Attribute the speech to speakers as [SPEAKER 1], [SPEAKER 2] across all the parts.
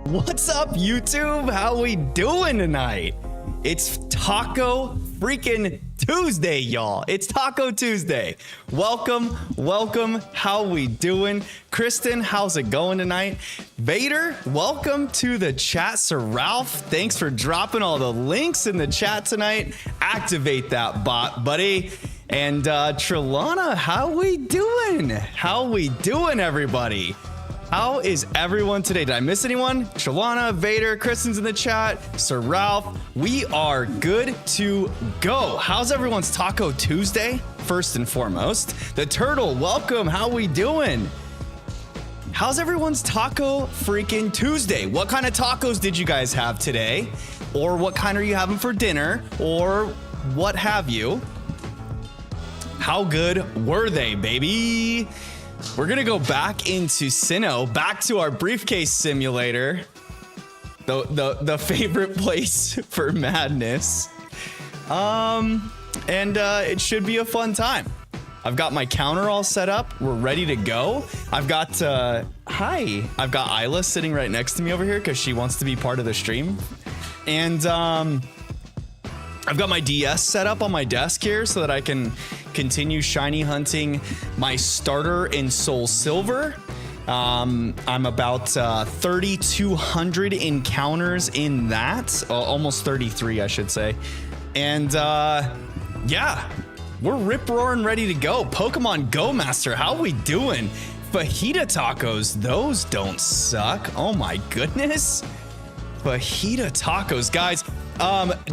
[SPEAKER 1] What's up, YouTube? How we doing tonight? It's Taco freaking Tuesday, y'all. It's Taco Tuesday. Welcome. How we doing? Kristen, how's it going tonight? Vader, welcome to the chat. Sir Ralph, thanks for dropping all the links in the chat tonight. Activate that bot, buddy. And Trelana, how we doing? How we doing, everybody? How is everyone today? Did I miss anyone? Trelana, Vader, Kristen's in the chat, Sir Ralph. We are good to go. How's everyone's Taco Tuesday? First and foremost. The Turtle, welcome. How we doing? How's everyone's Taco freaking Tuesday? What kind of tacos did you guys have today? Or what kind are you having for dinner? Or what have you? How good were they, baby? We're gonna go back into Sinnoh, back to our briefcase simulator, the favorite place for madness. It should be a fun time. I've got my counter all set up. We're ready to go. I've got I've got Isla sitting right next to me over here because she wants to be part of the stream, and I've got my DS set up on my desk here so that I can continue shiny hunting my starter in Soul Silver. I'm about 3,200 encounters in that, almost 33, I should say. And yeah, we're rip roaring ready to go. Pokemon Go Master, how we doing? Fajita tacos, those don't suck. Oh my goodness. Fajita tacos, guys.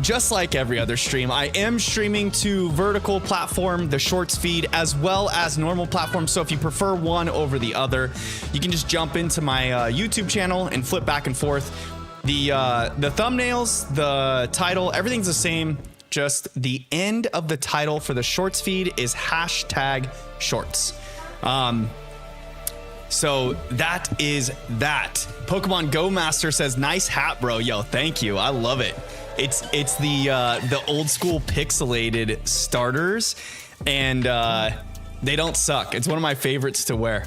[SPEAKER 1] Just like every other stream, I am streaming to vertical platform, the shorts feed, as well as normal platform. So if you prefer one over the other, you can just jump into my YouTube channel and flip back and forth. The thumbnails, the title, everything's the same. Just the end of the title for the shorts feed is #shorts. So that is that. Pokemon Go Master says, nice hat, bro. Yo, thank you. I love it. It's the old school pixelated starters, and they don't suck. It's one of my favorites to wear.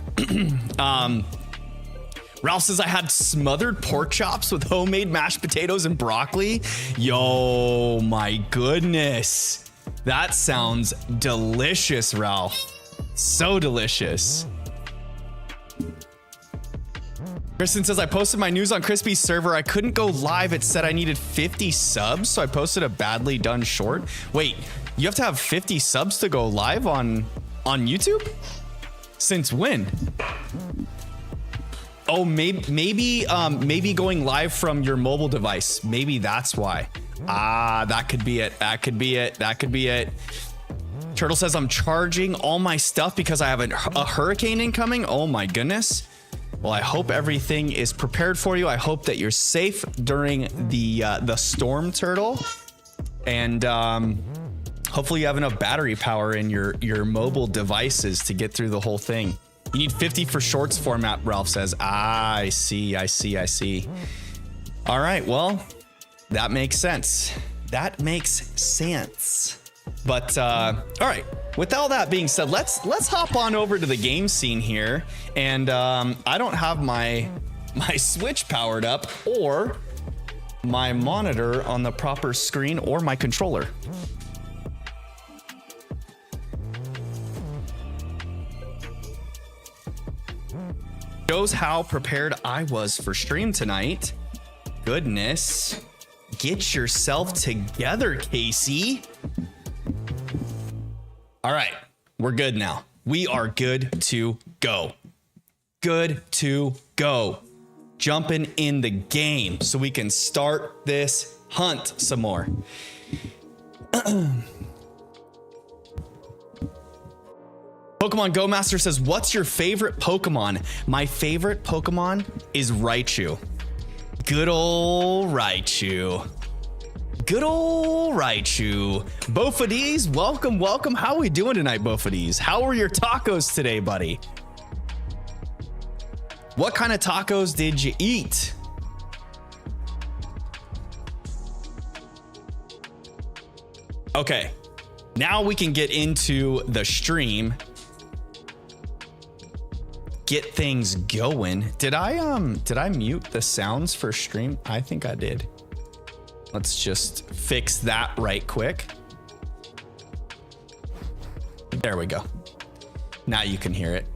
[SPEAKER 1] Ralph says, I had smothered pork chops with homemade mashed potatoes and broccoli. Yo, my goodness. That sounds delicious, Ralph. So delicious. Kristen says, I posted my news on Crispy's server. I couldn't go live. It said I needed 50 subs, so I posted a badly done short. Wait, you have to have 50 subs to go live on YouTube? Since when? Oh, maybe going live from your mobile device. Maybe that's why. Ah, that could be it. That could be it. Turtle says, I'm charging all my stuff because I have a hurricane incoming. Oh my goodness. Well, I hope everything is prepared for you. I hope that you're safe during the storm, Turtle, and hopefully you have enough battery power in your mobile devices to get through the whole thing. You need 50 for shorts format, Ralph says. Ah, I see. All right, well, that makes sense. But all right, with all that being said, let's hop on over to the game scene here. And I don't have my Switch powered up or my monitor on the proper screen or my controller. Shows how prepared I was for stream tonight. Goodness. Get yourself together, Casey. All right, we're good now. We are good to go. Jumping in the game so we can start this hunt some more. Pokemon Go Master says, what's your favorite Pokemon? My favorite Pokemon is Raichu. Good ol' Raichu. Bofadis, welcome. How are we doing tonight, Bofadis? How were your tacos today, buddy? What kind of tacos did you eat? Okay, now we can get into the stream. get things going. Did I mute the sounds for stream? I think I did. Let's just fix that right quick. There we go. Now you can hear it.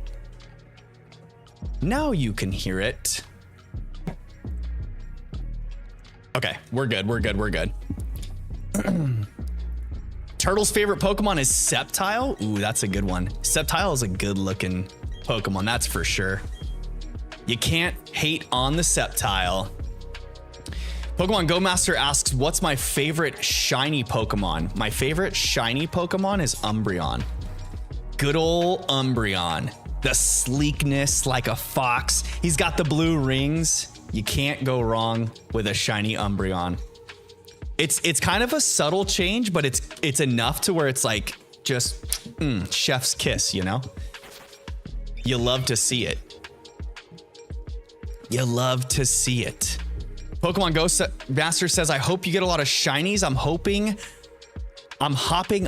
[SPEAKER 1] Now you can hear it. Okay, we're good. We're good. We're good. Turtle's favorite Pokemon is Sceptile. Ooh, that's a good one. Sceptile is a good looking Pokemon, that's for sure. You can't hate on the Sceptile. Pokemon Go Master asks, what's my favorite shiny Pokemon? My favorite shiny Pokemon is Umbreon. Good old Umbreon. The sleekness like a fox. He's got the blue rings. You can't go wrong with a shiny Umbreon. It's kind of a subtle change, but it's enough to where it's like just chef's kiss, you know? You love to see it. You love to see it. Pokemon Go Master says, I hope you get a lot of shinies. I'm hopping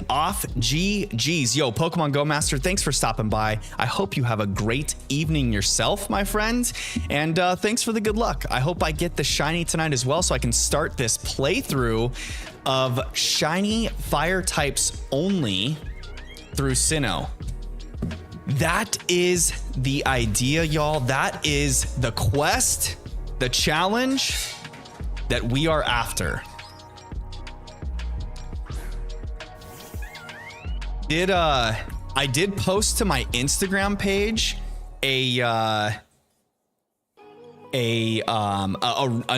[SPEAKER 1] off GG's. Yo, Pokemon Go Master, thanks for stopping by. I hope you have a great evening yourself, my friend. And thanks for the good luck. I hope I get the shiny tonight as well so I can start this playthrough of shiny fire types only through Sinnoh. That is the idea, y'all. That is the quest, the challenge that we are after. I did post to my Instagram page a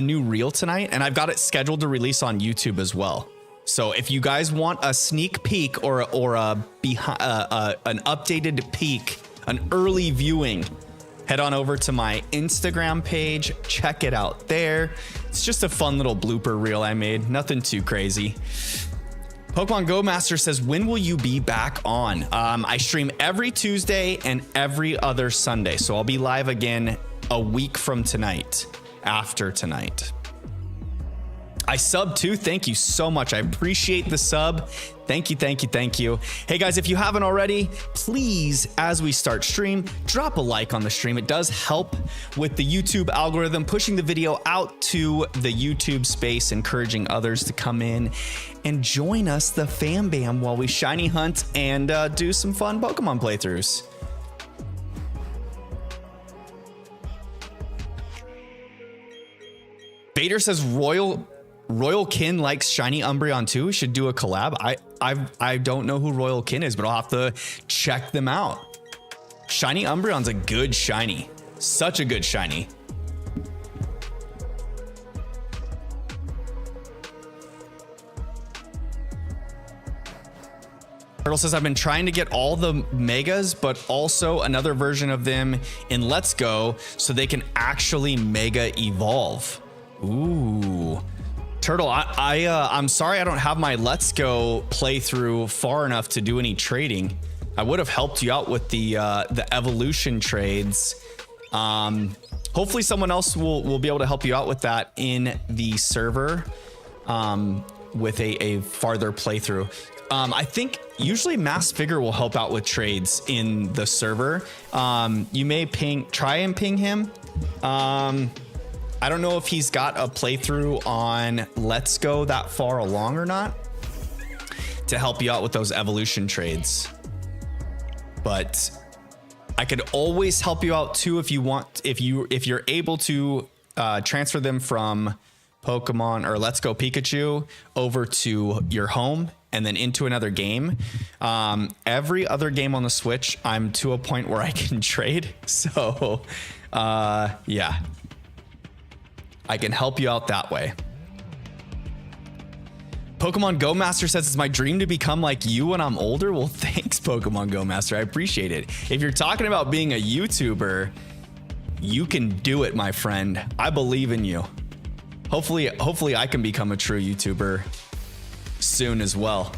[SPEAKER 1] new reel tonight, and I've got it scheduled to release on YouTube as well. So if you guys want a sneak peek or an updated peek, an early viewing, head on over to my Instagram page, check it out there. It's just a fun little blooper reel I made, nothing too crazy. Pokemon Go Master says, when will you be back on? I stream every Tuesday and every other Sunday. So I'll be live again a week from tonight, after tonight. I subbed too. Thank you so much. I appreciate the sub. Thank you, thank you, thank you. Hey guys, if you haven't already, please, as we start stream, drop a like on the stream. It does help with the YouTube algorithm, pushing the video out to the YouTube space, encouraging others to come in and join us, the fam bam, while we shiny hunt and do some fun Pokemon playthroughs. Vader says Royal Kin likes shiny Umbreon too. We should do a collab. I don't know who Royal Kin is, but I'll have to check them out. Shiny Umbreon's a good shiny. Such a good shiny. Turtle says, I've been trying to get all the megas, but also another version of them in Let's Go so they can actually mega evolve. Ooh. Turtle, I'm sorry I don't have my Let's Go playthrough far enough to do any trading. I would have helped you out with the evolution trades. Hopefully someone else will be able to help you out with that in the server with a farther playthrough. I think usually Mass Figure will help out with trades in the server. You may try and ping him. I don't know if he's got a playthrough on Let's Go that far along or not to help you out with those evolution trades. But I could always help you out too if you want, if you're able to transfer them from Pokemon or Let's Go Pikachu over to your home and then into another game. Every other game on the Switch, I'm to a point where I can trade. So yeah. I can help you out that way. Pokemon Go Master says, it's my dream to become like you when I'm older. Well, thanks, Pokemon Go Master. I appreciate it. If you're talking about being a YouTuber, you can do it, my friend. I believe in you. Hopefully I can become a true YouTuber soon as well.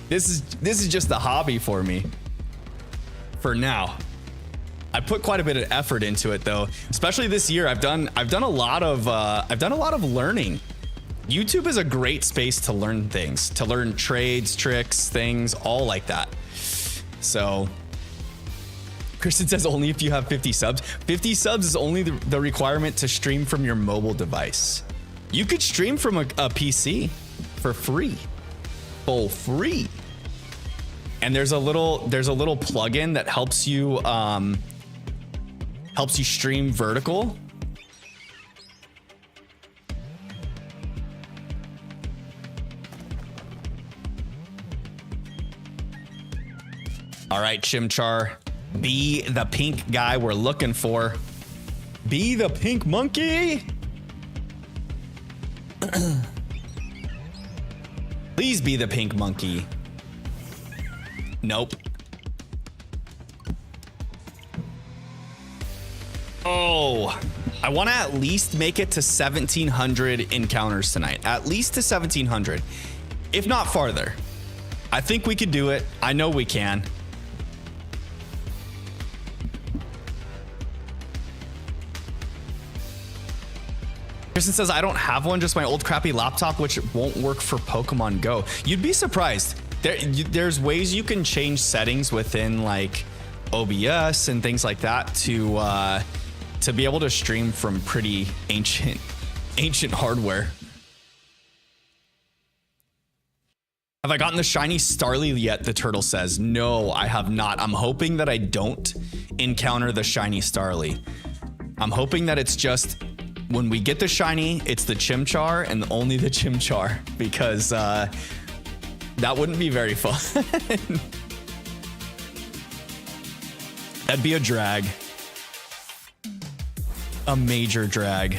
[SPEAKER 1] This is just a hobby for me for now. I put quite a bit of effort into it though, especially this year. I've done a lot of learning. YouTube is a great space to learn things, to learn trades, tricks, things, all like that. So Kristen says only if you have 50 subs. 50 subs is only the requirement to stream from your mobile device. You could stream from a PC for free. For free. And there's a little plugin that helps you stream vertical. All right, Chimchar, be the pink guy we're looking for. Be the pink monkey. Please be the pink monkey. Nope. Oh, I want to at least make it to 1,700 encounters tonight. At least to 1,700, if not farther. I think we could do it. I know we can. Kristen says, I don't have one, just my old crappy laptop, which won't work for Pokemon Go. You'd be surprised. There's ways you can change settings within like OBS and things like that to be able to stream from pretty ancient hardware. Have I gotten the shiny Starly yet? The turtle says, no, I have not. I'm hoping that I don't encounter the shiny Starly. I'm hoping that it's just when we get the shiny, it's the Chimchar and only the Chimchar, because that wouldn't be very fun. That'd be a drag. A major drag.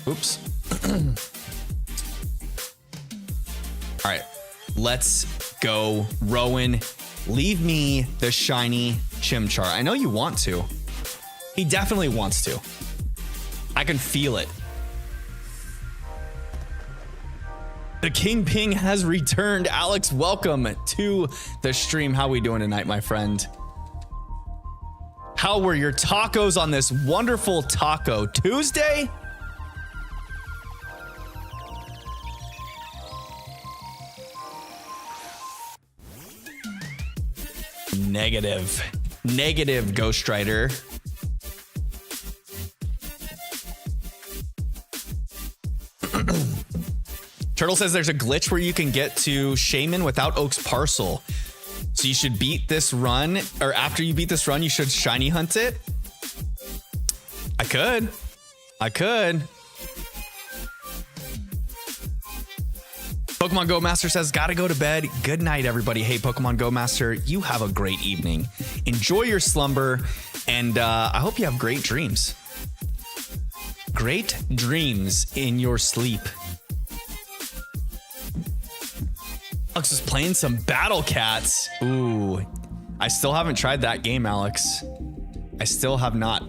[SPEAKER 1] Oops. All right, let's go, Rowan. Leave me the shiny Chimchar. I know you want to. He definitely wants to. I can feel it. The King Ping has returned. Alex, welcome to the stream. How we doing tonight, my friend? How were your tacos on this wonderful Taco Tuesday? Negative Ghost Rider. Turtle says there's a glitch where you can get to Shaman without Oak's parcel. So you should beat this run, or after you beat this run, you should shiny hunt it. I could. Pokemon Go Master says, gotta go to bed. Good night, everybody. Hey, Pokemon Go Master, you have a great evening. Enjoy your slumber, and I hope you have great dreams. Great dreams in your sleep. Alex is playing some Battle Cats. Ooh, I still haven't tried that game, Alex. I still have not.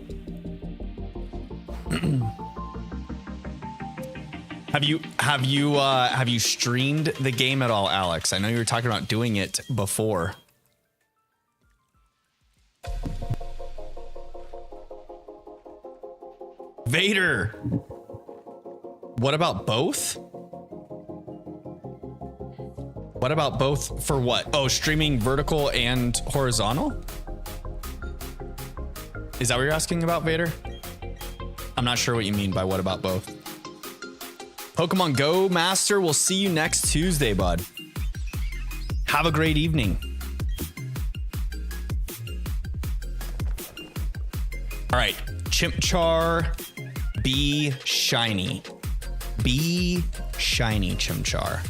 [SPEAKER 1] Have you streamed the game at all, Alex? I know you were talking about doing it before. Vader. What about both? What about both for what? Oh, streaming vertical and horizontal? Is that what you're asking about, Vader? I'm not sure what you mean by what about both. Pokemon Go Master, we'll see you next Tuesday, bud. Have a great evening. All right, Chimchar, be shiny. Be shiny, Chimchar.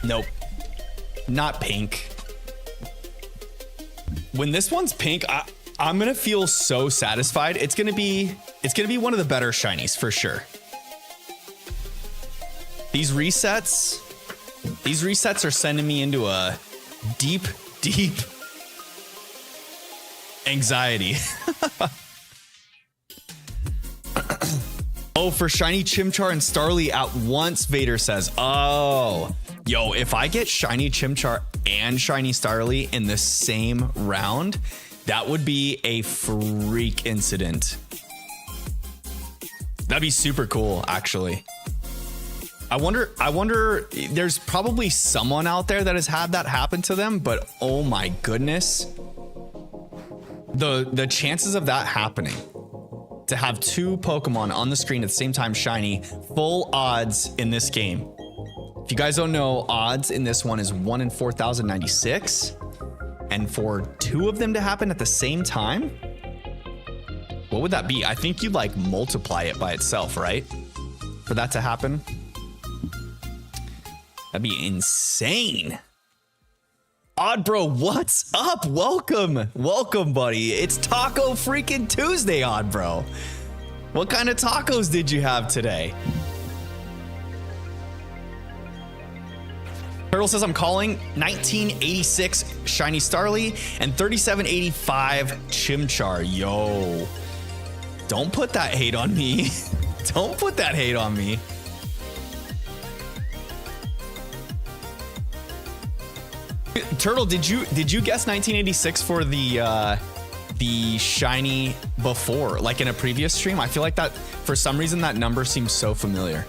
[SPEAKER 1] Nope, not pink. When this one's pink, I'm gonna feel so satisfied. It's gonna be one of the better shinies for sure. These resets are sending me into a deep anxiety. Oh, for shiny Chimchar and Starly at once, Vader says. Oh, yo, if I get shiny Chimchar and shiny Starly in the same round, That would be a freak incident. That'd be super cool, actually. I wonder, there's probably someone out there that has had that happen to them, but oh my goodness. The chances of that happening, to have two Pokemon on the screen at the same time shiny, full odds in this game. If you guys don't know, odds in this one is 1 in 4,096. And for two of them to happen at the same time, what would that be? I think you like multiply it by itself, right? For that to happen. That'd be insane. Odd bro, what's up? Welcome. Welcome, buddy. It's Taco freaking Tuesday, Odd bro. What kind of tacos did you have today? Turtle says I'm calling 1986 Shiny Starly and 3785 Chimchar. Yo, don't put that hate on me. Don't put that hate on me. Turtle, did you guess 1986 for the shiny before, like in a previous stream? I feel like that for some reason that number seems so familiar.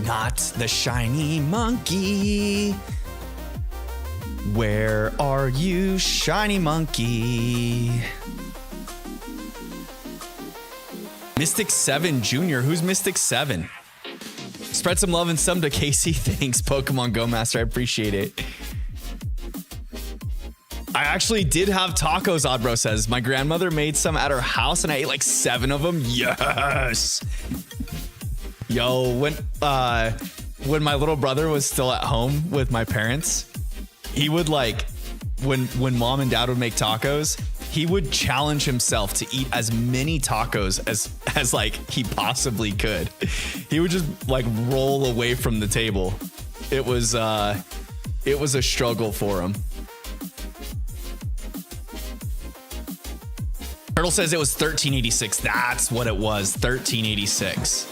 [SPEAKER 1] Not the shiny monkey. Where are you, shiny monkey? Mystic 7 Jr. Who's Mystic 7? Spread some love and some to Casey. Thanks, Pokemon Go Master. I appreciate it. I actually did have tacos, Oddbro says. My grandmother made some at her house and I ate like 7 of them. Yes. Yo, when my little brother was still at home with my parents, he would like, when mom and dad would make tacos, he would challenge himself to eat as many tacos as like he possibly could. He would just like roll away from the table. It was a struggle for him. Turtle says it was 1386. That's what it was, 1386.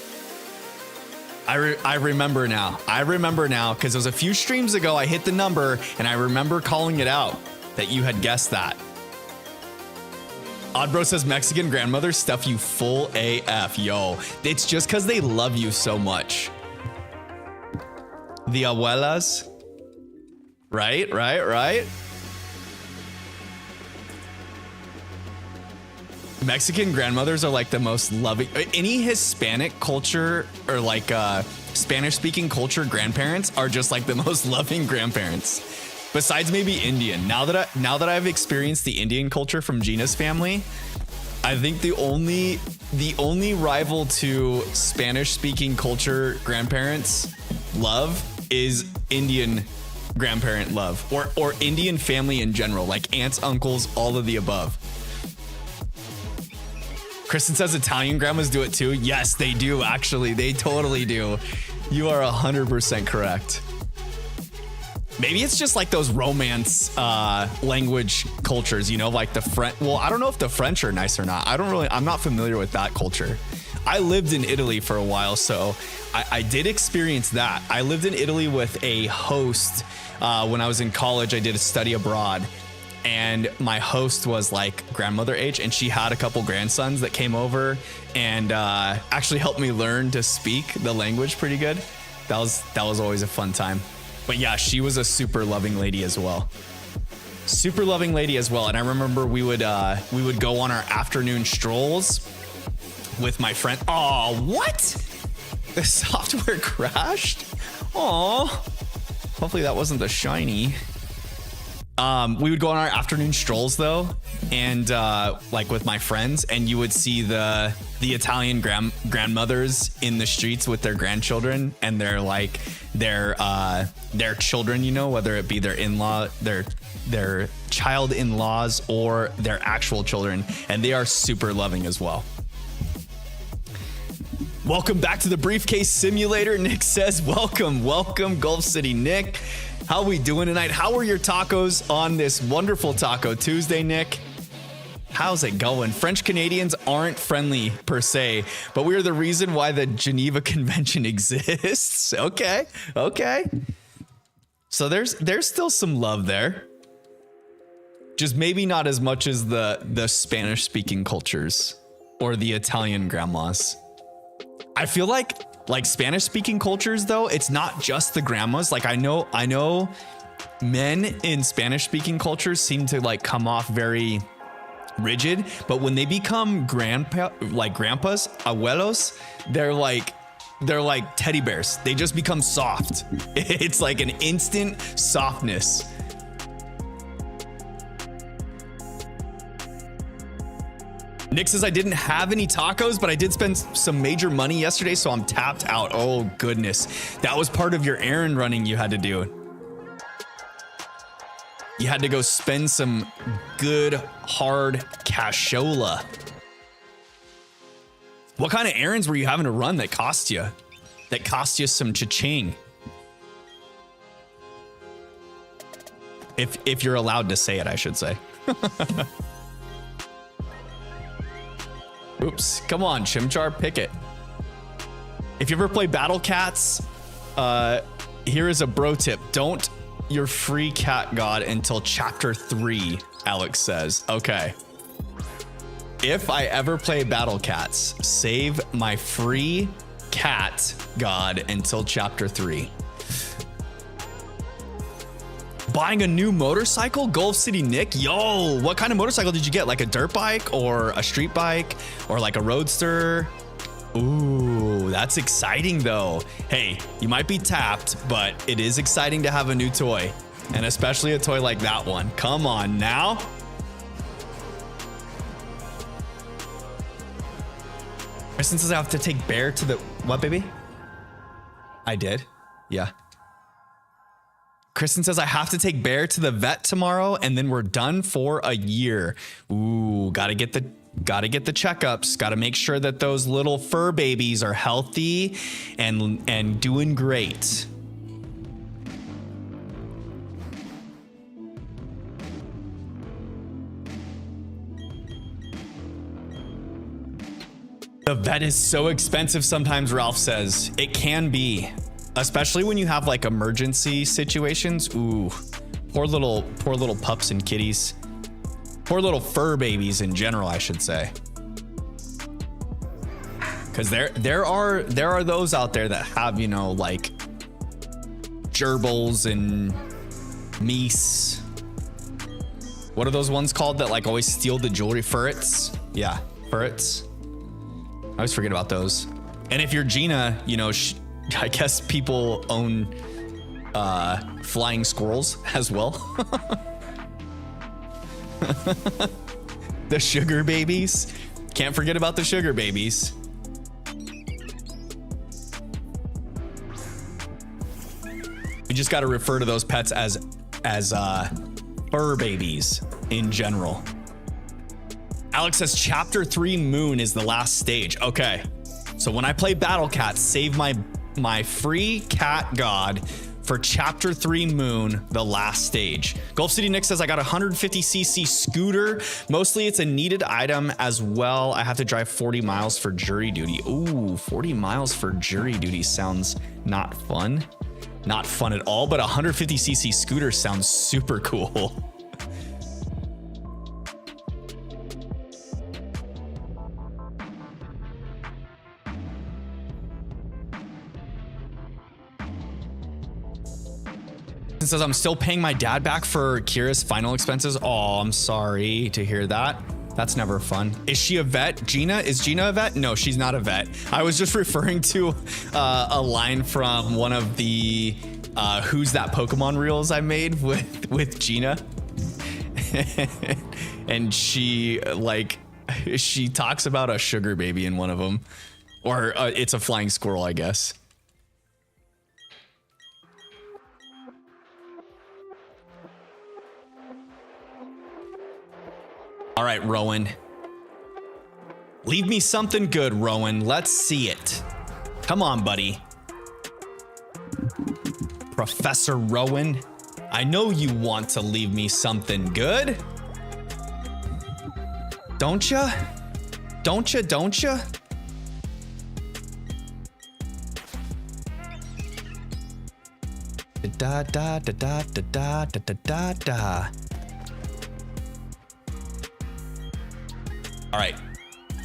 [SPEAKER 1] I remember now. I remember now because it was a few streams ago I hit the number and I remember calling it out that you had guessed that. Oddbro says Mexican grandmothers stuff you full AF. Yo, it's just because they love you so much. The abuelas. Right. Mexican grandmothers are like the most loving. Any Hispanic culture or like Spanish speaking culture grandparents are just like the most loving grandparents. Besides maybe Indian. Now that I've experienced the Indian culture from Gina's family, I think the only rival to Spanish speaking culture grandparents love is Indian grandparent love or Indian family in general, like aunts, uncles, all of the above. Kristen says Italian grandmas do it too. Yes, they do. Actually, they totally do. You are 100% correct. Maybe it's just like those Romance language cultures, you know, like the French. Well, I don't know if the French are nice or not. I'm not familiar with that culture. I lived in Italy for a while, so I did experience that. I lived in Italy with a host when I was in college. I did a study abroad. And my host was like grandmother age, and she had a couple grandsons that came over and actually helped me learn to speak the language pretty good. That was always a fun time. But yeah, she was a super loving lady as well. Super loving lady as well. And I remember we would go on our afternoon strolls with my friend. Oh, what? The software crashed? Oh, hopefully that wasn't the shiny. We would go on our afternoon strolls though, and like with my friends, and you would see the Italian grandmothers in the streets with their grandchildren and their children, you know, whether it be their child-in-laws or their actual children, and they are super loving as well. Welcome back to the Briefcase Simulator. Nick says, welcome Gulf City Nick. How we doing tonight? How are your tacos on this wonderful Taco Tuesday, Nick? How's it going? French Canadians aren't friendly per se, but we are the reason why the Geneva Convention exists. Okay. So there's still some love there. Just maybe not as much as the Spanish speaking cultures or the Italian grandmas. I feel like Spanish speaking cultures though, it's not just the grandmas. Like I know men in Spanish speaking cultures seem to like come off very rigid, but when they become grandpas, abuelos, they're like teddy bears. They just become soft. It's like an instant softness. Nick says I didn't have any tacos, but I did spend some major money yesterday, so I'm tapped out. Oh goodness. That was part of your errand running you had to do. You had to go spend some good hard cashola. What kind of errands were you having to run that cost you some cha-ching? If you're allowed to say it, I should say. Oops, come on, Chimchar, pick it. If you ever play Battle Cats, here is a bro tip. Don't your free cat god until chapter 3, Alex says. Okay. If I ever play Battle Cats, save my free cat god until chapter 3. Buying a new motorcycle, Gulf City Nick. Yo, what kind of motorcycle did you get? Like a dirt bike or a street bike or like a roadster? Ooh, that's exciting though. Hey, you might be tapped, but it is exciting to have a new toy, and especially a toy like that one. Come on now. Kristen says I have to take Bear to the, what baby? I did, yeah. Kristen says I have to take Bear to the vet tomorrow and then we're done for a year. Ooh, gotta get the checkups. Gotta make sure that those little fur babies are healthy and doing great. The vet is so expensive sometimes, Ralph says. It can be. Especially when you have like emergency situations. Ooh, poor little pups and kitties. Poor little fur babies in general, I should say. Because there are those out there that have, you know, like gerbils and meese. What are those ones called that like always steal the jewelry? Ferrets? Yeah, ferrets. I always forget about those. And if you're Gina, you know, I guess people own flying squirrels as well. The sugar babies. Can't forget about the sugar babies. We just got to refer to those pets as fur babies in general. Alex says chapter 3 moon is the last stage. Okay. So when I play Battle Cat, save my free cat god for chapter 3 moon, the last stage. Gulf City Nick says I got a 150cc scooter. Mostly it's a needed item as well. I have to drive 40 miles for jury duty. Ooh, 40 miles for jury duty sounds not fun. Not fun at all, but a 150cc scooter sounds super cool. Says I'm still paying my dad back for Kira's final expenses. Oh, I'm sorry to hear that. That's never fun. Is she a vet? Gina? Is Gina a vet? No, she's not a vet. I was just referring to a line from one of the Who's That Pokemon reels I made with Gina. And she talks about a sugar baby in one of them. Or it's a flying squirrel, I guess. All right, Rowan. Leave me something good, Rowan. Let's see it. Come on, buddy. Professor Rowan, I know you want to leave me something good. Don't ya? Don't ya? Don't ya? Da da da da da da da da da da. All right,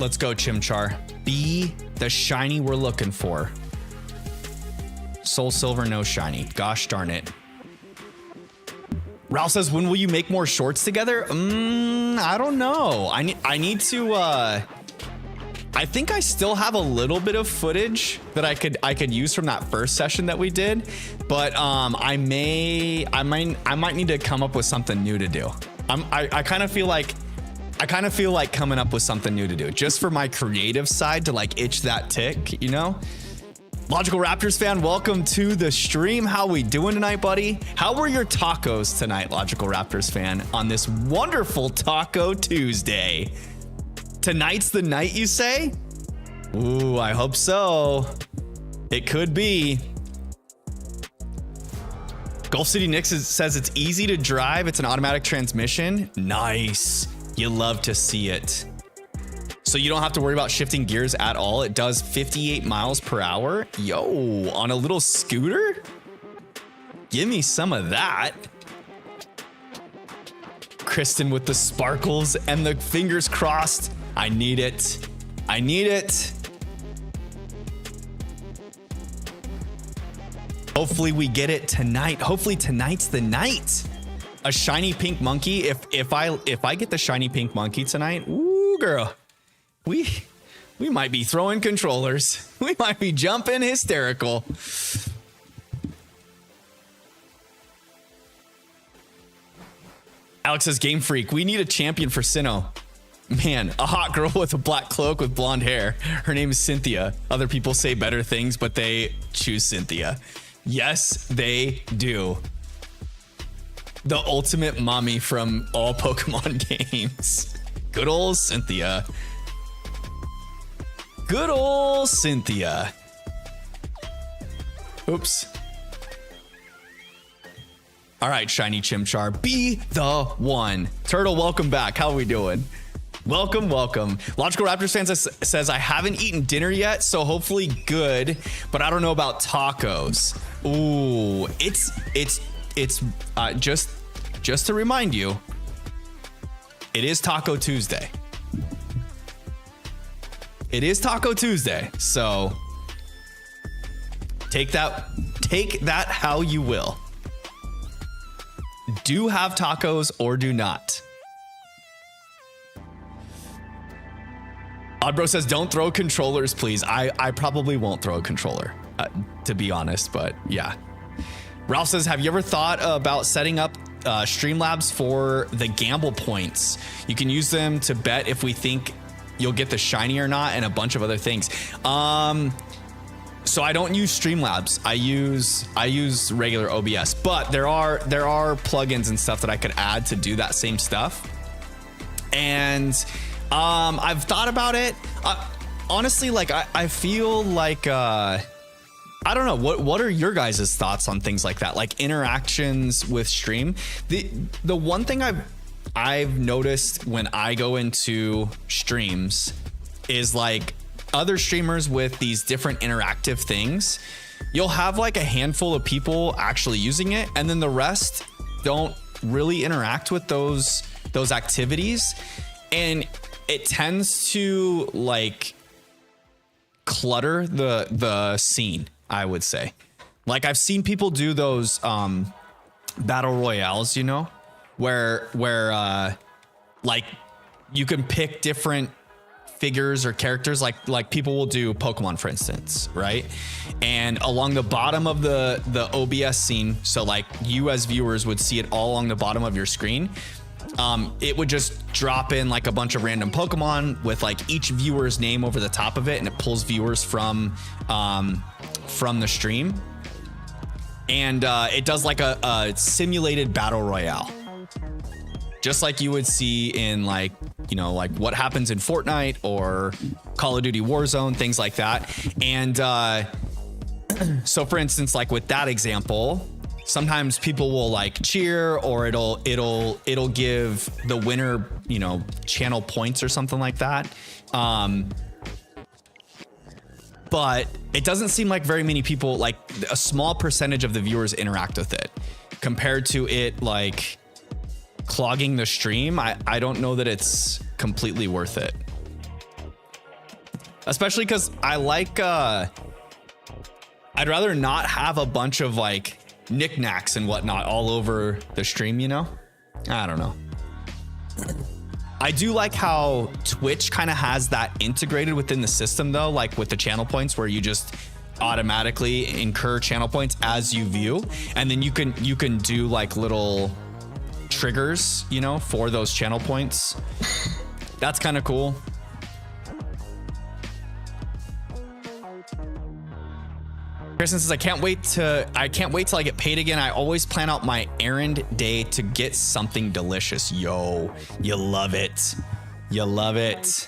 [SPEAKER 1] let's go, Chimchar. Be the shiny we're looking for. Soul Silver, no shiny. Gosh darn it. Ralph says, when will you make more shorts together? I don't know. I need to, I think I still have a little bit of footage that I could use from that first session that we did, but I might need to come up with something new to do. I kind of feel like coming up with something new to do just for my creative side to like itch that tick, you know? Logical Raptors fan, welcome to the stream. How we doing tonight, buddy? How were your tacos tonight, Logical Raptors fan, on this wonderful Taco Tuesday? Tonight's the night, you say? Ooh, I hope so. It could be. Gulf City Nix says it's easy to drive. It's an automatic transmission. Nice. You love to see it. So you don't have to worry about shifting gears at all. It does 58 miles per hour. Yo, on a little scooter? Give me some of that. Kristen with the sparkles and the fingers crossed. I need it. I need it. Hopefully we get it tonight. Hopefully tonight's the night. A shiny pink monkey. If I get the shiny pink monkey tonight, ooh, girl. We might be throwing controllers. We might be jumping hysterical. Alex says, Game Freak, we need a champion for Sinnoh. Man, a hot girl with a black cloak with blonde hair. Her name is Cynthia. Other people say better things, but they choose Cynthia. Yes, they do. The ultimate mommy from all Pokemon games. Good old Cynthia. Good old Cynthia. Oops. All right, shiny Chimchar, be the one. Turtle, welcome back. How are we doing? Welcome, welcome. Logical Raptors fans says, I haven't eaten dinner yet, so hopefully good, but I don't know about tacos. Ooh, it's just to remind you, it is Taco Tuesday. It is Taco Tuesday, so take that how you will. Do have tacos or do not. Oddbro says, don't throw controllers, please. I probably won't throw a controller, to be honest, but yeah. Ralph says, have you ever thought about setting up Streamlabs for the gamble points? You can use them to bet if we think you'll get the shiny or not, and a bunch of other things. So I don't use Streamlabs. I use regular OBS, but there are plugins and stuff that I could add to do that same stuff. And I've thought about it. Honestly, like I feel like I don't know. What are your guys' thoughts on things like that? Like interactions with stream. The one thing I've noticed when I go into streams is like other streamers with these different interactive things, you'll have like a handful of people actually using it, and then the rest don't really interact with those activities, and it tends to like clutter the scene, I would say. Like I've seen people do those battle royales, you know, where like you can pick different figures or characters, like people will do Pokemon, for instance, right? And along the bottom of the OBS scene, so like you as viewers would see it all along the bottom of your screen, it would just drop in like a bunch of random Pokemon with like each viewer's name over the top of it, and it pulls viewers from the stream, and it does like a simulated battle royale, just like you would see in like, you know, like what happens in Fortnite or Call of Duty Warzone, things like that. And so for instance, like with that example, sometimes people will like cheer, or it'll give the winner, you know, channel points or something like that. But it doesn't seem like very many people, like a small percentage of the viewers interact with it, compared to it like clogging the stream. I don't know that it's completely worth it. Especially because I like, I'd rather not have a bunch of like knickknacks and whatnot all over the stream, you know? I don't know. I do like how Twitch kind of has that integrated within the system though, like with the channel points where you just automatically incur channel points as you view, and then you can do like little triggers, you know, for those channel points. That's kind of cool. Kristen says, I can't wait till I get paid again. I always plan out my errand day to get something delicious. Yo, you love it. You love it.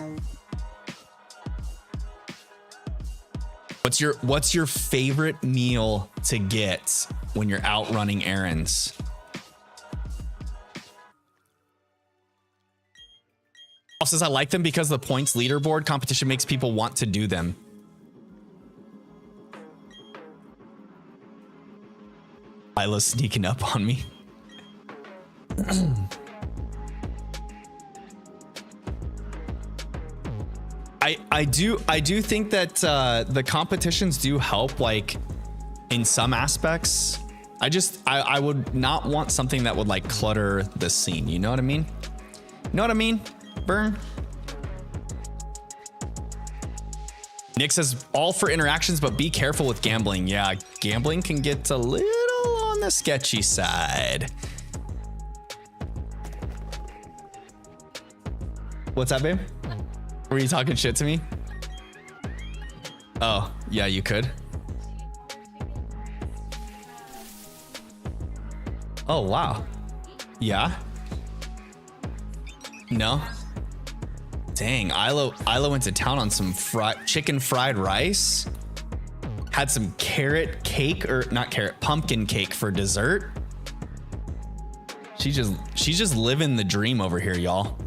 [SPEAKER 1] What's your favorite meal to get when you're out running errands? Also says, I like them because the points leaderboard competition makes people want to do them. Isla's sneaking up on me. I do think that the competitions do help, like in some aspects. I would not want something that would like clutter the scene. You know what I mean? You know what I mean? Burn. Nick says, all for interactions, but be careful with gambling. Yeah, gambling can get a little on the sketchy side. What's that, babe? Were you talking shit to me? Oh, yeah, you could. Oh, wow. Yeah? No? Dang, Isla went to town on some chicken fried rice. Had some carrot cake, or not carrot, pumpkin cake for dessert. She's just living the dream over here, y'all.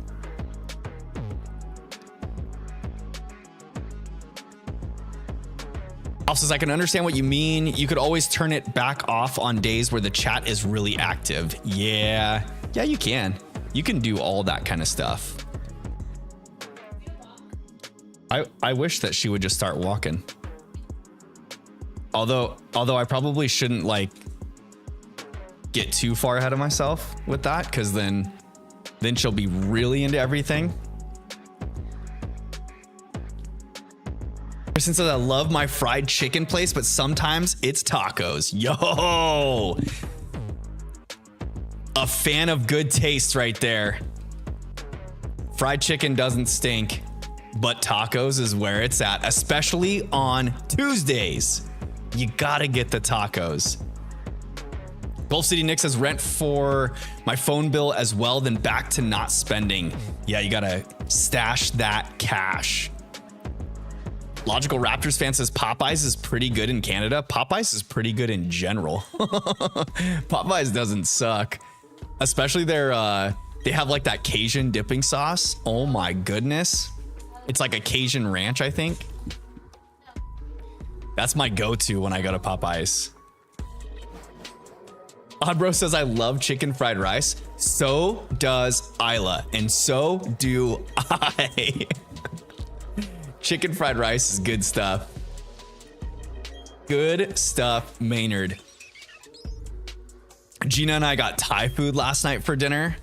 [SPEAKER 1] Also says, I can understand what you mean. You could always turn it back off on days where the chat is really active. Yeah, you can. You can do all that kind of stuff. I wish that she would just start walking. Although I probably shouldn't like get too far ahead of myself with that, because then she'll be really into everything. Kristen says, I love my fried chicken place, but sometimes it's tacos. Yo, a fan of good taste right there. Fried chicken doesn't stink, but tacos is where it's at, especially on Tuesdays. You gotta get the tacos. Gulf City Nick says, rent for my phone bill as well, then back to not spending. Yeah, you gotta stash that cash. Logical Raptors fan says, Popeyes is pretty good in Canada. Popeyes is pretty good in general. Popeyes doesn't suck. Especially they have like that Cajun dipping sauce. Oh my goodness. It's like a Cajun ranch, I think. That's my go-to when I go to Popeyes. Oddbro says, I love chicken fried rice. So does Isla. And so do I. Chicken fried rice is good stuff. Good stuff, Maynard. Gina and I got Thai food last night for dinner.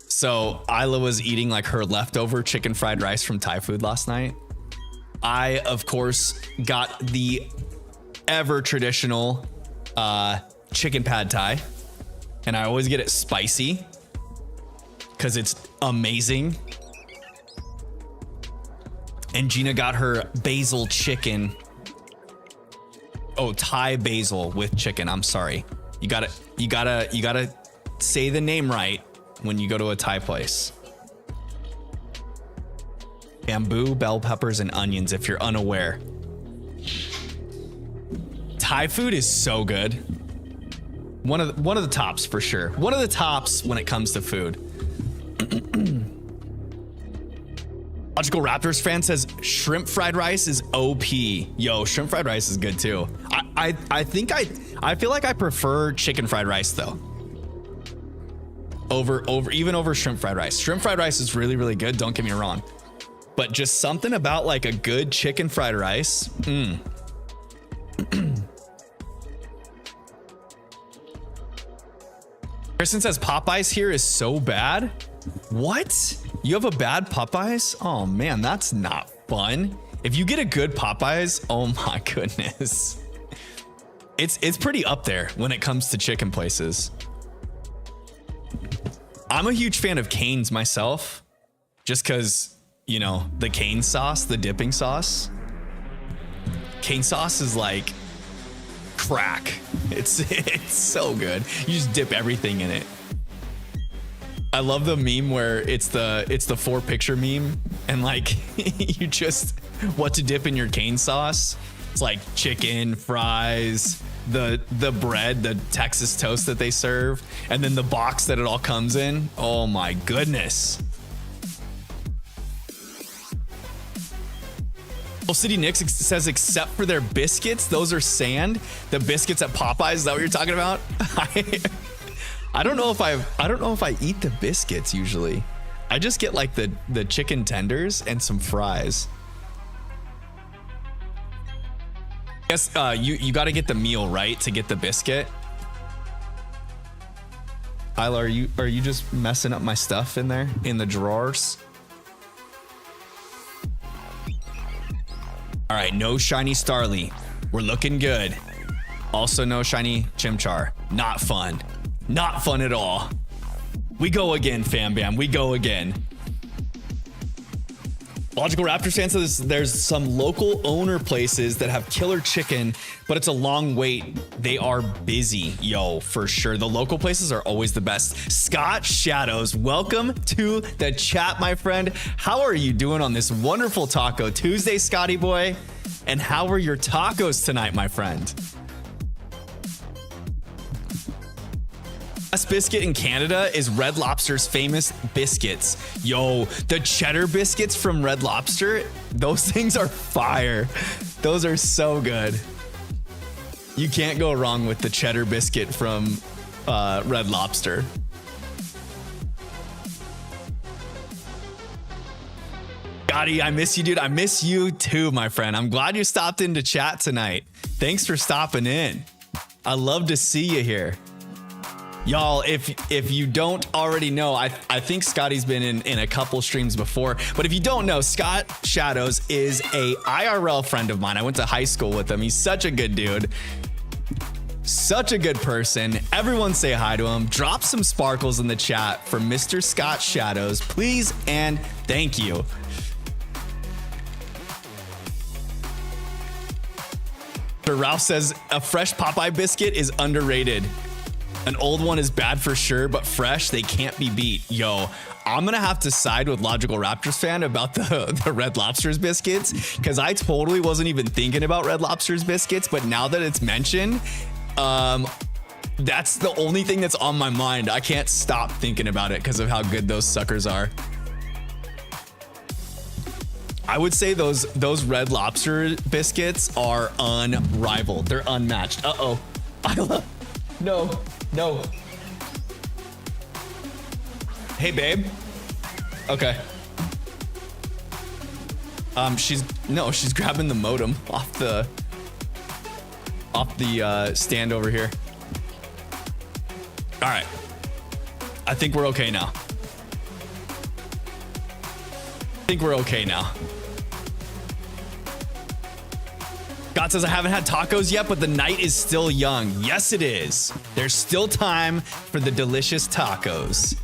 [SPEAKER 1] So Isla was eating like her leftover chicken fried rice from Thai food last night. I, of course, got the ever traditional chicken pad Thai. And I always get it spicy because it's amazing. And Gina got her basil chicken. Oh, Thai basil with chicken. I'm sorry. You gotta say the name right when you go to a Thai place. Bamboo, bell peppers, and onions, if you're unaware. Thai food is so good. One of the tops for sure. One of the tops when it comes to food. Logical Raptors fan says shrimp fried rice is OP. Yo, shrimp fried rice is good too. I feel like I prefer chicken fried rice though. Over shrimp fried rice. Shrimp fried rice is really, really good. Don't get me wrong. but just something about like a good chicken fried rice. Kristen says Popeyes here is so bad. What? You have a bad Popeyes? Oh man, that's not fun. If you get a good Popeyes, oh my goodness. It's pretty up there when it comes to chicken places. I'm a huge fan of Cane's myself, just because, you know, the Cane sauce, the dipping sauce. Cane sauce is like crack. It's so good. You just dip everything in it. I love the meme where it's the 4-picture meme, and like you just what to dip in your cane sauce. It's like chicken, fries, the bread, the Texas toast that they serve, and then the box that it all comes in. Oh my goodness. City Nick says except for their biscuits, those are sand. The biscuits at Popeyes, is that what you're talking about? I don't know if I eat the biscuits usually. I just get like the chicken tenders and some fries. Guess you got to get the meal, right, to get the biscuit. Isla, are you just messing up my stuff in there in the drawers? All right, no shiny Starly. We're looking good. Also no shiny Chimchar. Not fun. Not fun at all. We go again, fam bam. We go again. Logical Raptor fan says there's some local owner places that have killer chicken, but it's a long wait. They are busy. Yo, for sure. The local places are always the best. Scott Shadows, welcome to the chat, my friend. How are you doing on this wonderful Taco Tuesday, Scotty boy? And how are your tacos tonight, my friend? Best biscuit in Canada is Red Lobster's famous biscuits. Yo, the cheddar biscuits from Red Lobster, those things are fire. Those are so good. You can't go wrong with the cheddar biscuit from Red Lobster. Gotti, I miss you, dude. I miss you too, my friend. I'm glad you stopped into chat tonight. Thanks for stopping in. I love to see you here. Y'all, if you don't already know, I think Scotty's been in a couple streams before, but if you don't know, Scott Shadows is a IRL friend of mine. I went to high school with him. He's such a good dude. Such a good person. Everyone say hi to him. Drop some sparkles in the chat for Mr. Scott Shadows, please and thank you. Ralph says a fresh Popeye biscuit is underrated. An old one is bad for sure, but fresh, they can't be beat. Yo, I'm gonna have to side with Logical Raptors fan about the Red Lobster's biscuits, because I totally wasn't even thinking about Red Lobster's biscuits, but now that it's mentioned, that's the only thing that's on my mind. I can't stop thinking about it because of how good those suckers are. I would say those Red Lobster biscuits are unrivaled. They're unmatched. Uh-oh. No. Hey, babe. Okay. She's grabbing the modem off the stand over here. All right. I think we're okay now. Scott says, I haven't had tacos yet, but the night is still young. Yes, it is. There's still time for the delicious tacos.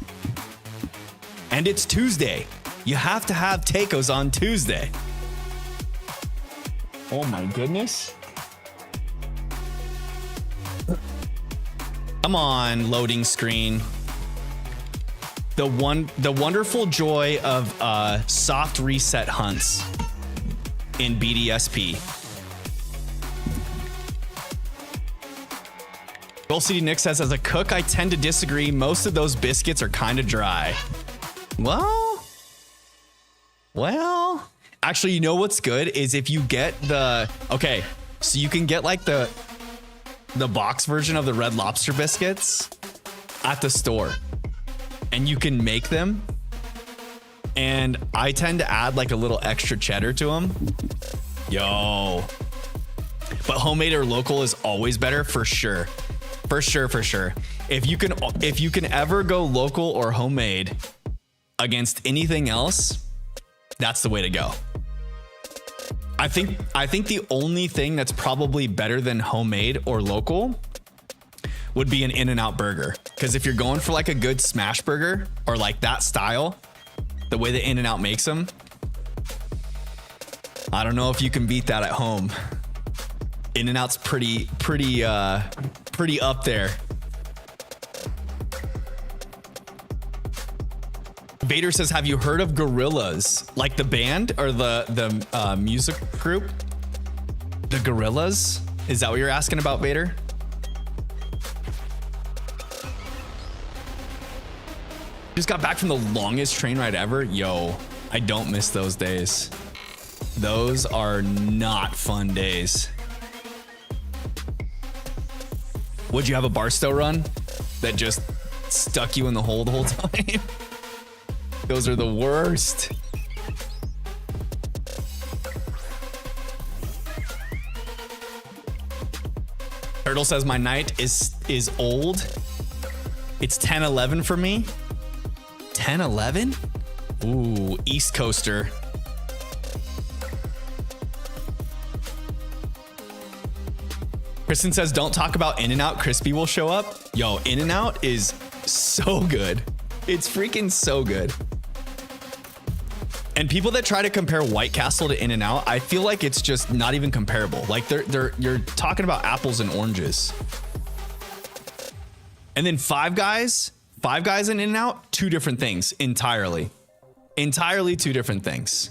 [SPEAKER 1] And it's Tuesday. You have to have tacos on Tuesday. Oh my goodness. Come on, loading screen. The wonderful joy of soft reset hunts in BDSP. Gold City Nick says, as a cook, I tend to disagree. Most of those biscuits are kind of dry. Well, actually, you know what's good is if you get so you can get like the box version of the Red Lobster biscuits at the store, and you can make them. And I tend to add like a little extra cheddar to them. Yo. But homemade or local is always better for sure. For sure. If you can ever go local or homemade against anything else, that's the way to go. I think the only thing that's probably better than homemade or local would be an In-N-Out burger. Because if you're going for like a good smash burger or like that style, the way the In-N-Out makes them, I don't know if you can beat that at home. In-N-Out's pretty up there. Vader says, have you heard of Gorillas? Like the band or the music group? The Gorillas? Is that what you're asking about, Vader? Just got back from the longest train ride ever. Yo, I don't miss those days. Those are not fun days. Would you have a Barstow run that just stuck you in the hole the whole time? Those are the worst. Turtle says my night is old. It's 10-11 for me. 10-11? Ooh, East Coaster. Kristen says, don't talk about In-N-Out. Crispy will show up. Yo, In-N-Out is so good. It's freaking so good. And people that try to compare White Castle to In-N-Out, I feel like it's just not even comparable. Like you're talking about apples and oranges. And then Five Guys and In-N-Out, two different things entirely. Entirely two different things.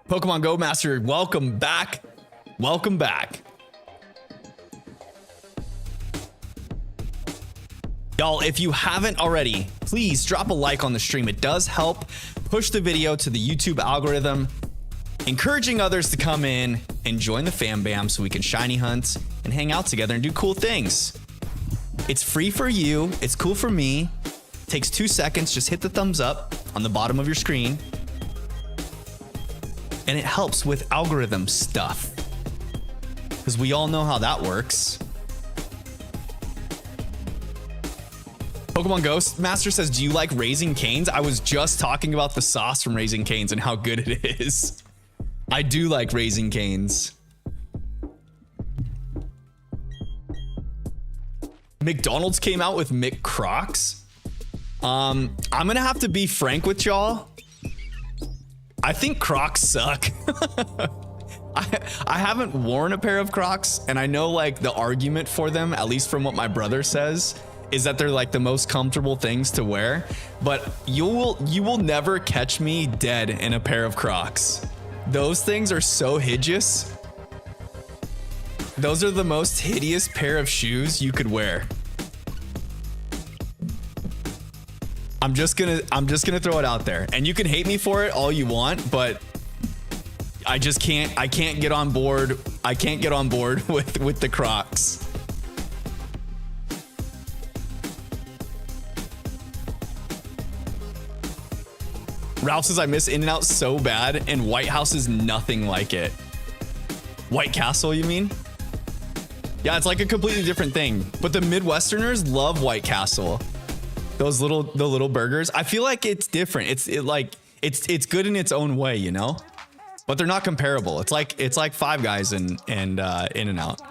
[SPEAKER 1] Pokemon Go Master, welcome back. Welcome back. Y'all, if you haven't already, please drop a like on the stream. It does help push the video to the YouTube algorithm, encouraging others to come in and join the fam bam so we can shiny hunt and hang out together and do cool things. It's free for you. It's cool for me. Takes 2 seconds. Just hit the thumbs up on the bottom of your screen. And it helps with algorithm stuff, because we all know how that works. Pokemon Ghost Master says, do you like Raising Cane's? I was just talking about the sauce from Raising Cane's and how good it is. I do like Raising Cane's. McDonald's came out with McCrocs. I'm gonna have to be frank with y'all. I think Crocs suck. I haven't worn a pair of Crocs, and I know like the argument for them, at least from what my brother says, is that they're like the most comfortable things to wear, but you will never catch me dead in a pair of Crocs. Those things are so hideous. Those are the most hideous pair of shoes you could wear. I'm just gonna throw it out there, and you can hate me for it all you want, but I can't get on board. I can't get on board with the Crocs. Ralph says, I miss In-N-Out so bad, and White House is nothing like it. White Castle, you mean? Yeah, it's like a completely different thing. But the Midwesterners love White Castle. The little burgers. I feel like it's different. It's good in its own way, you know? But they're not comparable. It's like Five Guys and In-N-Out.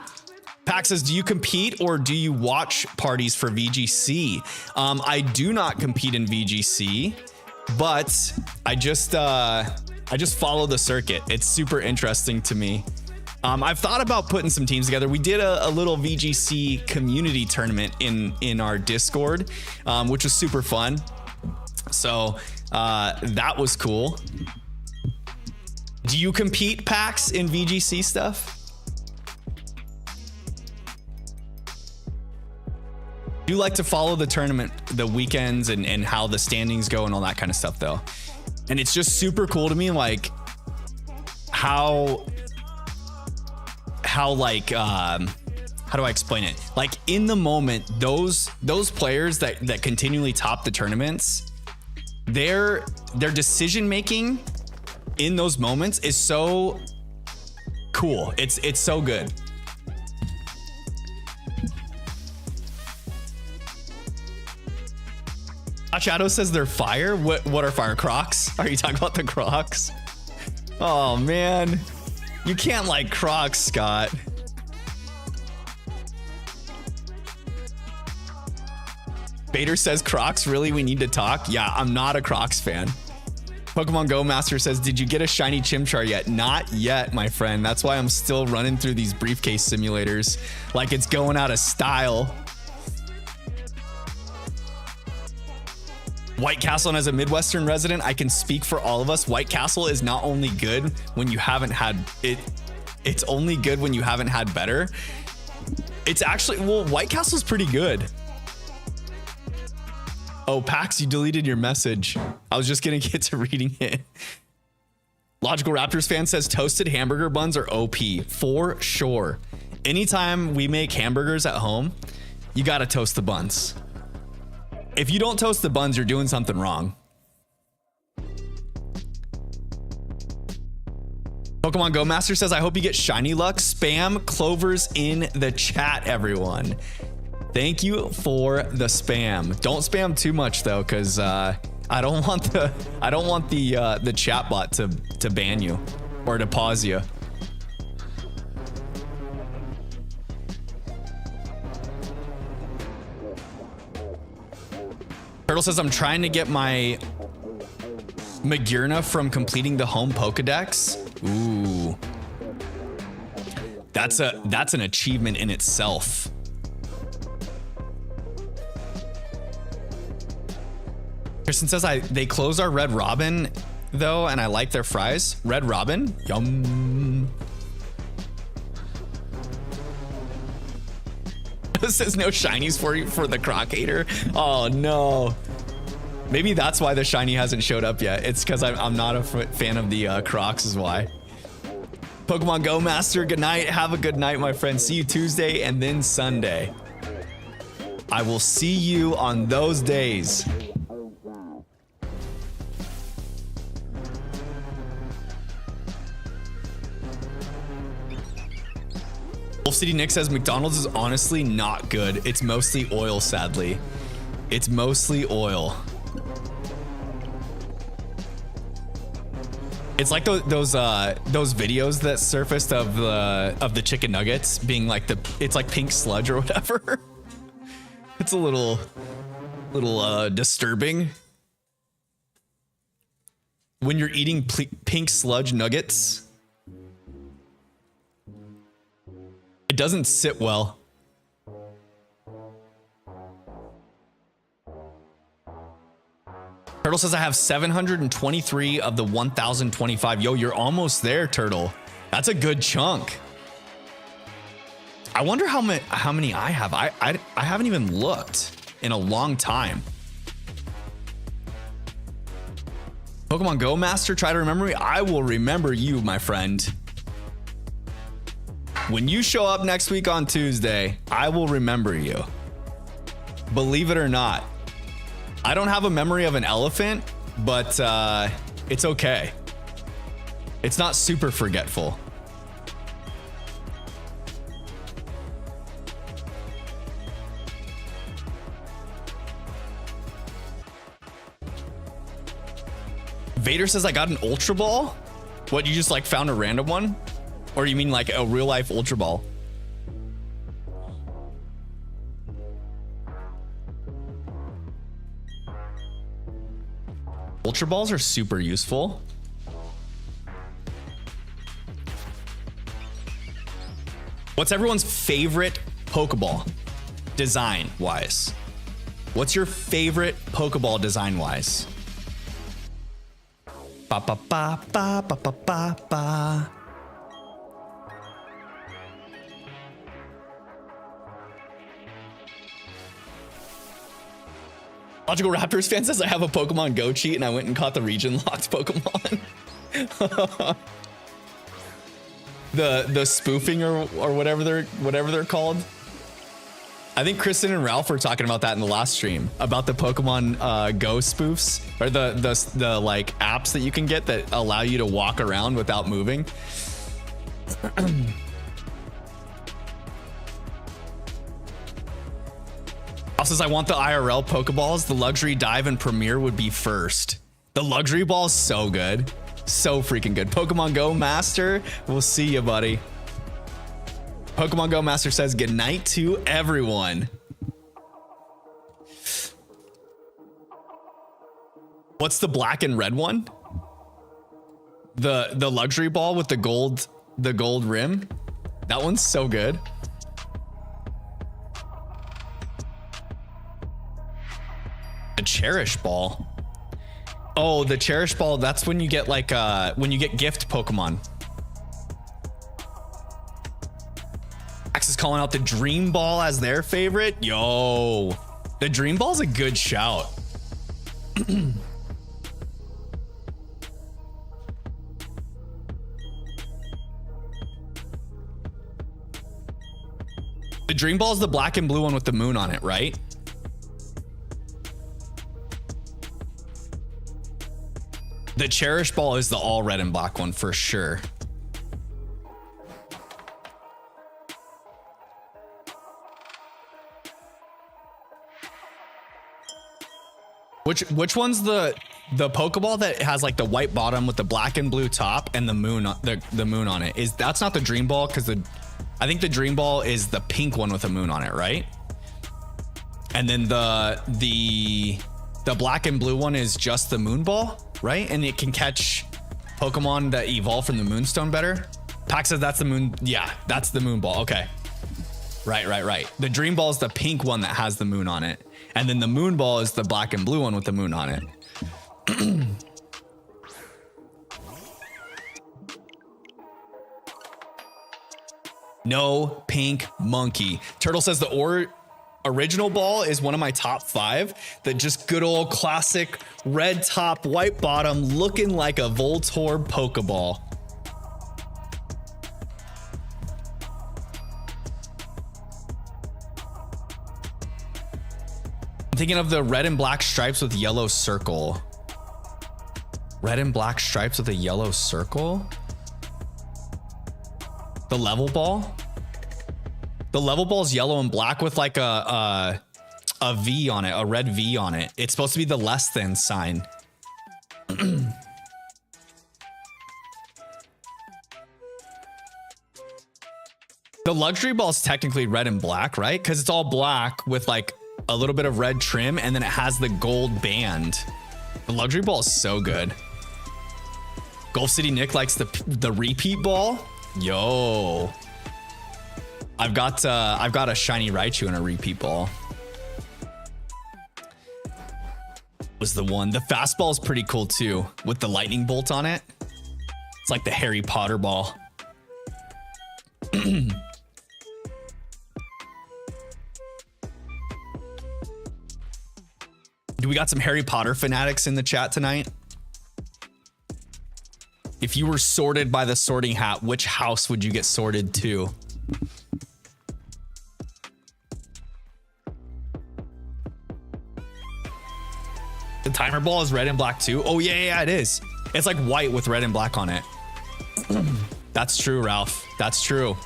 [SPEAKER 1] Pax says, do you compete or do you watch parties for VGC? I do not compete in VGC. But I just follow the circuit. It's super interesting to me. I've thought about putting some teams together. We did a little VGC community tournament in our Discord, which was super fun. So that was cool. Do you compete, PAX, in VGC stuff? Do like to follow the tournament, the weekends, and how the standings go and all that kind of stuff, though. And it's just super cool to me, like how like how do I explain it? Like in the moment, those players that continually top the tournaments, they're their decision making in those moments is so cool. It's so good. Shadow says they're fire. What are fire? Crocs? Are you talking about the Crocs? Oh man, you can't like Crocs, Scott. Vader says Crocs. Really, we need to talk. Yeah, I'm not a Crocs fan. Pokemon Go Master says, did you get a shiny Chimchar yet? Not yet, my friend. That's why I'm still running through these briefcase simulators like it's going out of style. White Castle, and as a Midwestern resident, I can speak for all of us. White Castle is not only good when you haven't had it, it's only good when you haven't had better. It's actually, well, White Castle's pretty good. Oh, Pax, you deleted your message. I was just gonna get to reading it. Logical Raptors fan says toasted hamburger buns are OP for sure. Anytime we make hamburgers at home, you gotta toast the buns. If you don't toast the buns, you're doing something wrong. Pokemon Go Master says, I hope you get shiny luck. Spam Clovers in the chat, everyone. Thank you for the spam. Don't spam too much though, because I don't want the chat bot to ban you or to pause you. Turtle says, I'm trying to get my Magearna from completing the home Pokedex. Ooh. That's an achievement in itself. Kristen says, they close our Red Robin though, and I like their fries. Red Robin, yum. Says no shinies for the Crocator. Oh no. Maybe that's why the shiny hasn't showed up yet. It's because I'm not a fan of the Crocs is why. Pokemon Go Master, good night. Have a good night, my friend. See you Tuesday and then Sunday. I will see you on those days. Wolf City Nick says McDonald's is honestly not good. It's mostly oil, sadly. It's mostly oil. It's like those videos that surfaced of the chicken nuggets being like it's like pink sludge or whatever. It's a little disturbing when you're eating pink sludge nuggets. It doesn't sit well. Turtle says I have 723 of the 1025. Yo, you're almost there, Turtle. That's a good chunk. I wonder how many I have. I haven't even looked in a long time. Pokemon Go Master, try to remember me. I will remember you, my friend. When you show up next week on Tuesday, I will remember you. Believe it or not. I don't have a memory of an elephant, but it's okay. It's not super forgetful. Vader says I got an Ultra Ball. What, you just like found a random one? Or you mean like a real life Ultra Ball? Ultra Balls are super useful. What's everyone's favorite Pokeball design wise? What's your favorite Pokeball design wise? Ba ba ba ba ba ba ba ba. Logical Raptors fan says I have a Pokemon Go cheat and I went and caught the region locked Pokemon. the spoofing or whatever they're called. I think Kristen and Ralph were talking about that in the last stream about the Pokemon Go spoofs or the like apps that you can get that allow you to walk around without moving. Also says I want the IRL Pokeballs. The luxury dive and premiere would be first. The luxury ball is so good. So freaking good. Pokemon Go Master, we'll see you, buddy. Pokemon Go Master says good night to everyone. What's the black and red one? The luxury ball with the gold rim. That one's so good. The cherish ball. Oh, the cherish ball, that's when you get like when you get gift Pokemon. Max is calling out the dream ball as their favorite. Yo, the dream ball's a good shout. The dream ball is the black and blue one with the moon on it, right? The cherish ball is the all red and black one for sure. Which one's the Pokeball that has like the white bottom with the black and blue top and the moon on it? That's not the dream ball because I think the dream ball is the pink one with a moon on it, right? And then the black and blue one is just the moon ball, right? And it can catch Pokemon that evolve from the moonstone better. Pax says that's the moon. Yeah, that's the moon ball. Okay. Right. The dream ball is the pink one that has the moon on it. And then the moon ball is the black and blue one with the moon on it. No pink monkey. Turtle says the original ball is one of my top 5. The just good old classic red top, white bottom, looking like a Voltorb Pokeball. I'm thinking of the red and black stripes with yellow circle. Red and black stripes with a yellow circle? The level ball? The level ball is yellow and black with like a V on it, a red V on it. It's supposed to be the less than sign. The luxury ball is technically red and black, right? Because it's all black with like a little bit of red trim and then it has the gold band. The luxury ball is so good. Gulf City Nick likes the repeat ball. Yo. I've got a shiny Raichu and a repeat ball. Was the one. The fastball is pretty cool too, with the lightning bolt on it. It's like the Harry Potter ball. Do we got some Harry Potter fanatics in the chat tonight? If you were sorted by the sorting hat, which house would you get sorted to? The timer ball is red and black too. Oh yeah, it is. It's like white with red and black on it. That's true, Ralph. That's true.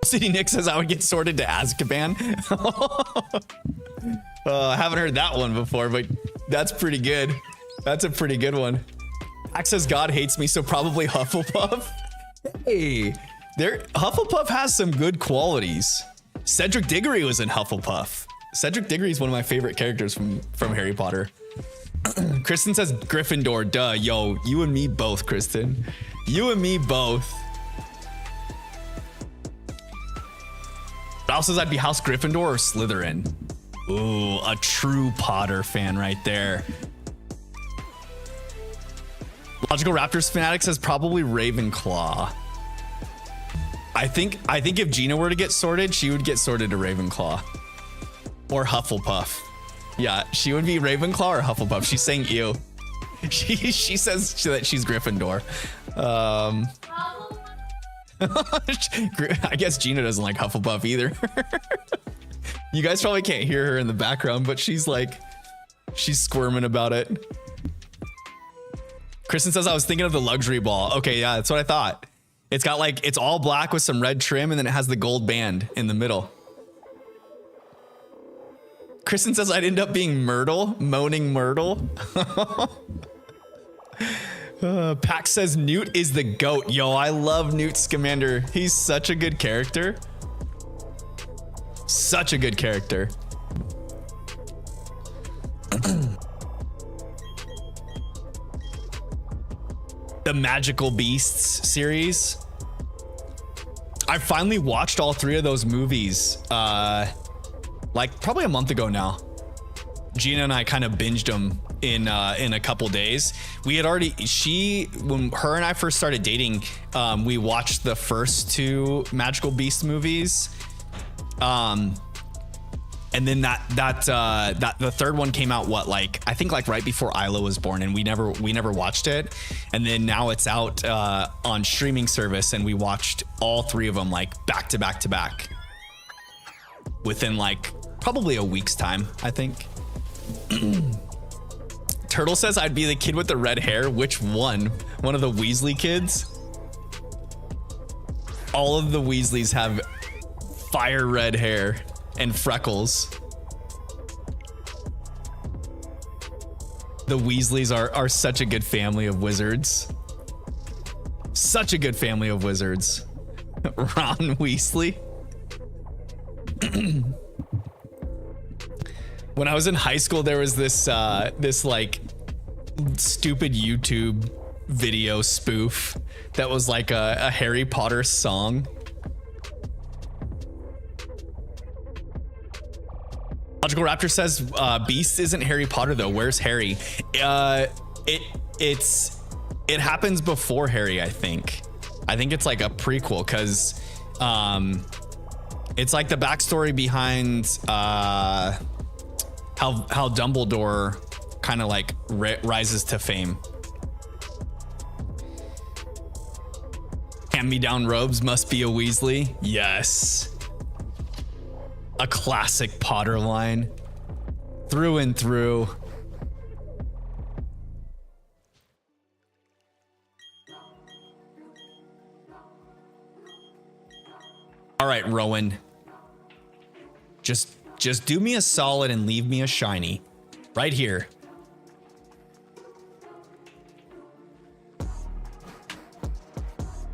[SPEAKER 1] City Nick says I would get sorted to Azkaban. I haven't heard that one before, but that's pretty good. That's a pretty good one. Max says God hates me, so probably Hufflepuff. Hey, Hufflepuff has some good qualities. Cedric Diggory was in Hufflepuff. Cedric Diggory is one of my favorite characters from Harry Potter. Kristen says Gryffindor. Duh, yo, you and me both, Kristen. You and me both. Ralph says I'd be House Gryffindor or Slytherin. Ooh, a true Potter fan right there. Logical Raptors fanatic says probably Ravenclaw. I think if Gina were to get sorted, she would get sorted to Ravenclaw or Hufflepuff. Yeah, she would be Ravenclaw or Hufflepuff. She's saying ew. She says that she's Gryffindor. I guess Gina doesn't like Hufflepuff either. You guys probably can't hear her in the background, but she's squirming about it. Kristen says I was thinking of the luxury ball. Okay, yeah, that's what I thought. It's got it's all black with some red trim, and then it has the gold band in the middle. Kristen says I'd end up being Myrtle, moaning Myrtle. Pax says Newt is the GOAT. Yo, I love Newt Scamander. He's such a good character. Such a good character. The Magical Beasts series. I finally watched all 3 of those movies probably a month ago now. Gina and I kind of binged them in a couple days. We had already, when her and I first started dating, we watched the first 2 Magical Beast movies. And then that the third one came out I think right before Isla was born, and we never watched it. And then now it's out on streaming service, and we watched all 3 of them back to back to back within probably a week's time, I think. Turtle says I'd be the kid with the red hair. Which one? One of the Weasley kids? All of the Weasleys have fire red hair and freckles. The Weasleys are such a good family of wizards. Such a good family of wizards. Ron Weasley. When I was in high school, there was this stupid YouTube video spoof that was a Harry Potter song. Logical Raptor says Beast isn't Harry Potter though. Where's Harry? It happens before Harry, I think. I think it's a prequel, because it's the backstory behind how Dumbledore kind of rises to fame. Hand-me-down robes must be a Weasley. Yes. A classic Potter line. Through and through. All right, Rowan. Just do me a solid and leave me a shiny. Right here.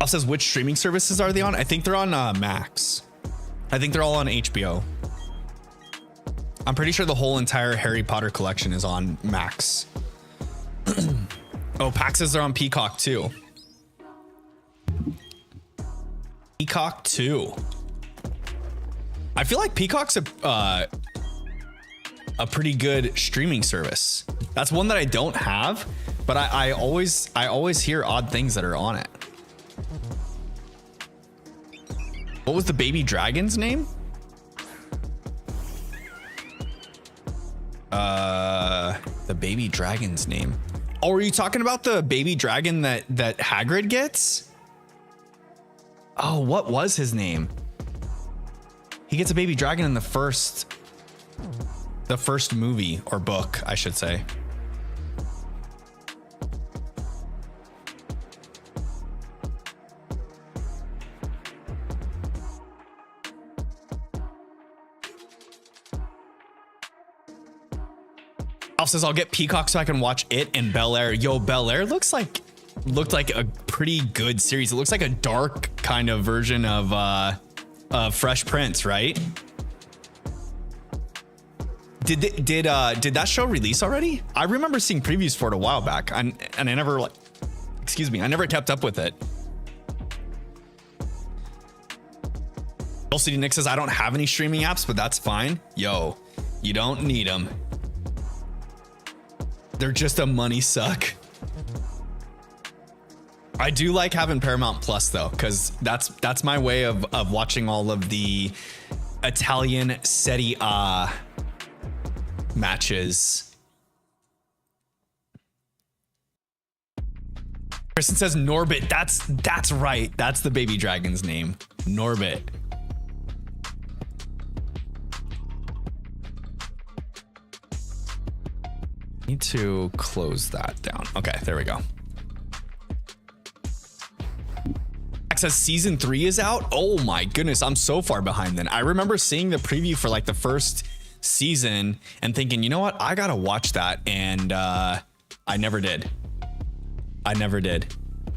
[SPEAKER 1] Says which streaming services are they on? I think they're on Max. I think they're all on HBO. I'm pretty sure the whole entire Harry Potter collection is on Max. Oh, Pax says they're on Peacock too. Peacock 2. I feel like Peacock's a pretty good streaming service. That's one that I don't have, but I always hear odd things that are on it. What was the baby dragon's name? The baby dragon's name. Oh, are you talking about the baby dragon that Hagrid gets? Oh, what was his name? He gets a baby dragon in the first movie, or book, I should say. Alf says I'll get Peacock so I can watch it and Bel Air. Yo, Bel Air looked like a pretty good series. It looks like a dark kind of version of Fresh Prince, right? Did that show release already? I remember seeing previews for it a while back, and I never I never kept up with it. LCD Nick says I don't have any streaming apps, but that's fine. Yo, you don't need them. They're just a money suck. I do like having Paramount Plus though, because that's my way of watching all of the Italian Serie A matches. Kristen says Norbit. That's right. That's the baby dragon's name. Norbit. Need to close that down. Okay, there we go. Says season 3 is out. Oh my goodness, I'm so far behind then. I remember seeing the preview for like the first season and thinking, you know what, I gotta watch that, and I never did.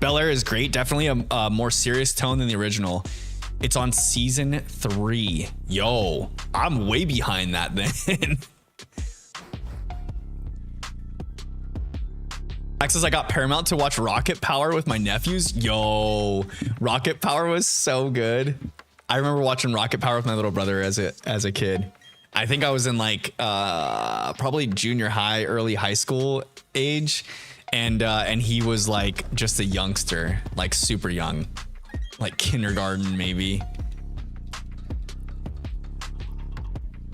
[SPEAKER 1] Bel Air is great, definitely a more serious tone than the original. It's on season 3. Yo, I'm way behind that then. Max says I got Paramount to watch Rocket Power with my nephews. Yo, Rocket Power was so good. I remember watching Rocket Power with my little brother as a kid. I think I was in like probably junior high, early high school age, and he was like just a youngster, like super young, like kindergarten maybe.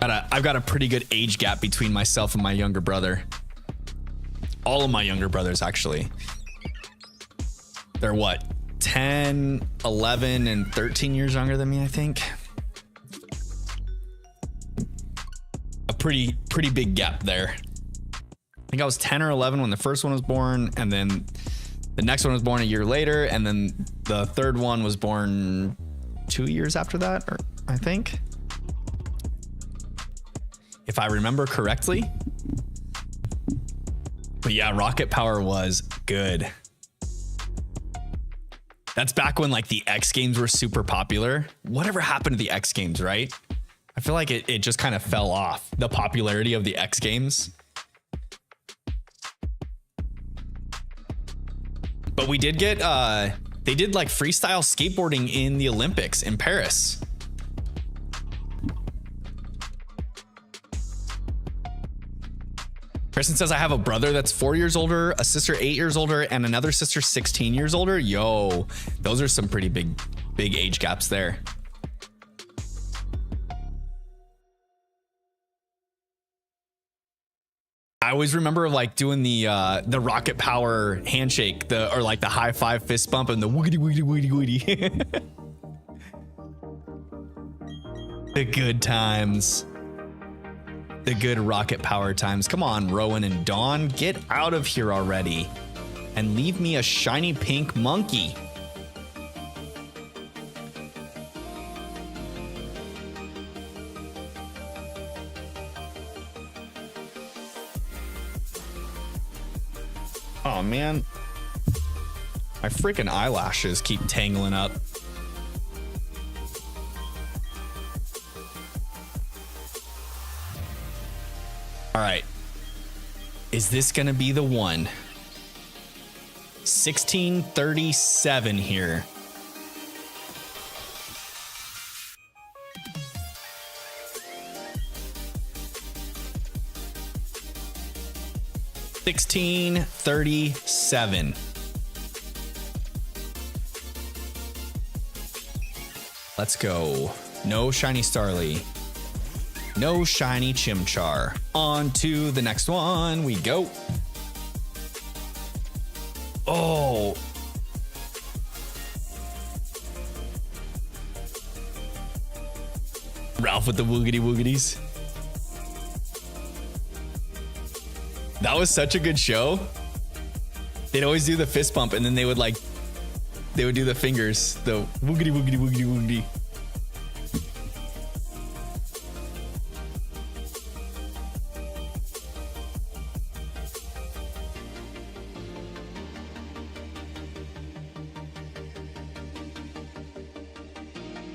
[SPEAKER 1] I've got a pretty good age gap between myself and my younger brother. All of my younger brothers, actually. They're what? 10, 11, and 13 years younger than me, I think. A pretty big gap there. I think I was 10 or 11 when the first one was born, and then the next one was born a year later, and then the third one was born 2 years after that, or I think. If I remember correctly. But yeah, Rocket Power was good. That's back when like the X Games were super popular. Whatever happened to the X Games, right? I feel like it just kind of fell off, the popularity of the X Games. But we did get, they did like freestyle skateboarding in the Olympics in Paris. Kristen says I have a brother that's 4 years older, a sister 8 years older, and another sister 16 years older. Yo, those are some pretty big age gaps there. I always remember like doing the Rocket Power handshake, or like the high five fist bump and the woogity woogity woogity woogity. The good times. The good Rocket Power times. Come on, Rowan and Dawn, get out of here already and leave me a shiny pink monkey. Oh man, my freaking eyelashes keep tangling up. All right, is this gonna be the one? 1637 here. $16.37. Let's go. No shiny Starly. No shiny Chimchar. On to the next one we go. Oh. Ralph with the woogity woogities. That was such a good show. They'd always do the fist bump and then they would do the fingers, the woogity woogity woogity woogity.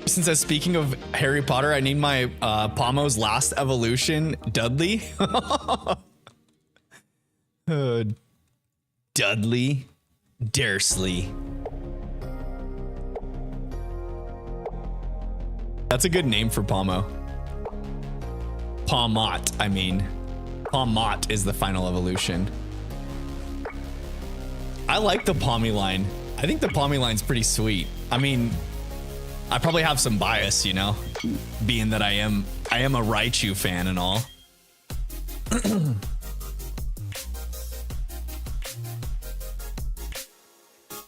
[SPEAKER 1] Since speaking of Harry Potter, I named my Pommo's last evolution Dudley. Dudley Dursley. That's a good name for Pommo. Pomot, I mean. Pomot is the final evolution. I like the Pommy line. I think the Pommy line's pretty sweet. I mean, I probably have some bias, you know, being that I am a Raichu fan and all.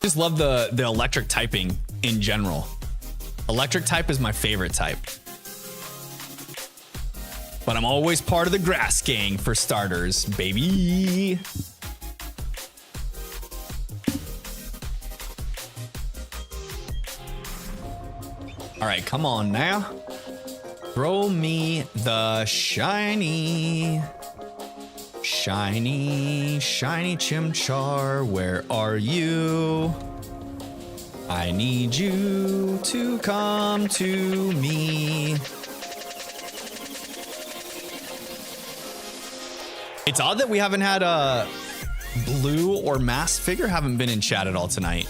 [SPEAKER 1] Just love the electric typing in general. Electric type is my favorite type. But I'm always part of the grass gang for starters, baby. All right, come on now. Throw me the shiny. Shiny, shiny Chimchar, where are you? I need you to come to me. It's odd that we haven't had a blue or masked figure haven't been in chat at all tonight.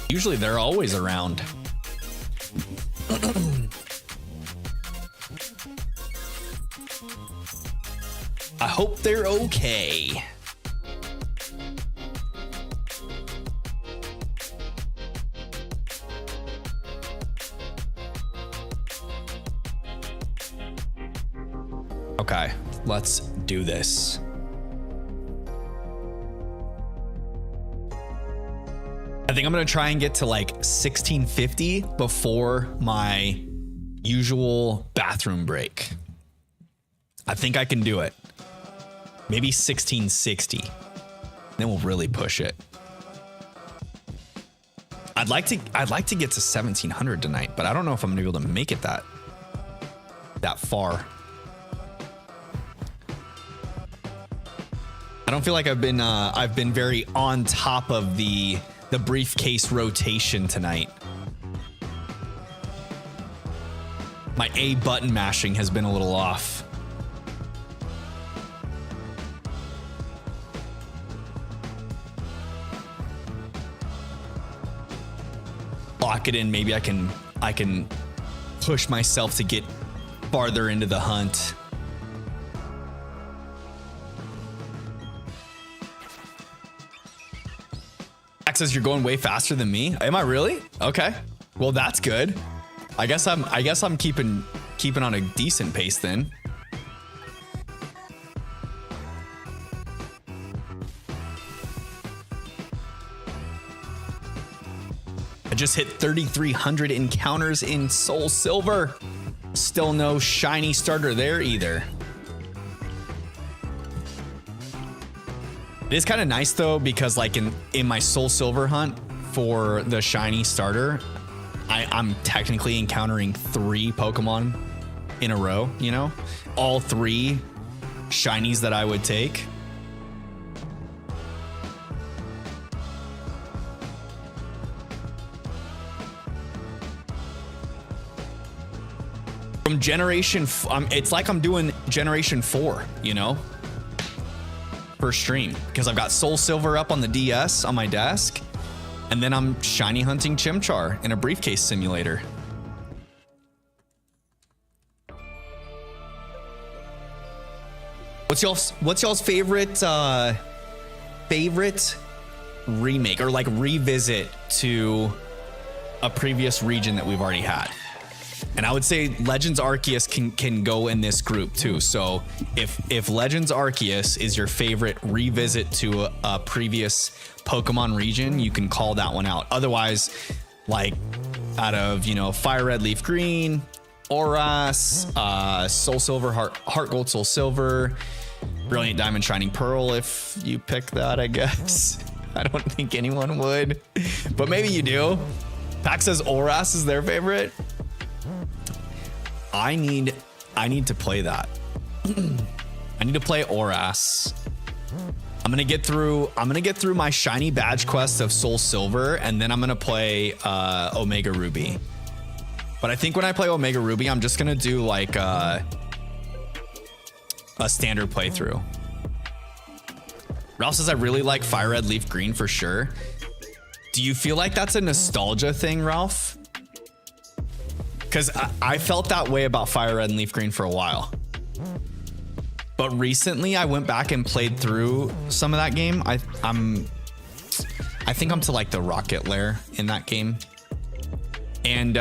[SPEAKER 1] Usually they're always around. I hope they're okay. Okay, let's do this. I think I'm gonna try and get to like 1650 before my usual bathroom break. I think I can do it. Maybe 1660. Then we'll really push it. I'd like to get to 1700 tonight, but I don't know if I'm gonna be able to make it that far. I don't feel like I've been very on top of the briefcase rotation tonight. My A button mashing has been a little off. Lock it in. Maybe I can push myself to get farther into the hunt. Says you're going way faster than me. Am I really? Okay. Well, that's good. I guess I'm keeping on a decent pace then. I just hit 3,300 encounters in Soul Silver. Still no shiny starter there either. It is kind of nice though, because like in my Soul Silver hunt for the shiny starter, I'm technically encountering 3 Pokemon in a row, you know? All 3 shinies that I would take. From generation, it's like I'm doing generation 4, you know? Per stream, because I've got Soul Silver up on the DS on my desk, and then I'm shiny hunting Chimchar in a briefcase simulator. What's y'all's favorite remake or like revisit to a previous region that we've already had? And I would say Legends Arceus can go in this group too. So if Legends Arceus is your favorite revisit to a previous Pokemon region, you can call that one out. Otherwise, like out of, you know, Fire Red, Leaf Green, Oras, Soul Silver, Heart Gold, Soul Silver, Brilliant Diamond, Shining Pearl, if you pick that, I guess. I don't think anyone would, but maybe you do. Pack says Oras is their favorite. I need to play that. I need to play Oras. I'm gonna get through my shiny badge quest of Soul Silver, and then I'm gonna play Omega Ruby. But I think when I play Omega Ruby, I'm just gonna do like a standard playthrough. Ralph says I really like Fire Red Leaf Green for sure. Do you feel like that's a nostalgia thing, Ralph? Because I felt that way about Fire Red and Leaf Green for a while. But recently I went back and played through some of that game. I think I'm to like the Rocket Lair in that game. And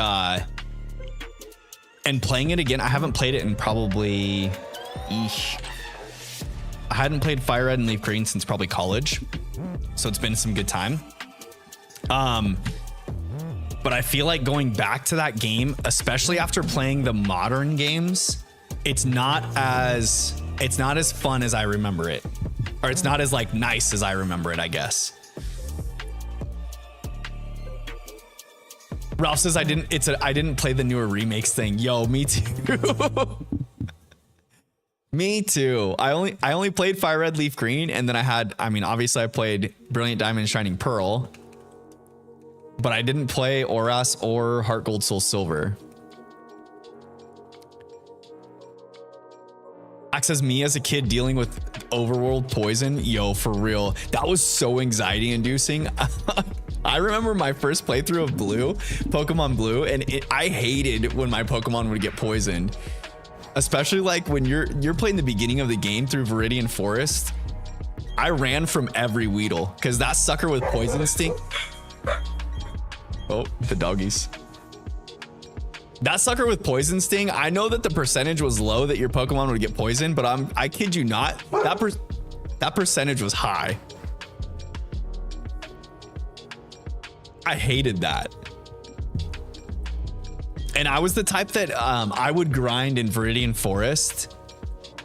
[SPEAKER 1] And playing it again, I haven't played it in probably, I hadn't played Fire Red and Leaf Green since probably college. So it's been some good time. But I feel like going back to that game, especially after playing the modern games, it's not as fun as I remember it. Or it's not as like nice as I remember it, I guess. Ralph says I didn't play the newer remakes thing. Yo, me too. Me too. I only played Fire Red Leaf Green, and then obviously I played Brilliant Diamond Shining Pearl. But I didn't play Oras or Heart Gold Soul Silver. Axe says me as a kid dealing with overworld poison. Yo, for real. That was so anxiety inducing. I remember my first playthrough of Pokemon Blue, and I hated when my Pokemon would get poisoned. Especially like when you're playing the beginning of the game through Viridian Forest. I ran from every Weedle because that sucker with Poison Sting. Oh, the doggies. That sucker with Poison Sting, I know that the percentage was low that your Pokemon would get poisoned, but I kid you not, that percentage was high. I hated that. And I was the type that I would grind in Viridian Forest.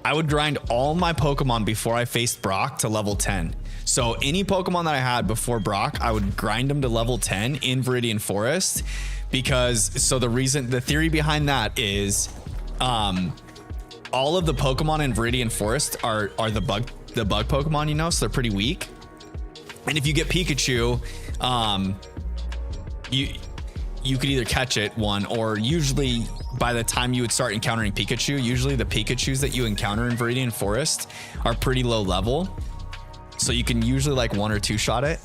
[SPEAKER 1] I would grind all my Pokemon before I faced Brock to level 10. So any Pokemon that I had before Brock, I would grind them to level 10 in Viridian Forest, because the theory behind that is all of the Pokemon in Viridian Forest are the bug Pokemon, you know, so they're pretty weak. And if you get Pikachu, you could either catch it, or usually by the time you would start encountering Pikachu, usually the Pikachus that you encounter in Viridian Forest are pretty low level. So you can usually like 1 or 2 shot it,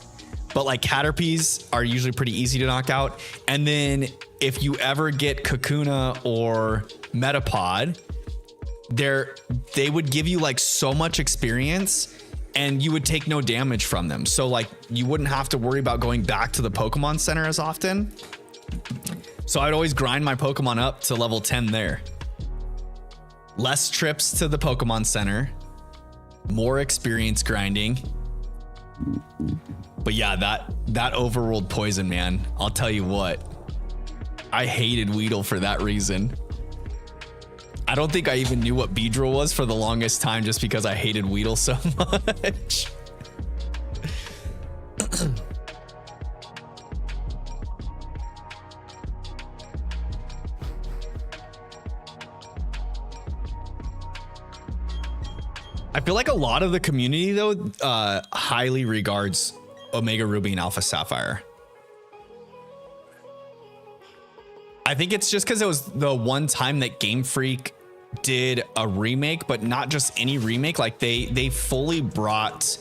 [SPEAKER 1] but like Caterpies are usually pretty easy to knock out. And then if you ever get Kakuna or Metapod, they would give you like so much experience and you would take no damage from them. So like you wouldn't have to worry about going back to the Pokemon Center as often. So I'd always grind my Pokemon up to level 10 there. Less trips to the Pokemon Center. More experience grinding. But yeah, that overworld poison, man, I'll tell you what, I hated Weedle for that reason. I don't think I even knew what Beedrill was for the longest time, just because I hated Weedle so much. I feel like a lot of the community, though, highly regards Omega Ruby and Alpha Sapphire. I think it's just because it was the one time that Game Freak did a remake, but not just any remake. Like they fully brought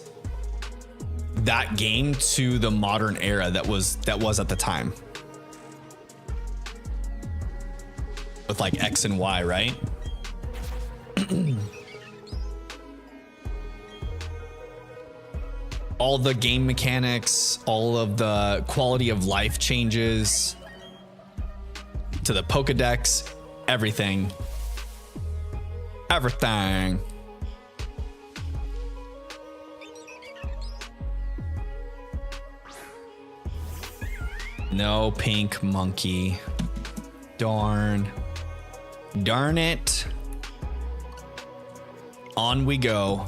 [SPEAKER 1] that game to the modern era that was at the time. With like X and Y, right? All the game mechanics, all of the quality of life changes to the Pokedex, everything. No pink monkey. Darn it. On we go.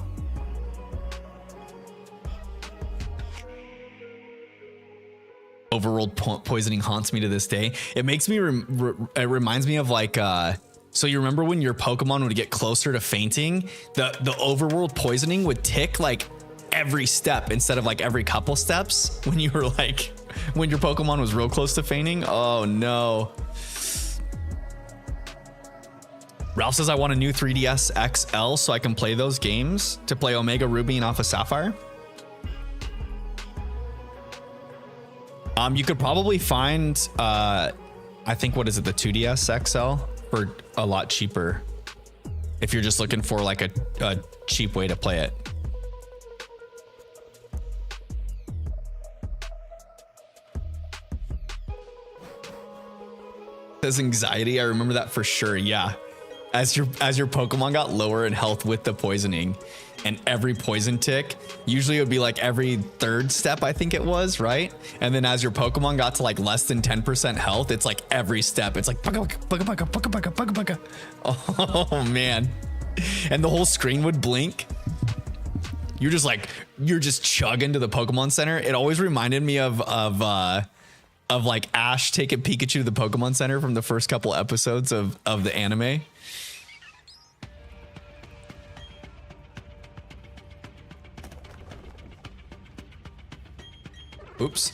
[SPEAKER 1] Overworld poisoning haunts me to this day. It makes me it reminds me of like so you remember when your Pokemon would get closer to fainting, the overworld poisoning would tick like every step instead of like every couple steps when you were like when your Pokemon was real close to fainting. Oh no. Ralph says I want a new 3DS XL so I can play those games, to play Omega Ruby and Alpha Sapphire. You could probably find, I think, what is it, the 2DS XL for a lot cheaper if you're just looking for like a cheap way to play it. Says anxiety. I remember that for sure. Yeah. As your Pokemon got lower in health with the poisoning, and every poison tick, usually it would be like every third step, I think it was, right? And then as your Pokemon got to like less than 10% health, it's like every step. It's like bugga, bugga, bugga, bugga, bugga, bugga, bugga. Oh man. And the whole screen would blink. You're just chugging to the Pokemon Center. It always reminded me of like Ash taking Pikachu to the Pokemon Center from the first couple episodes of the anime. Oops.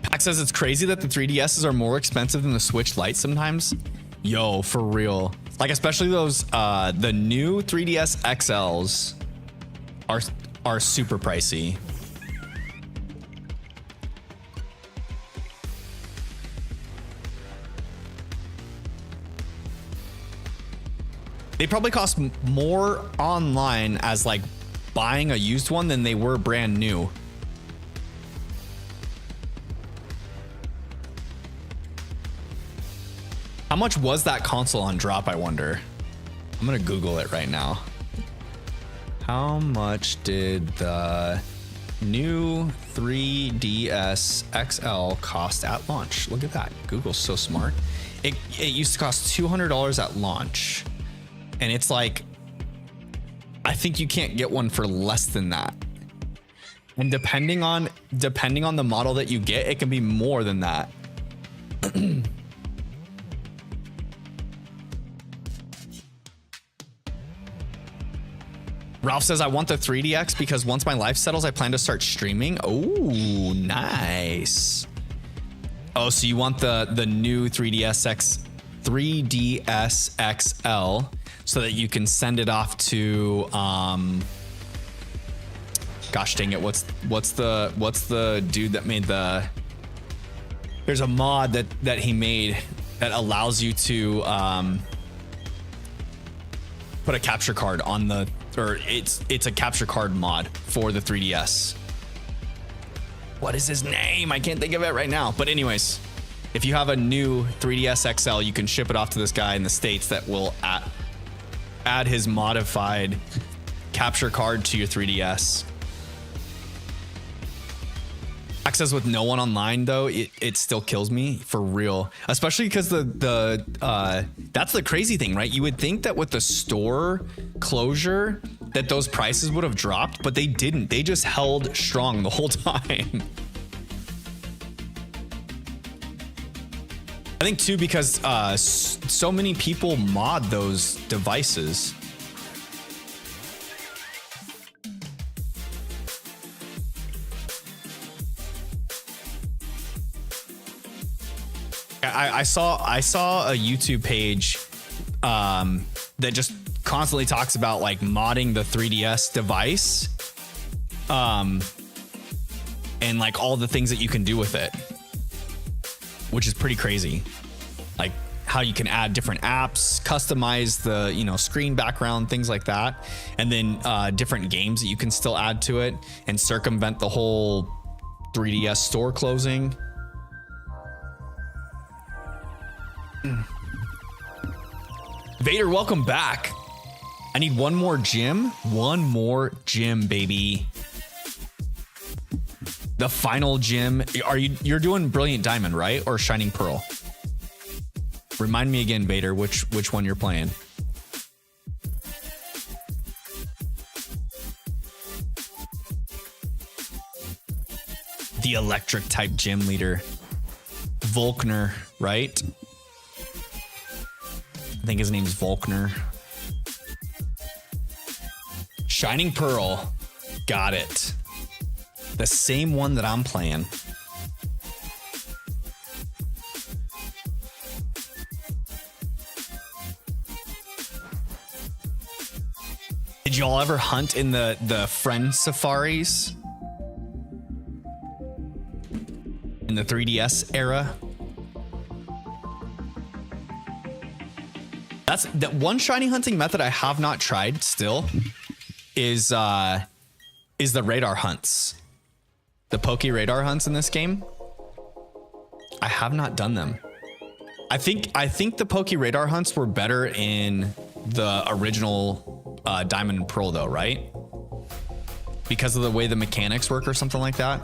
[SPEAKER 1] Pack says it's crazy that the 3DSs are more expensive than the Switch Lite sometimes. Yo, for real. Like especially those the new 3DS XLs are super pricey. They probably cost more online as like buying a used one than they were brand new. How much was that console on drop, I wonder? I'm gonna Google it right now. How much did the new 3DS XL cost at launch? Look at that. Google's so smart. It used to cost $200 at launch. And it's like, I think you can't get one for less than that. And depending on the model that you get, it can be more than that. Ralph says, I want the 3DX because once my life settles, I plan to start streaming. Oh, nice. Oh, so you want the new 3DS XL so that you can send it off to gosh dang it, what's the dude that made there's a mod that he made that allows you to put a capture card on it's a capture card mod for the 3DS. What is his name? I can't think of it right now. But anyways, if you have a new 3DS XL, you can ship it off to this guy in the States that will add his modified capture card to your 3DS. Access with no one online though, it still kills me for real. Especially because that's the crazy thing, right? You would think that with the store closure that those prices would have dropped, but they didn't. They just held strong the whole time. I think too because so many people mod those devices. I saw a YouTube page that just constantly talks about like modding the 3DS device, and like all the things that you can do with it, which is pretty crazy. Like how you can add different apps, customize the screen background, things like that, and then different games that you can still add to it and circumvent the whole 3DS store closing. Vader, welcome back. I need one more gym. One more gym, baby. The final gym. You're doing Brilliant Diamond, right? Or Shining Pearl? Remind me again, Vader, which one you're playing. The electric type gym leader. Volkner, right? I think his name's Volkner. Shining Pearl. Got it. The same one that I'm playing. Did y'all ever hunt in the friend safaris? In the 3DS era? That's that one shiny hunting method I have not tried still is the radar hunts. The Poke radar hunts in this game. I have not done them. I think the Poke Radar hunts were better in the original Diamond and Pearl though, right? Because of the way the mechanics work or something like that.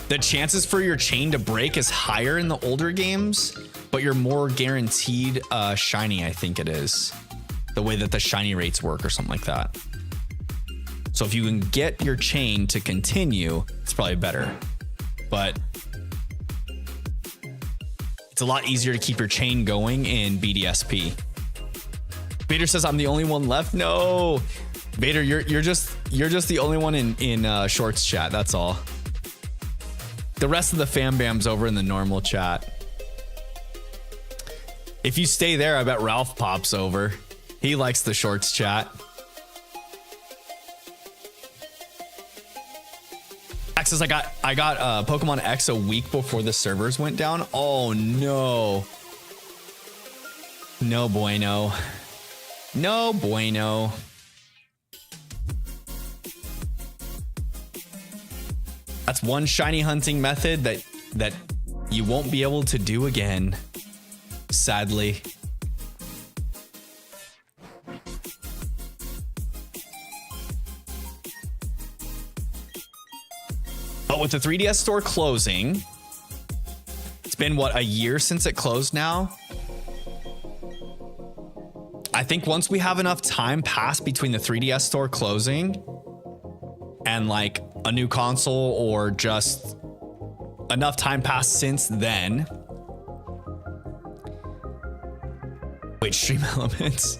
[SPEAKER 1] The chances for your chain to break is higher in the older games, but you're more guaranteed shiny, I think it is. The way that the shiny rates work or something like that. So if you can get your chain to continue, it's probably better. But it's a lot easier to keep your chain going in BDSP. Vader says I'm the only one left. No, Vader, you're just the only one in shorts chat. That's all. The rest of the fam bam's over in the normal chat. If you stay there, I bet Ralph pops over. He likes the shorts chat. X says I got Pokemon X a week before the servers went down. Oh no. No bueno. No bueno. That's one shiny hunting method that you won't be able to do again, sadly. But with the 3DS store closing, it's been what, a year since it closed now? I think once we have enough time pass between the 3DS store closing and like a new console, or just enough time passed since then. Wait, stream elements.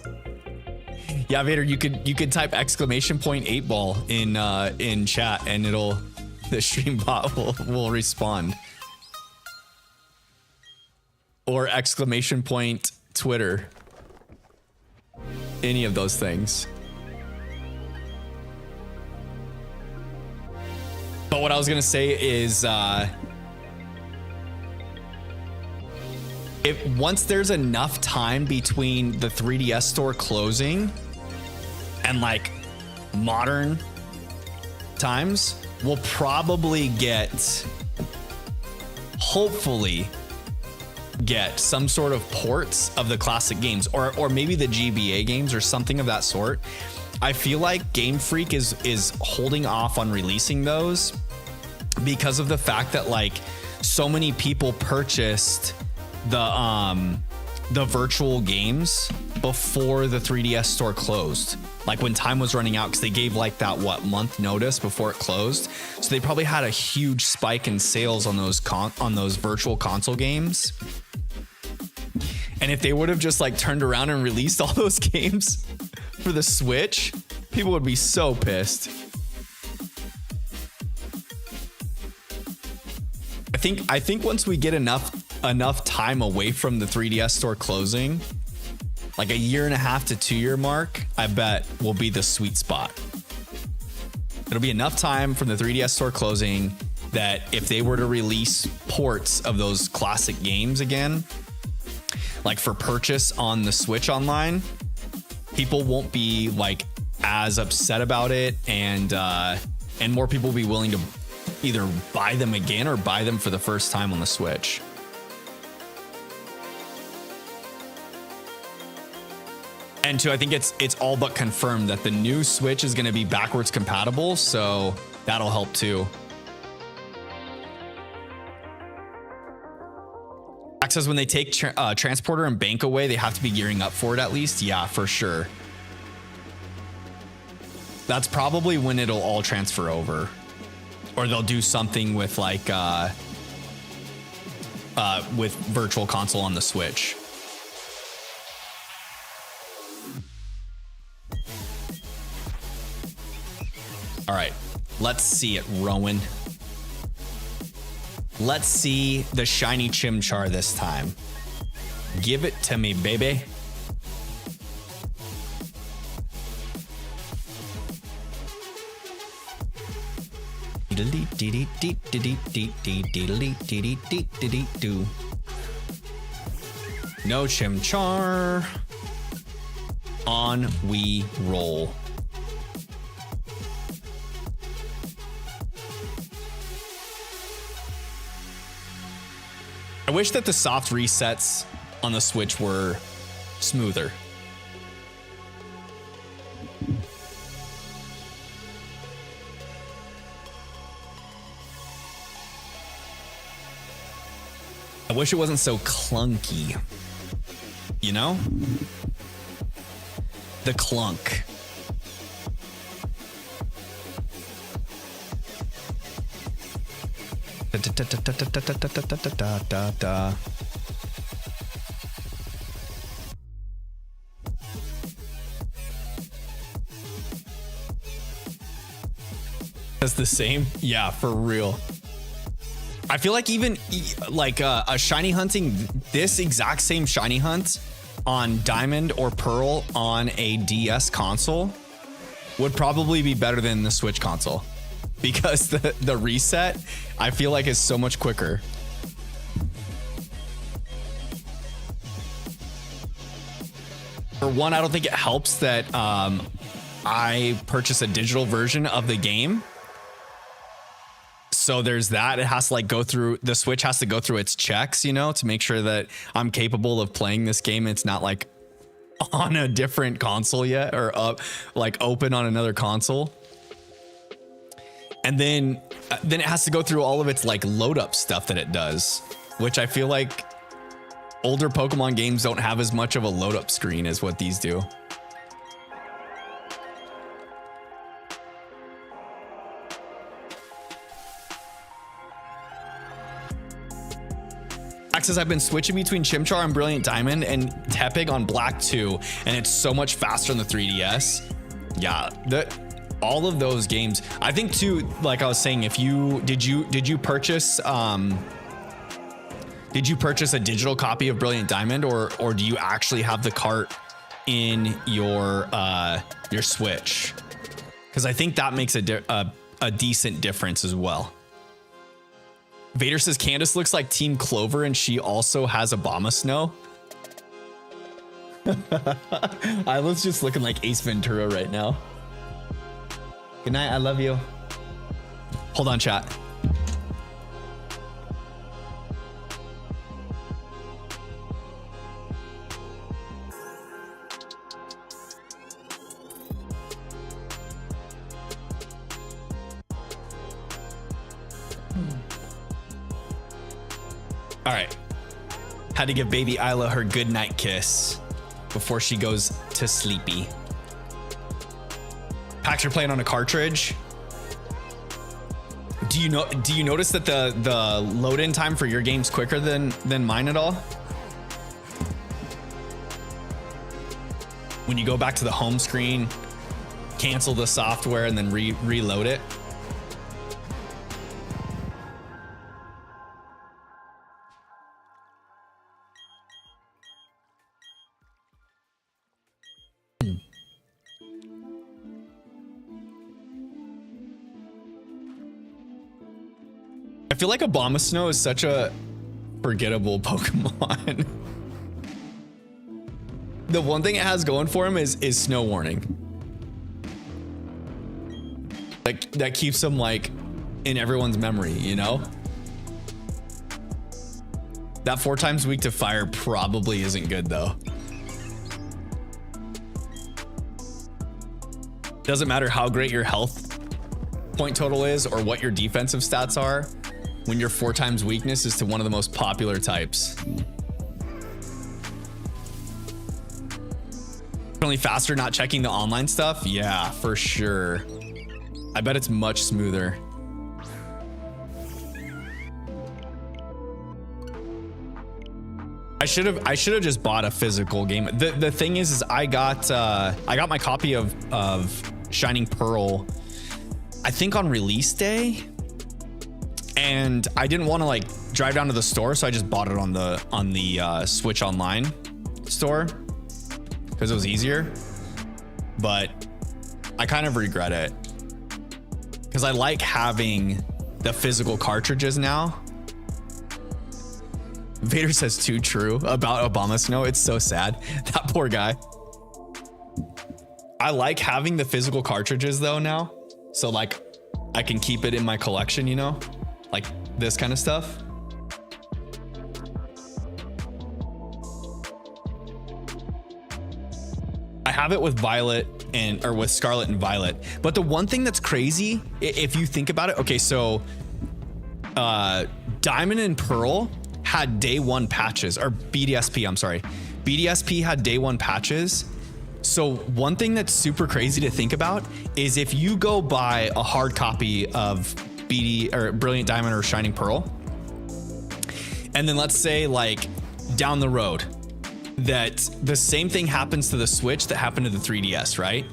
[SPEAKER 1] Yeah, Vader, you could type !8 ball in chat and the stream bot will respond. Or !Twitter. Any of those things. But what I was gonna say is, if once there's enough time between the 3DS store closing and like modern times, we'll probably hopefully get some sort of ports of the classic games, or maybe the GBA games or something of that sort. I feel like Game Freak is holding off on releasing those because of the fact that like so many people purchased the virtual games before the 3DS store closed, like when time was running out, because they gave like that month notice before it closed. So they probably had a huge spike in sales on those virtual console games. And if they would have just like turned around and released all those games for the Switch, people would be so pissed. I think once we get enough time away from the 3DS store closing, like a 1.5 to 2 year mark, I bet will be the sweet spot. It'll be enough time from the 3DS store closing that if they were to release ports of those classic games again, like for purchase on the Switch Online, people won't be like as upset about it, and more people will be willing to either buy them again or buy them for the first time on the Switch. And two, I think it's all but confirmed that the new Switch is going to be backwards compatible, so that'll help too. Max says when they take Transporter and Bank away, they have to be gearing up for it at least. Yeah, for sure. That's probably when it'll all transfer over. Or they'll do something with like with Virtual Console on the Switch. All right, let's see it, Rowan. Let's see the shiny Chimchar this time. Give it to me, baby. No Chimchar. On we roll. I wish that the soft resets on the Switch were smoother. I wish it wasn't so clunky. You know? The clunk. That's the same? Yeah, for real. I feel like even like a shiny hunting, this exact same shiny hunt on Diamond or Pearl on a DS console would probably be better than the Switch console, because the reset I feel like is so much quicker. For one, I don't think it helps that I purchased a digital version of the game. So there's that. It has to like go through, the Switch has to go through its checks, you know, to make sure that I'm capable of playing this game. It's not like on a different console yet, or up like open on another console. And then it has to go through all of its like load up stuff that it does, which I feel like older Pokemon games don't have as much of a load up screen as what these do. Says I've been switching between Chimchar and Brilliant Diamond and Tepig on Black 2, and it's so much faster on the 3DS. Yeah, all of those games. I think too, like I was saying, if you did you purchase a digital copy of Brilliant Diamond, or do you actually have the cart in your Switch? Because I think that makes a decent difference as well. Vader says Candace looks like Team Clover and she also has Abomasnow. I was just looking like Ace Ventura right now. Good night, I love you. Hold on, chat. All right, had to give baby Isla her good night kiss before she goes to sleepy. Pax, you're playing on a cartridge. Do you notice that the load in time for your game's quicker than mine at all? When you go back to the home screen, cancel the software and then reload it. I feel like Abomasnow is such a forgettable Pokemon. The one thing it has going for him is snow warning. Like that keeps him like in everyone's memory, you know? That 4 times weak to fire probably isn't good though. Doesn't matter how great your health point total is or what your defensive stats are, when your 4 times weakness is to one of the most popular types. Definitely faster not checking the online stuff. Yeah, for sure. I bet it's much smoother. I should have just bought a physical game. The thing is I got my copy of Shining Pearl, I think on release day. And I didn't want to like drive down to the store, so I just bought it on the Switch Online store because it was easier. But I kind of regret it because I like having the physical cartridges now. Vader says too true about Abomasnow. It's so sad. That poor guy. I like having the physical cartridges though now, so like I can keep it in my collection, you know? Like this kind of stuff. have it with Violet or with Scarlet and Violet. But the one thing that's crazy, if you think about it, okay, so Diamond and Pearl had day one patches, or BDSP, I'm sorry. BDSP had day one patches. So one thing that's super crazy to think about is if you go buy a hard copy of BD or Brilliant Diamond or Shining Pearl, and then let's say like down the road that the same thing happens to the Switch that happened to the 3DS, right?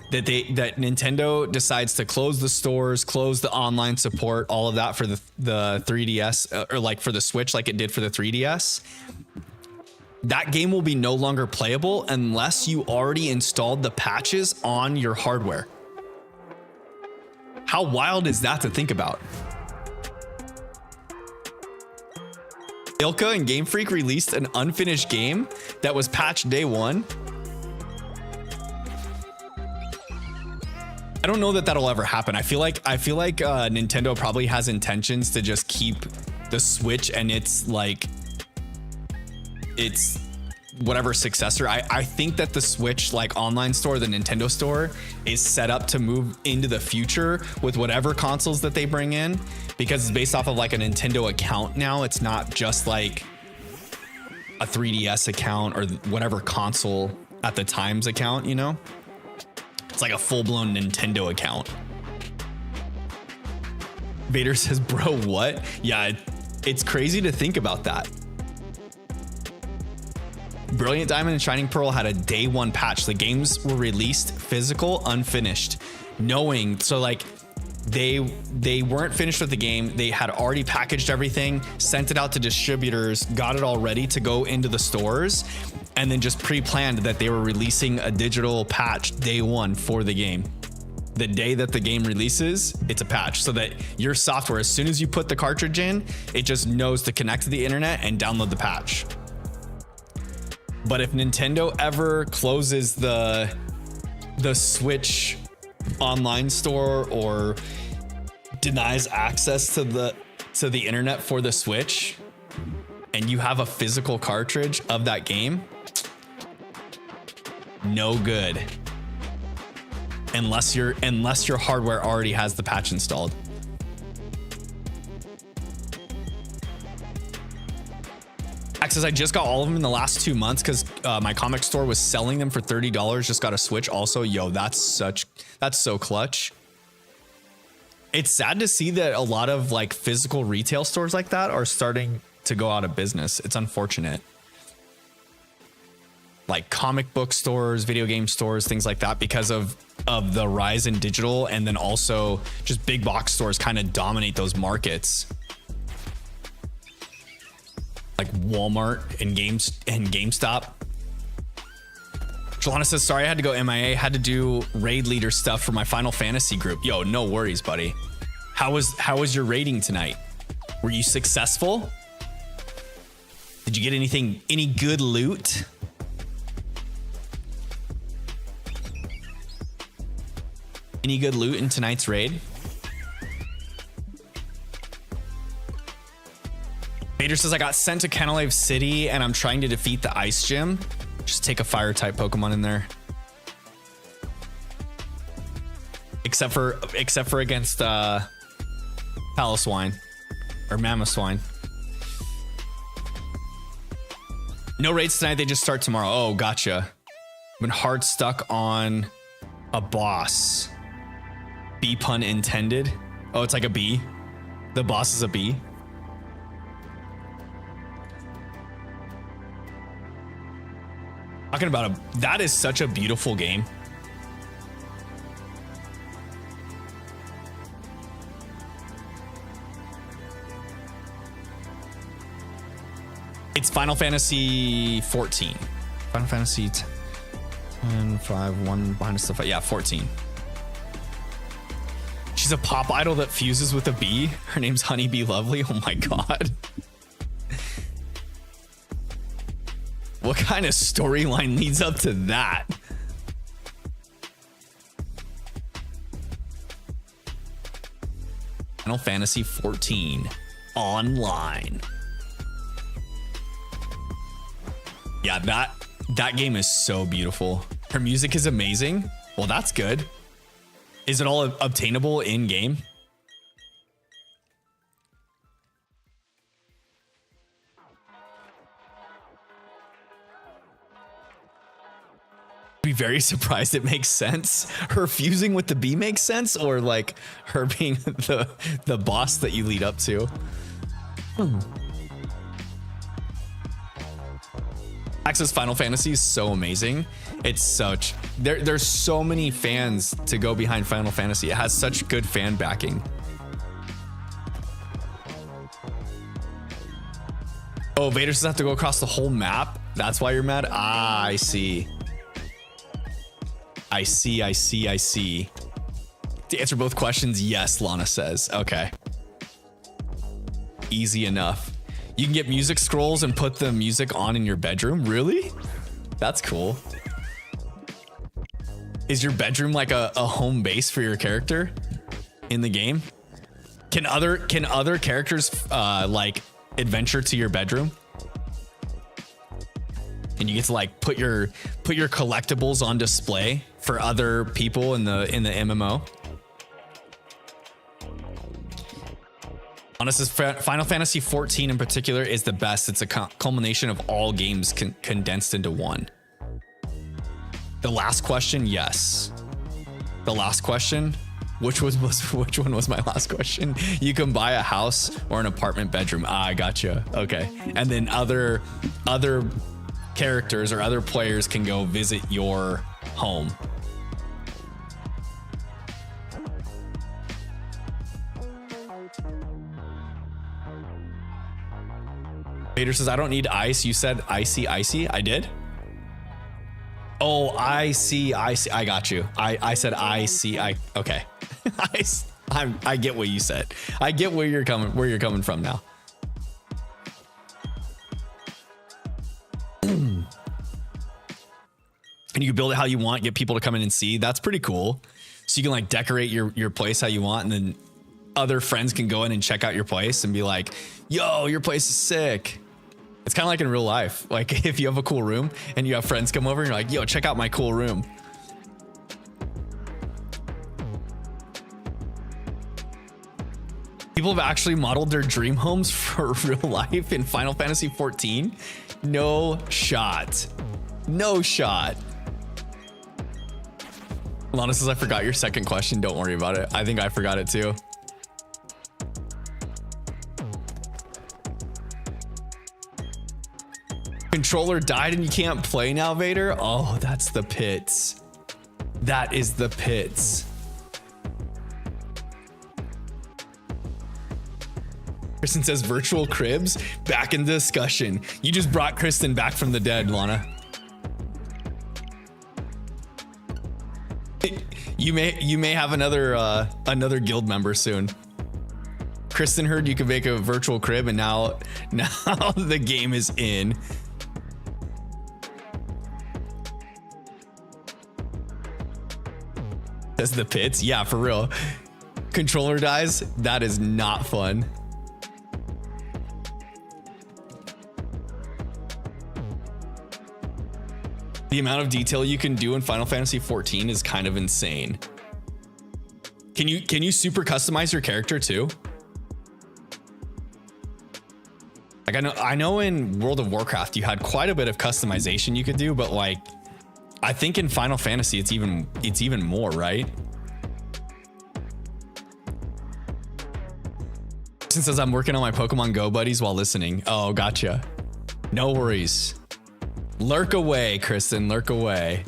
[SPEAKER 1] That Nintendo decides to close the stores, close the online support, all of that for the 3DS, or like for the Switch, like it did for the 3DS. That game will be no longer playable unless you already installed the patches on your hardware. How wild is that to think about? Ilka and Game Freak released an unfinished game that was patched day one. I don't know that that'll ever happen. I feel like Nintendo probably has intentions to just keep the Switch and its whatever successor. I think that the Switch like online store, the Nintendo store, is set up to move into the future with whatever consoles that they bring in, because it's based off of like a Nintendo account now. It's not just like a 3DS account or whatever console at the time's account, you know? It's like a full-blown Nintendo account. Vader says, bro, what? Yeah, it's crazy to think about that. Brilliant Diamond and Shining Pearl had a day one patch. The games were released physical, unfinished, knowing, so like they weren't finished with the game. They had already packaged everything, sent it out to distributors, got it all ready to go into the stores, and then just pre-planned that they were releasing a digital patch day one for the game. The day that the game releases, it's a patch, so that your software, as soon as you put the cartridge in, it just knows to connect to the internet and download the patch. But if Nintendo ever closes the Switch online store or denies access to the internet for the Switch, and you have a physical cartridge of that game, no good. Unless your hardware already has the patch installed. Says I just got all of them in the last 2 months because my comic store was selling them for $30. Just got a Switch also. Yo, that's so clutch. It's sad to see that a lot of like physical retail stores like that are starting to go out of business. It's unfortunate. Like comic book stores, video game stores, things like that, because of the rise in digital, and then also just big box stores kind of dominate those markets. Like Walmart and GameStop. Jelana says, sorry, I had to go MIA. Had to do raid leader stuff for my Final Fantasy group. Yo, no worries, buddy. How was your raiding tonight? Were you successful? Did you get any good loot? Any good loot in tonight's raid? Vader says, I got sent to Canalave City and I'm trying to defeat the ice gym. Just take a fire type Pokemon in there. Except for against Paloswine or Mamoswine. No raids tonight, they just start tomorrow. Oh, gotcha. I've been hard stuck on a boss. B pun intended. Oh, it's like a bee. The boss is a bee. Talking about that is such a beautiful game. It's Final Fantasy 14. Final Fantasy 10, 5, 1 behind stuff. Yeah, 14. She's a pop idol that fuses with a bee. Her name's Honeybee Lovely. Oh my God. What kind of storyline leads up to that? Final Fantasy 14 online. Yeah, that game is so beautiful. Her music is amazing. Well, that's good. Is it all obtainable in game? Be very surprised it makes sense. Her fusing with the bee makes sense, or like her being the boss that you lead up to. Access Final Fantasy is so amazing. It's such there's so many fans to go behind Final Fantasy. It has such good fan backing. Oh, Vader does have to go across the whole map. That's why you're mad. Ah, I see. I see. To answer both questions, yes, Lana says. Okay. Easy enough. You can get music scrolls and put the music on in your bedroom. Really? That's cool. Is your bedroom like a home base for your character in the game? Can other characters like adventure to your bedroom? And you get to like put your collectibles on display for other people in the MMO. Honestly, Final Fantasy 14 in particular is the best. It's a culmination of all games condensed into one. The last question, yes. The last question, which one was my last question? You can buy a house or an apartment bedroom. Ah, I gotcha. Okay, and then other characters or other players can go visit your home. Vader says, I don't need ice. You said icy. I did? Oh, I see. I got you. I said I see. Okay. I get what you said. I get where you're coming from now. And you can build it how you want, get people to come in and see. That's pretty cool. So you can like decorate your place how you want, and then other friends can go in and check out your place and be like, yo, your place is sick. It's kind of like in real life. Like if you have a cool room and you have friends come over and you're like, yo, check out my cool room. People have actually modeled their dream homes for real life in Final Fantasy 14. No shot. No shot. Lana says, I forgot your second question. Don't worry about it. I think I forgot it too. Controller died and you can't play now, Vader? Oh, that's the pits. That is the pits. Kristen says virtual cribs back in discussion. You just brought Kristen back from the dead, Lana. You may have another guild member soon. Kristen heard you could make a virtual crib, and now the game is in. That's the pits. Yeah, for real. Controller dies. That is not fun. The amount of detail you can do in Final Fantasy 14 is kind of insane. Can you super customize your character too? Like I know in World of Warcraft you had quite a bit of customization you could do, but like I think in Final Fantasy it's even more, right? Kristen says I'm working on my Pokemon Go buddies while listening. Oh, gotcha. No worries. Lurk away, Kristen, lurk away.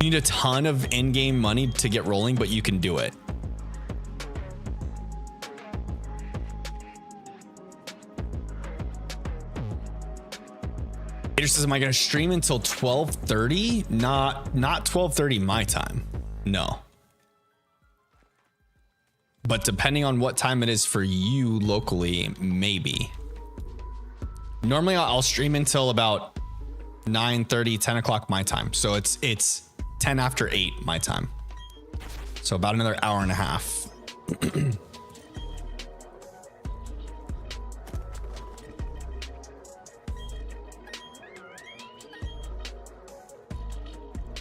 [SPEAKER 1] You need a ton of in-game money to get rolling, but you can do it. Peter says, am I going to stream until 12:30? Not 12:30 my time. No. But depending on what time it is for you locally, maybe. Normally I'll stream until about 9:30, 10 o'clock my time. So it's 10 after 8 my time. So about another hour and a half.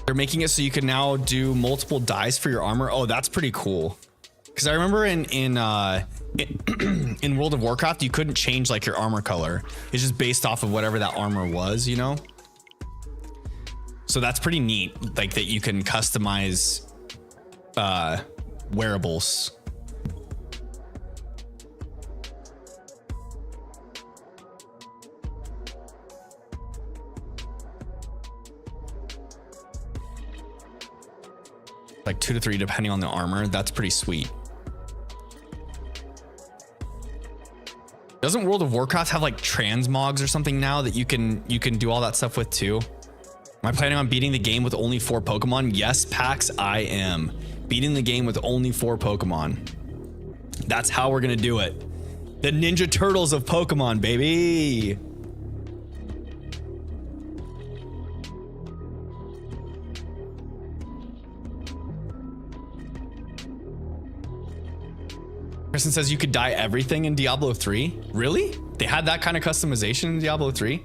[SPEAKER 1] They're making it so you can now do multiple dyes for your armor. Oh, that's pretty cool. Because I remember in World of Warcraft, you couldn't change like your armor color. It's just based off of whatever that armor was, you know? So that's pretty neat, like that you can customize wearables. Like 2 to 3 depending on the armor. That's pretty sweet. Doesn't World of Warcraft have like transmogs or something now that you can do all that stuff with too? Am I planning on beating the game with only 4 Pokemon? Yes, Pax, I am. Beating the game with only 4 Pokemon. That's how we're gonna do it. The Ninja Turtles of Pokemon, baby. Kristen says you could dye everything in Diablo 3. Really? They had that kind of customization in Diablo 3?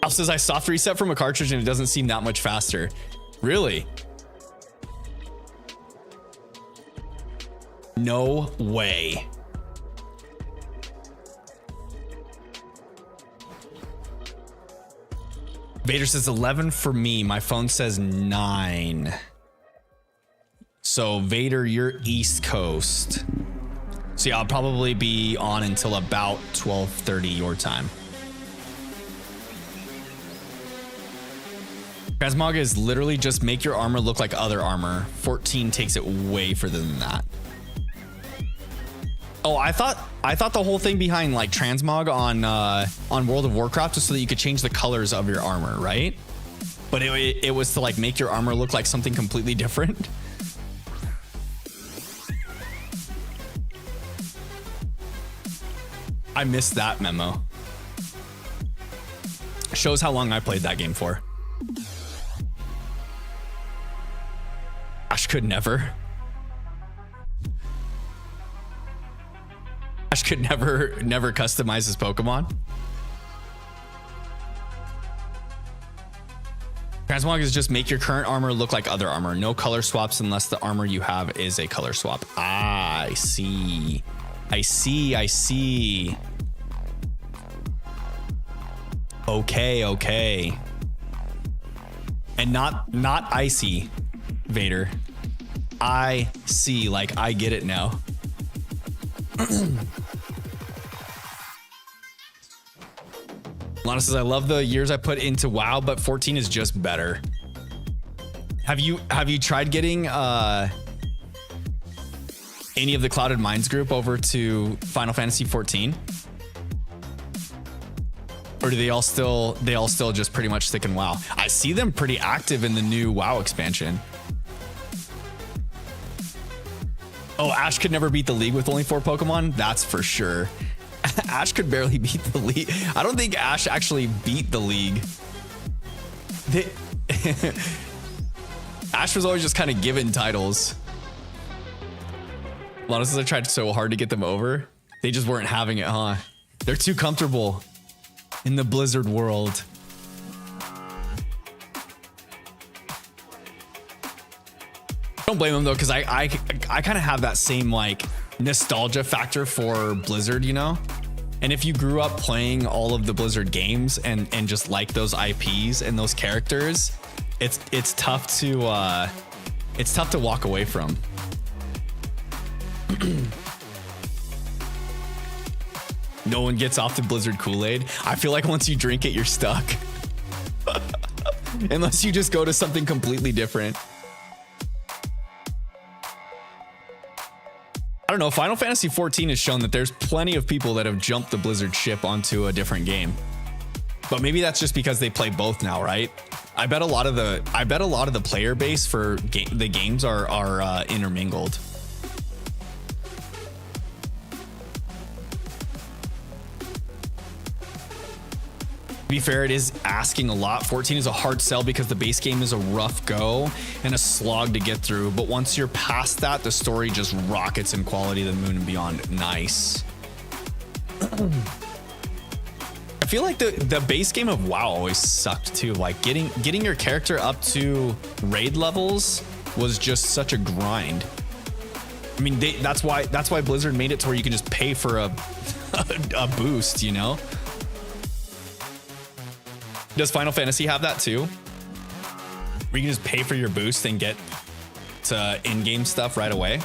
[SPEAKER 1] Al says I soft reset from a cartridge and it doesn't seem that much faster. Really? No way. Vader says 11 for me. My phone says 9. So Vader, you're East Coast. So yeah, I'll probably be on until about 12:30 your time. Transmog is literally just make your armor look like other armor. 14 takes it way further than that. Oh, I thought the whole thing behind like transmog on World of Warcraft was so that you could change the colors of your armor, right? But it was to like make your armor look like something completely different. I missed that memo. Shows how long I played that game for. Ash could never. Ash could never customize his Pokemon. Transmog is just make your current armor look like other armor. No color swaps unless the armor you have is a color swap. Ah, I see. I see. Okay. And not icy, Vader. I see, like I get it now. Lana says I love the years I put into WoW, but 14 is just better. Have you tried getting any of the Clouded Minds group over to Final Fantasy 14? Or do they all still just pretty much stick in WoW? I see them pretty active in the new WoW expansion. Oh, Ash could never beat the league with only 4 Pokemon? That's for sure. Ash could barely beat the league. I don't think Ash actually beat the league. Ash was always just kind of given titles. Lana says I tried so hard to get them over. They just weren't having it, huh? They're too comfortable in the Blizzard world. Don't blame them though, because I kind of have that same like nostalgia factor for Blizzard, you know? And if you grew up playing all of the Blizzard games and just like those IPs and those characters, it's tough to walk away from. No one gets off the Blizzard Kool-Aid. I feel like once you drink it, you're stuck. Unless you just go to something completely different. I don't know. Final Fantasy 14 has shown that there's plenty of people that have jumped the Blizzard ship onto a different game. But maybe that's just because they play both now, right? I bet a lot of the player base for the games are intermingled. To be fair, it is asking a lot. 14 is a hard sell because the base game is a rough go and a slog to get through. But once you're past that, the story just rockets in quality to the moon and beyond. Nice. I feel like the base game of WoW always sucked too. Like getting your character up to raid levels was just such a grind. I mean, that's why Blizzard made it to where you can just pay for a boost, you know? Does Final Fantasy have that too? Where you can just pay for your boost and get to in-game stuff right away?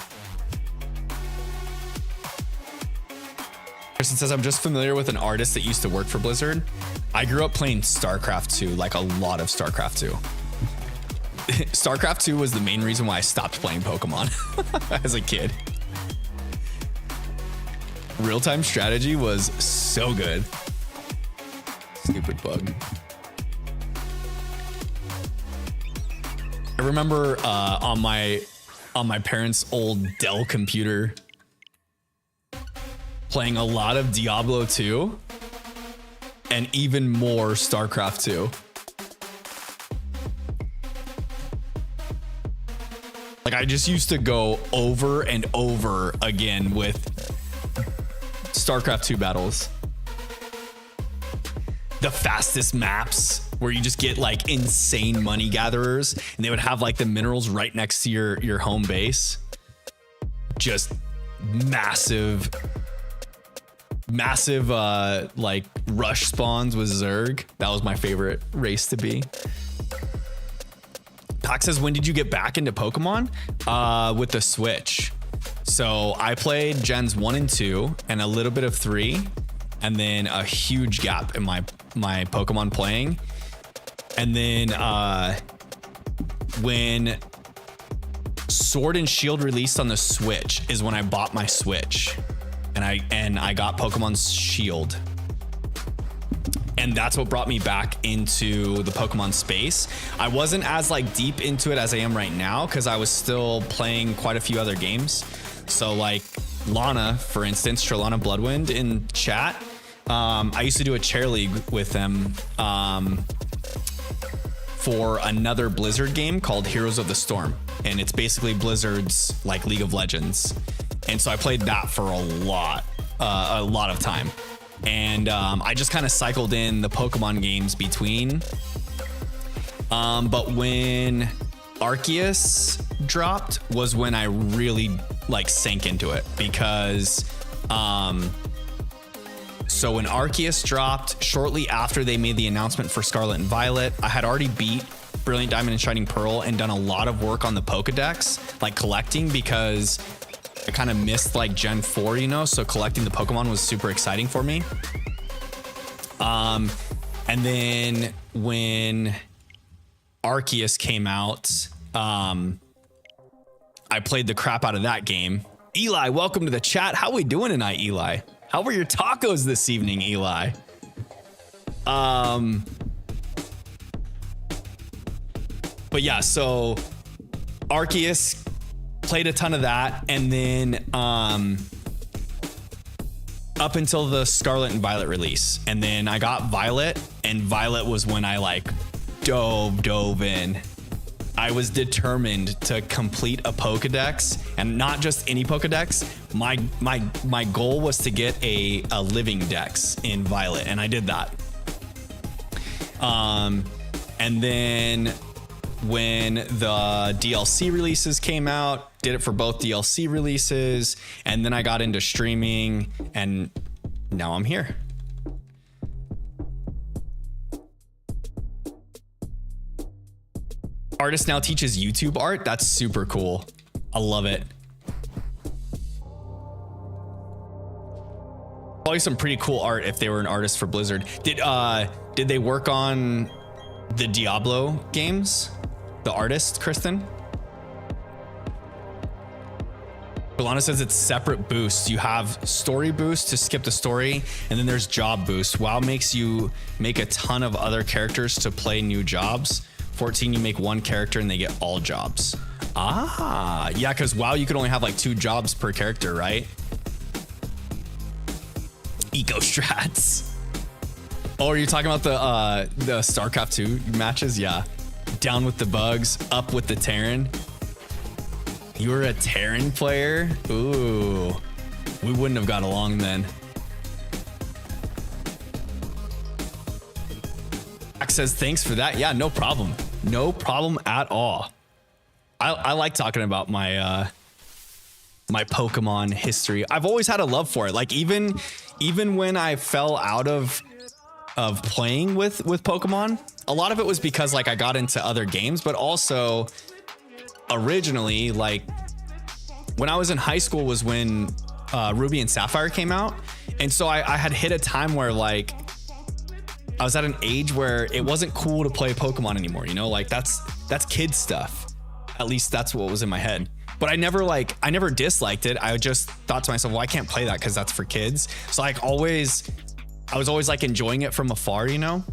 [SPEAKER 1] Kristen says, I'm just familiar with an artist that used to work for Blizzard. I grew up playing StarCraft 2, like a lot of StarCraft 2. StarCraft 2 was the main reason why I stopped playing Pokemon as a kid. Real-time strategy was so good. Stupid bug. I remember on my parents' old Dell computer playing a lot of Diablo 2 and even more StarCraft 2. Like I just used to go over and over again with StarCraft 2 battles. The fastest maps where you just get like insane money gatherers and they would have like the minerals right next to your home base. Just massive like rush spawns with Zerg. That was my favorite race to be. Pac says, when did you get back into Pokemon? With the Switch. So I played Gens 1 and 2 and a little bit of 3, and then a huge gap in my Pokemon playing. And then when Sword and Shield released on the Switch is when I bought my Switch. And I got Pokemon Shield. And that's what brought me back into the Pokemon space. I wasn't as like deep into it as I am right now because I was still playing quite a few other games. So like Lana, for instance, Trelana Bloodwind in chat. I used to do a chair league with them for another Blizzard game called Heroes of the Storm. And it's basically Blizzard's like League of Legends. And so I played that for a lot of time. And I just kind of cycled in the Pokemon games between. But when Arceus dropped was when I really like sank into it because so when Arceus dropped, shortly after they made the announcement for Scarlet and Violet, I had already beat Brilliant Diamond and Shining Pearl and done a lot of work on the Pokedex, like collecting, because I kind of missed like Gen 4, you know, so collecting the Pokemon was super exciting for me. And then when Arceus came out, I played the crap out of that game. Eli, welcome to the chat. How we doing tonight, Eli? How were your tacos this evening, Eli? But yeah, so Arceus, played a ton of that, and then up until the Scarlet and Violet release, and then I got Violet, and Violet was when I like dove in. I was determined to complete a Pokedex, and not just any Pokedex. My goal was to get a living dex in Violet, and I did that. And then when the DLC releases came out, did it for both DLC releases, and then I got into streaming, and now I'm here. Artist now teaches YouTube art. That's super cool. I love it. Probably some pretty cool art if they were an artist for Blizzard. Did they work on the Diablo games? The artist, Kristen? Lana says it's separate boosts. You have story boost to skip the story, and then there's job boost. WoW makes you make a ton of other characters to play new jobs. 14, you make one character and they get all jobs. Ah, yeah, because WoW, you could only have like 2 jobs per character, right? Eco strats. Oh, are you talking about the StarCraft 2 matches? Yeah. Down with the bugs, up with the Terran. You were a Terran player? Ooh. We wouldn't have got along then. Max says thanks for that. Yeah, no problem. No problem at all. I like talking about my my Pokemon history. I've always had a love for it. Like even when I fell out of playing with Pokemon, a lot of it was because like I got into other games, but also originally like when I was in high school was when Ruby and Sapphire came out. And so I had hit a time where like I was at an age where it wasn't cool to play Pokemon anymore, you know, like that's kid stuff. At least that's what was in my head. But I never disliked it. I just thought to myself, well, I can't play that because that's for kids. So like I was always like enjoying it from afar, you know?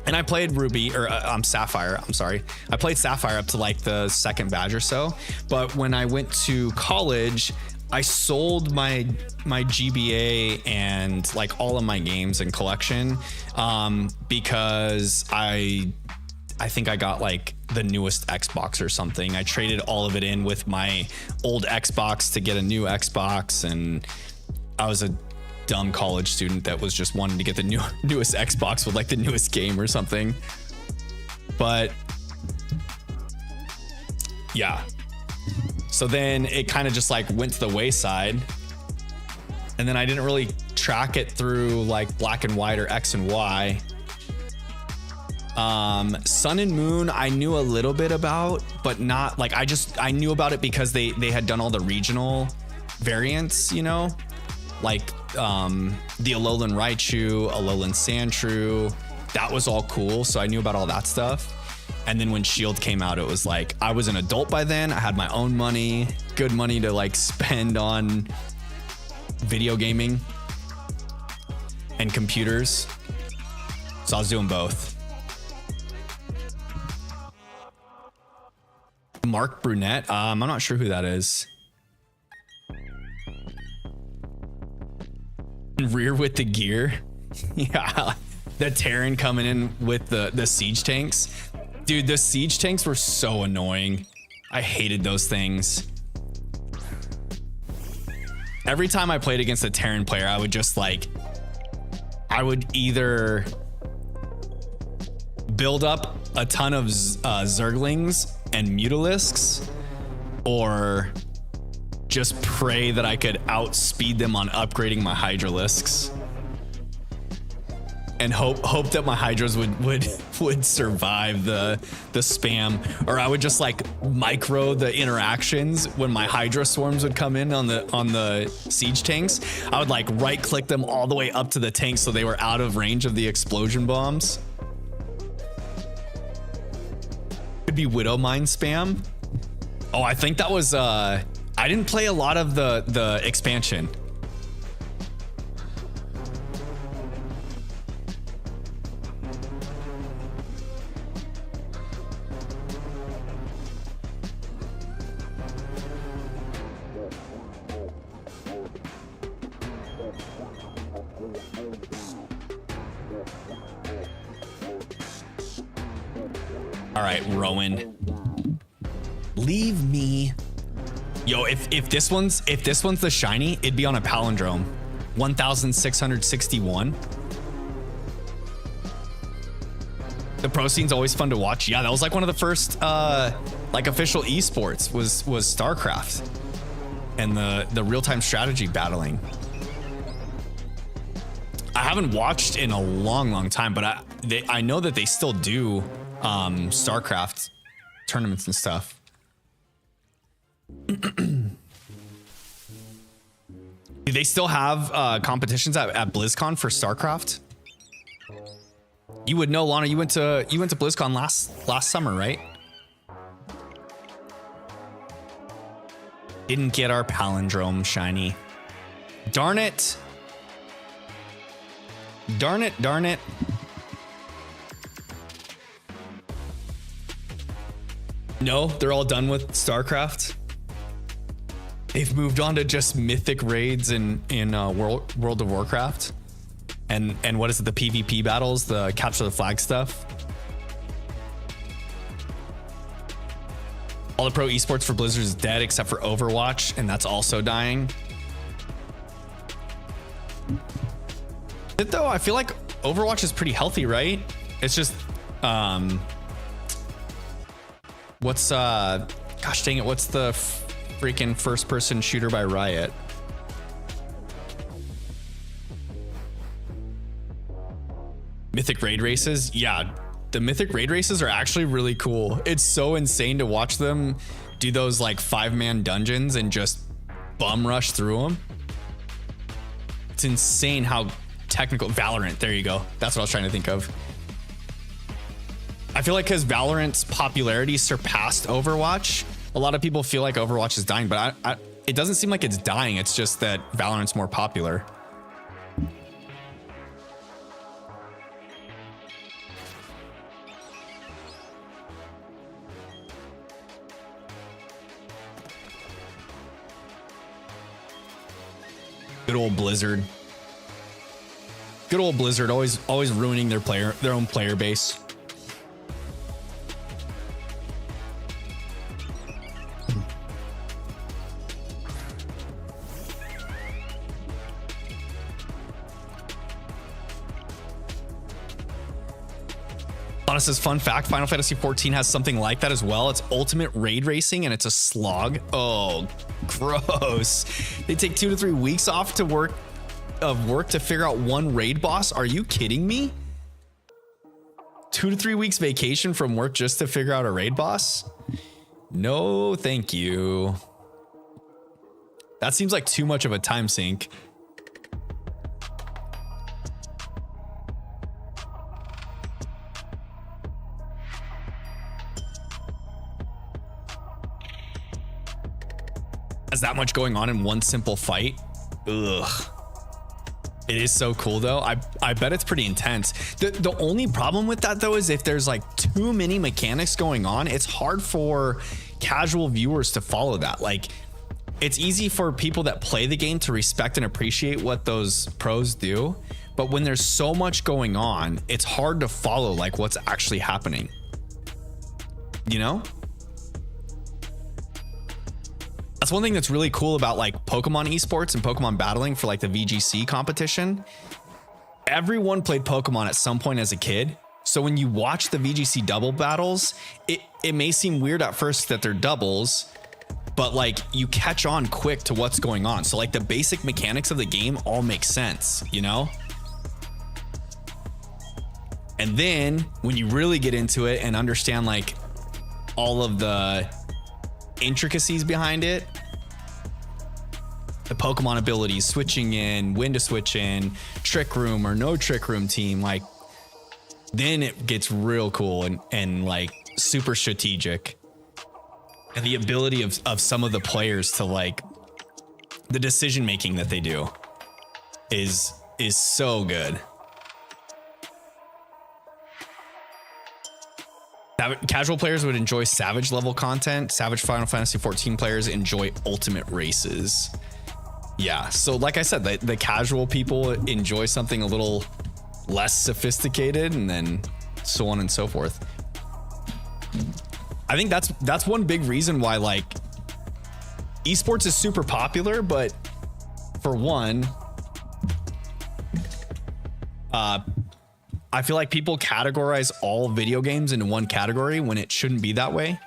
[SPEAKER 1] And I played Ruby or Sapphire. I'm sorry. I played Sapphire up to like the second badge or so. But when I went to college, I sold my GBA and like all of my games and collection because I think I got like the newest Xbox or something. I traded all of it in with my old Xbox to get a new Xbox, and I was a dumb college student that was just wanting to get the newest Xbox with like the newest game or something. But yeah. So then it kind of just like went to the wayside, and then I didn't really track it through like Black and White or X and Y. Sun and Moon I knew a little bit about, but not like I knew about it because they had done all the regional variants, you know, like the Alolan Raichu, Alolan Sandshrew, that was all cool. So I knew about all that stuff. And then when Shield came out, it was like I was an adult by then. I had my own money, good money to like spend on video gaming and computers. So I was doing both. Mark Brunette. I'm not sure who that is. Rear with the gear. Yeah. The Terran coming in with the siege tanks. Dude, the siege tanks were so annoying. I hated those things. Every time I played against a Terran player, I would just like, I would either build up a ton of Zerglings and Mutalisks, or just pray that I could outspeed them on upgrading my Hydralisks, and hope that my Hydras would survive the spam. Or I would just like micro the interactions when my Hydra swarms would come in on the siege tanks. I would like right click them all the way up to the tank so they were out of range of the explosion bombs. Could be Widow Mine spam. Oh, I think that was I didn't play a lot of the expansion. All right, Rowan. Leave me. Yo, if this one's the shiny, it'd be on a palindrome. 1661. The pro scene's always fun to watch. Yeah, that was like one of the first like official esports was StarCraft and the real-time strategy battling. I haven't watched in a long time, but I know that they still do StarCraft tournaments and stuff. Do they still have competitions at BlizzCon for StarCraft? You would know, Lana. You went to BlizzCon last summer, right? Didn't get our palindrome shiny. Darn it. Darn it. No, they're all done with StarCraft. They've moved on to just mythic raids in World of Warcraft. And what is it, the PvP battles, the capture the flag stuff? All the pro esports for Blizzard is dead except for Overwatch, and that's also dying. Though I feel like Overwatch is pretty healthy, right? It's just, what's gosh dang it, what's the freaking first person shooter by Riot? Mythic raid races. Yeah, the mythic raid races are actually really cool. It's so insane to watch them do those like 5-man dungeons and just bum rush through them. It's insane how technical. Valorant, there you go, that's what I was trying to think of. I feel like because Valorant's popularity surpassed Overwatch, a lot of people feel like Overwatch is dying, but it doesn't seem like it's dying. It's just that Valorant's more popular. Good old Blizzard. Good old Blizzard, always ruining their own player base. Says fun fact, Final Fantasy 14 has something like that as well. It's ultimate raid racing and it's a slog. Oh, gross. They take 2 to 3 weeks off to work to figure out one raid boss. Are you kidding me? 2 to 3 weeks vacation from work just to figure out a raid boss? No, thank you. That seems like too much of a time sink. Has that much going on in one simple fight? Ugh. It is so cool though. I bet it's pretty intense. The only problem with that though is if there's like too many mechanics going on, it's hard for casual viewers to follow that. Like, it's easy for people that play the game to respect and appreciate what those pros do, but when there's so much going on, it's hard to follow like what's actually happening. You know? That's one thing that's really cool about like Pokemon esports and Pokemon battling for like the VGC competition. Everyone played Pokemon at some point as a kid. So when you watch the VGC double battles, it may seem weird at first that they're doubles, but like you catch on quick to what's going on. So like the basic mechanics of the game all make sense, you know? And then when you really get into it and understand like all of the intricacies behind it, the Pokemon abilities, switching in, when to switch in, trick room or no trick room team, like then it gets real cool and like super strategic. And the ability of some of the players to like the decision making that they do is so good. Casual players would enjoy Savage level content. Savage Final Fantasy 14 players enjoy ultimate races. Yeah, so like I said, the casual people enjoy something a little less sophisticated, and then so on and so forth. I think that's one big reason why like esports is super popular, but for one, I feel like people categorize all video games into one category when it shouldn't be that way,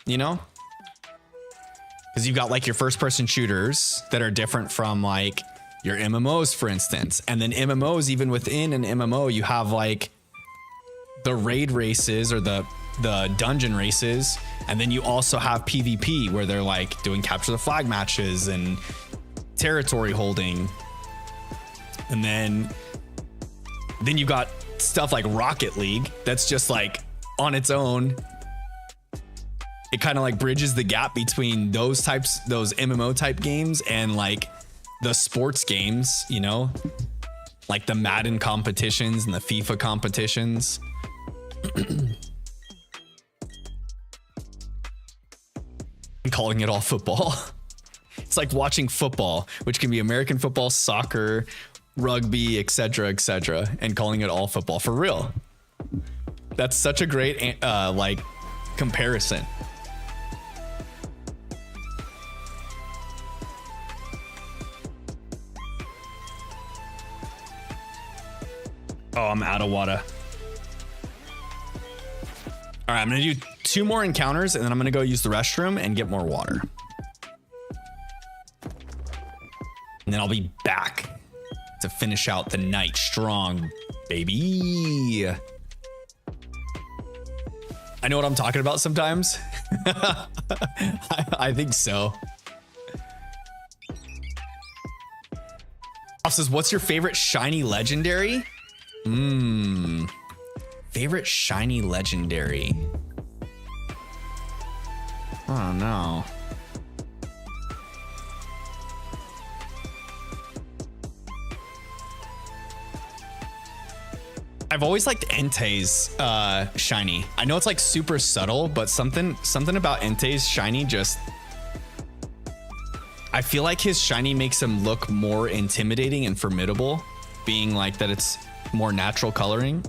[SPEAKER 1] you know? Because you've got like your first person shooters that are different from like your MMOs, for instance. And then MMOs, even within an MMO, you have like the raid races or the dungeon races. And then you also have PvP where they're like doing capture the flag matches and territory holding. And then you've got stuff like Rocket League that's just like on its own. It kind of like bridges the gap between those MMO type games and like the sports games, you know, like the Madden competitions and the FIFA competitions. I'm calling it all football. It's like watching football, which can be American football, soccer, rugby, etc., and calling it all football for real. That's such a great like comparison. Oh, I'm out of water. All right, I'm gonna do 2 more encounters and then I'm gonna go use the restroom and get more water. And then I'll be back to finish out the night strong, baby. I know what I'm talking about sometimes. I think so. Says, what's your favorite shiny legendary? Favorite shiny legendary. Oh no. I've always liked Entei's shiny. I know it's like super subtle, but something about Entei's shiny just, I feel like his shiny makes him look more intimidating and formidable, being like that it's more natural coloring.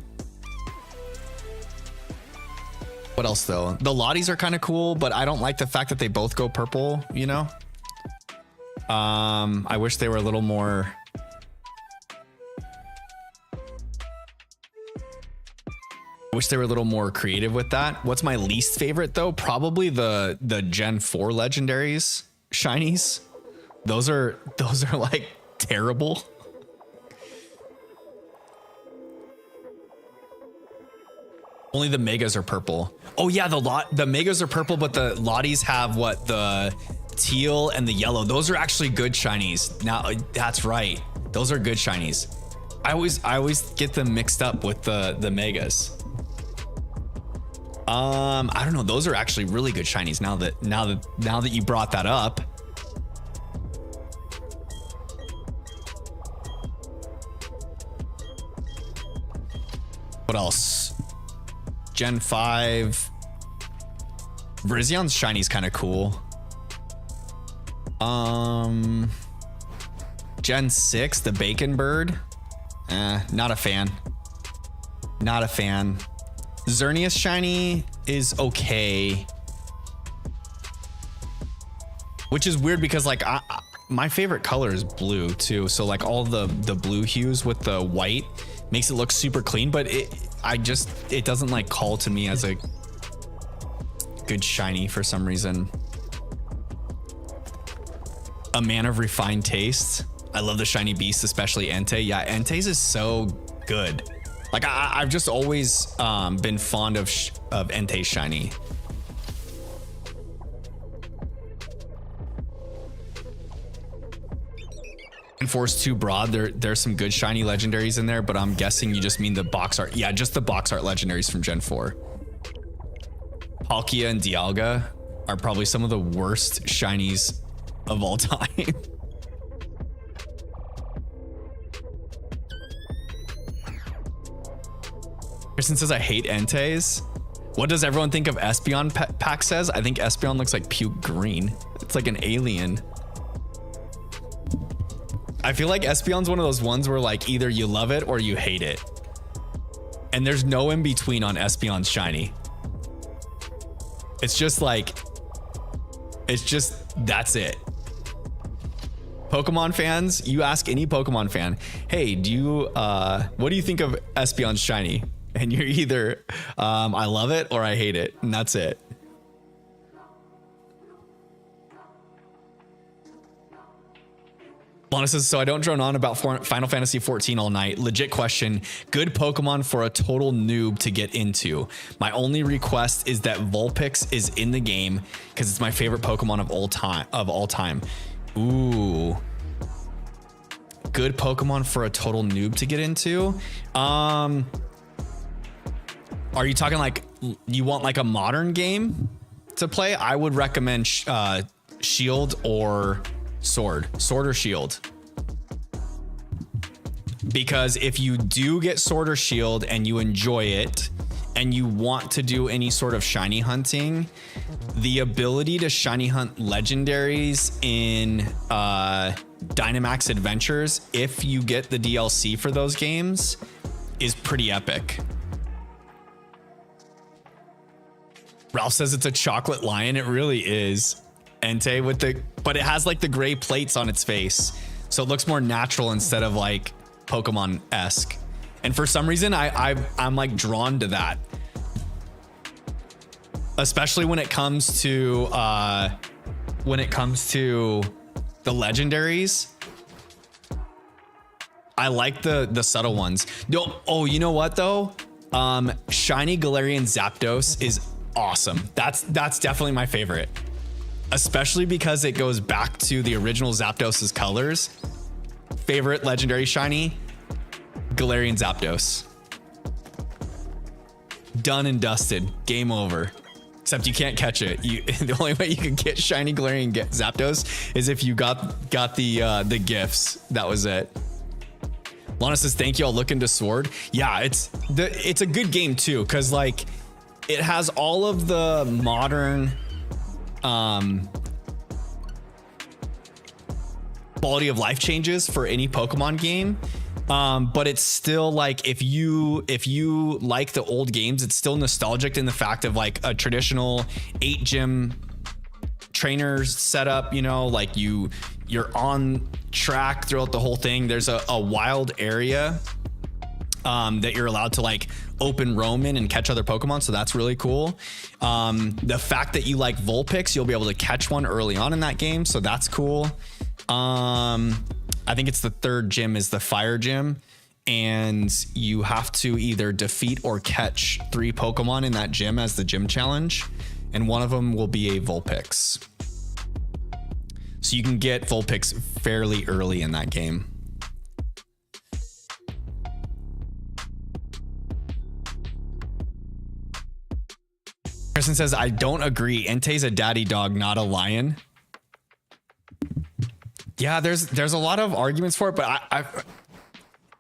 [SPEAKER 1] What else though? The Lotties are kind of cool, but I don't like the fact that they both go purple, you know? I wish they were a little more. I wish they were a little more creative with that. What's my least favorite though? Probably the Gen 4 legendaries shinies. Those are like terrible. Only the megas are purple. Oh yeah, the megas are purple, but the Lotties have what, the teal and the yellow. Those are actually good shinies. Now that's right. Those are good shinies. I always get them mixed up with the megas. I don't know. Those are actually really good shinies. Now that you brought that up. What else? Gen 5. Virizian's shiny's kind of cool. Gen 6, the Bacon Bird. Not a fan. Not a fan. Xerneas shiny is okay. Which is weird because like my favorite color is blue too. So like all the blue hues with the white makes it look super clean, but it doesn't like call to me as a good shiny for some reason. A man of refined taste. I love the shiny beast, especially Entei. Yeah, Entei's is so good. Like I've just always been fond of Entei shiny. And Force too broad. There's some good shiny legendaries in there, but I'm guessing you just mean the box art. Yeah, just the box art legendaries from Gen 4. Palkia and Dialga are probably some of the worst shinies of all time. Kristen says, I hate Entei's. What does everyone think of Espeon? Pack says, I think Espeon looks like puke green. It's like an alien. I feel like Espeon's one of those ones where like either you love it or you hate it. And there's no in between on Espeon's shiny. It's just like, that's it. Pokemon fans, you ask any Pokemon fan, hey, what do you think of Espeon's shiny? And you're either, I love it or I hate it. And that's it. Lana says, so I don't drone on about Final Fantasy 14 all night. Legit question. Good Pokemon for a total noob to get into. My only request is that Vulpix is in the game because it's my favorite Pokemon of all time. Ooh. Good Pokemon for a total noob to get into. Are you talking like you want like a modern game to play? I would recommend Shield or Sword or Shield. Because if you do get Sword or Shield and you enjoy it and you want to do any sort of shiny hunting, the ability to shiny hunt legendaries in Dynamax Adventures, if you get the DLC for those games, is pretty epic. Ralph says it's a chocolate lion. It really is. Entei but it has like the gray plates on its face, so it looks more natural instead of like Pokemon-esque. And for some reason, I'm like drawn to that. especially when it comes to the legendaries. I like the subtle ones. No, oh, you know what though? Shiny Galarian Zapdos is awesome. That's definitely my favorite, especially because it goes back to the original Zapdos's colors. Favorite legendary shiny, Galarian Zapdos. Done and dusted. Game over. Except you can't catch it. The only way you can get shiny Galarian Zapdos is if you got the gifts. That was it. Lana says, thank you. I'll look into Sword. Yeah, it's a good game too, because like it has all of the modern quality of life changes for any Pokemon game. But it's still like, if you like the old games, it's still nostalgic in the fact of like a traditional 8 gym trainer setup, you know, like you're on track throughout the whole thing. There's a wild area that you're allowed to like open roam in and catch other Pokemon. So that's really cool. The fact that you like Vulpix, you'll be able to catch one early on in that game. So that's cool. I think it's the 3rd gym is the fire gym, and you have to either defeat or catch 3 Pokemon in that gym as the gym challenge. And one of them will be a Vulpix. So you can get Vulpix fairly early in that game. Kristen says, I don't agree. Entei's a daddy dog, not a lion. Yeah, there's a lot of arguments for it, but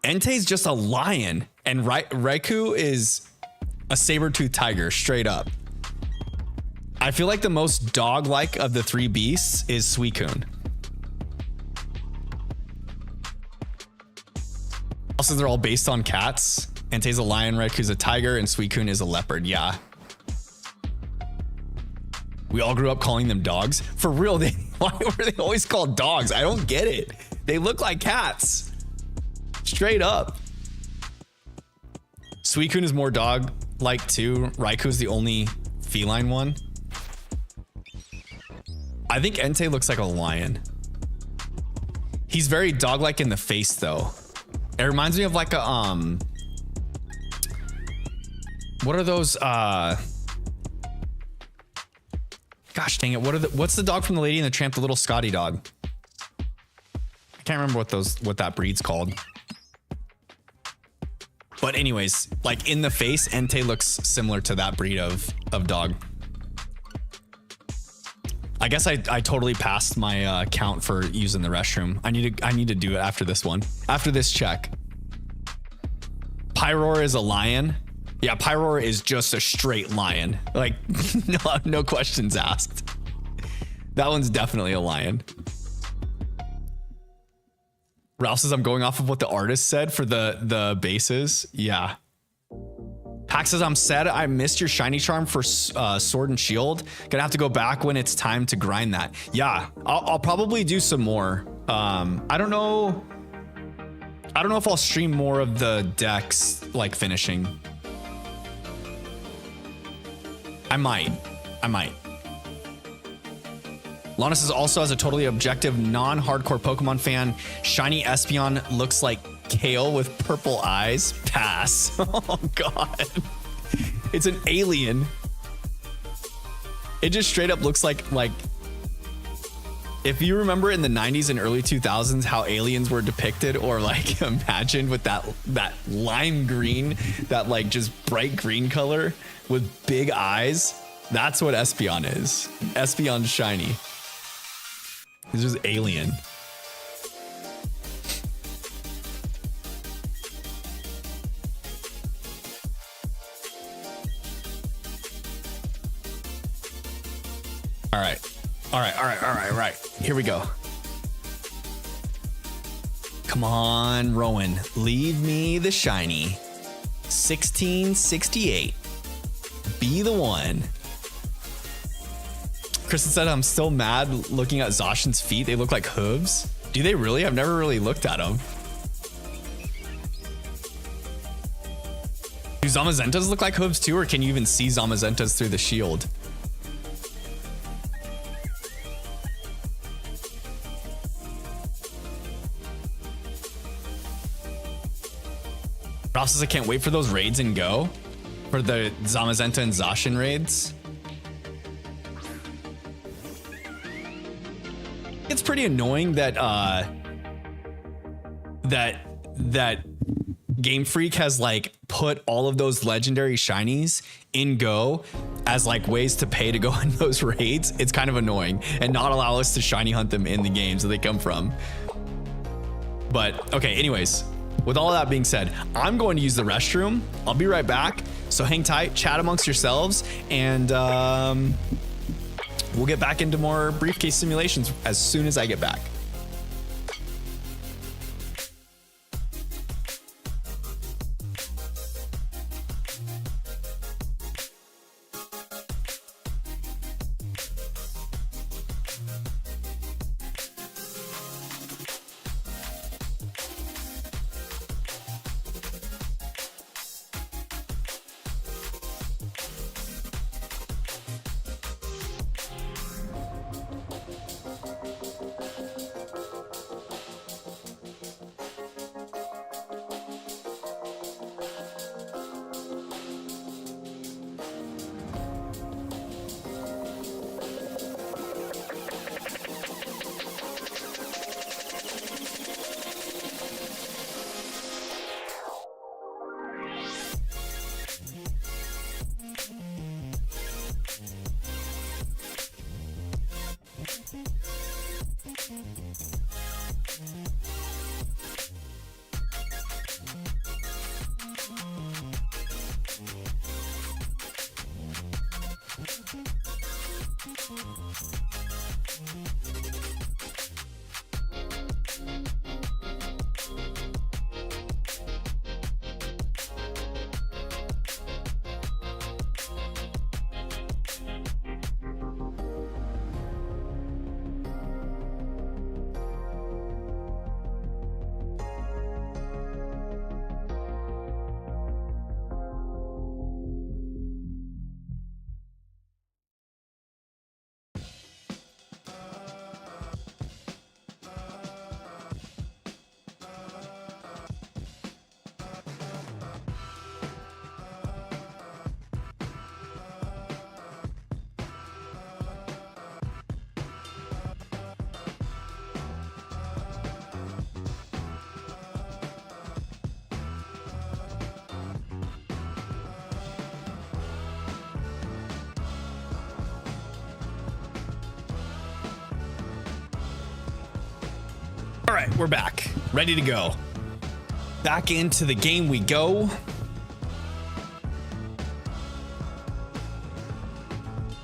[SPEAKER 1] Entei's just a lion, and Raikou is a saber-toothed tiger, straight up. I feel like the most dog-like of the 3 beasts is Suicune. Also, they're all based on cats. Entei's a lion, Raikou's a tiger, and Suicune is a leopard. Yeah. We all grew up calling them dogs. For real, why were they always called dogs? I don't get it. They look like cats. Straight up. Suicune is more dog-like too. Raikou's the only feline one. I think Entei looks like a lion. He's very dog-like in the face though. It reminds me of like a what are those gosh dang it, what's the dog from the Lady and the Tramp, the little Scotty dog? I can't remember what that breed's called. But anyways, like in the face, Entei looks similar to that breed of dog. I guess I totally passed my count for using the restroom. I need to do it after this one. After this check. Pyroar is a lion. Yeah, Pyroar is just a straight lion. Like, no questions asked. That one's definitely a lion. Ralph says I'm going off of what the artist said for the bases. Yeah. Pax says, I'm sad I missed your shiny charm for Sword and Shield. Gonna have to go back when it's time to grind that. Yeah, I'll probably do some more. I don't know if I'll stream more of the decks like finishing. I might. Lana says, also as a totally objective, non-hardcore Pokemon fan, shiny Espeon looks like kale with purple eyes. Pass. Oh god. It's an alien. It just straight up looks like if you remember in the 90s and early 2000s how aliens were depicted or like imagined with that lime green, that like just bright green color with big eyes, that's what Espeon is. Espeon's shiny. This is alien. All right. Here we go. Come on, Rowan. Leave me the shiny. 1668. Be the one. Kristen said, I'm still mad looking at Zacian's feet. They look like hooves. Do they really? I've never really looked at them. Do Zamazentas look like hooves too, or can you even see Zamazentas through the shield? Ralph says I can't wait for those raids and Go. For the Zamazenta and Zacian raids. It's pretty annoying that that Game Freak has like put all of those legendary shinies in Go as like ways to pay to go in those raids. It's kind of annoying and not allow us to shiny hunt them in the games that they come from. But okay, anyways, with all of that being said, I'm going to use the restroom. I'll be right back. So hang tight, chat amongst yourselves, and we'll get back into more briefcase simulations as soon as I get back. All right, we're back, ready to go. Back into the game we go.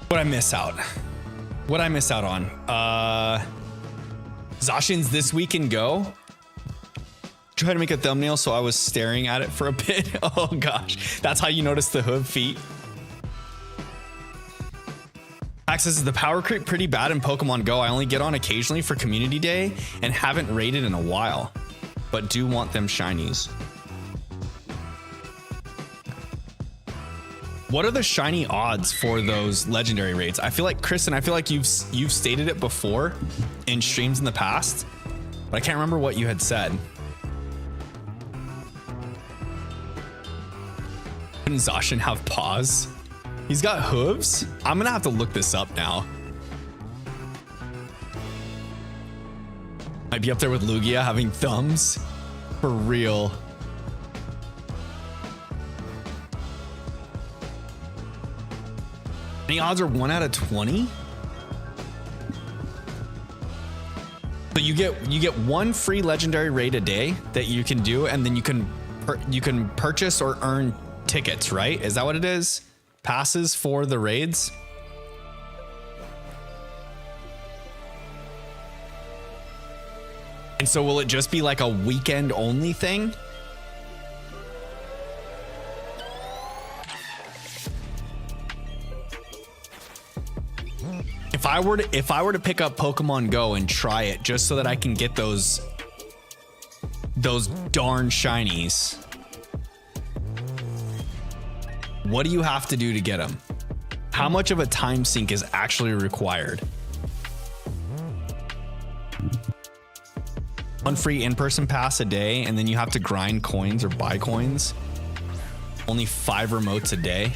[SPEAKER 1] What'd I miss out? What'd I miss out on? Zacian's this week in Go. Try to make a thumbnail, so I was staring at it for a bit. Oh gosh, that's how you notice the hoof feet. Access is the power creep pretty bad in Pokemon Go. I only get on occasionally for community day and haven't raided in a while, but do want them shinies. What are the shiny odds for those legendary raids? I feel like Kristen, I feel like you've stated it before in streams in the past, but I can't remember what you had said. Couldn't Zacian have paws? He's got hooves? I'm gonna have to look this up now. Might be up there with Lugia having thumbs. For real. Any odds are 1 out of 20? So you get one free legendary raid a day that you can do, and then you can purchase or earn tickets, right? Is that what it is? Passes for the raids. And so will it just be like a weekend only thing? If I were to pick up Pokemon Go and try it just so that I can get those darn shinies, what do you have to do to get them? How much of a time sink is actually required? One free in-person pass a day, and then you have to grind coins or buy coins. Only 5 remotes a day.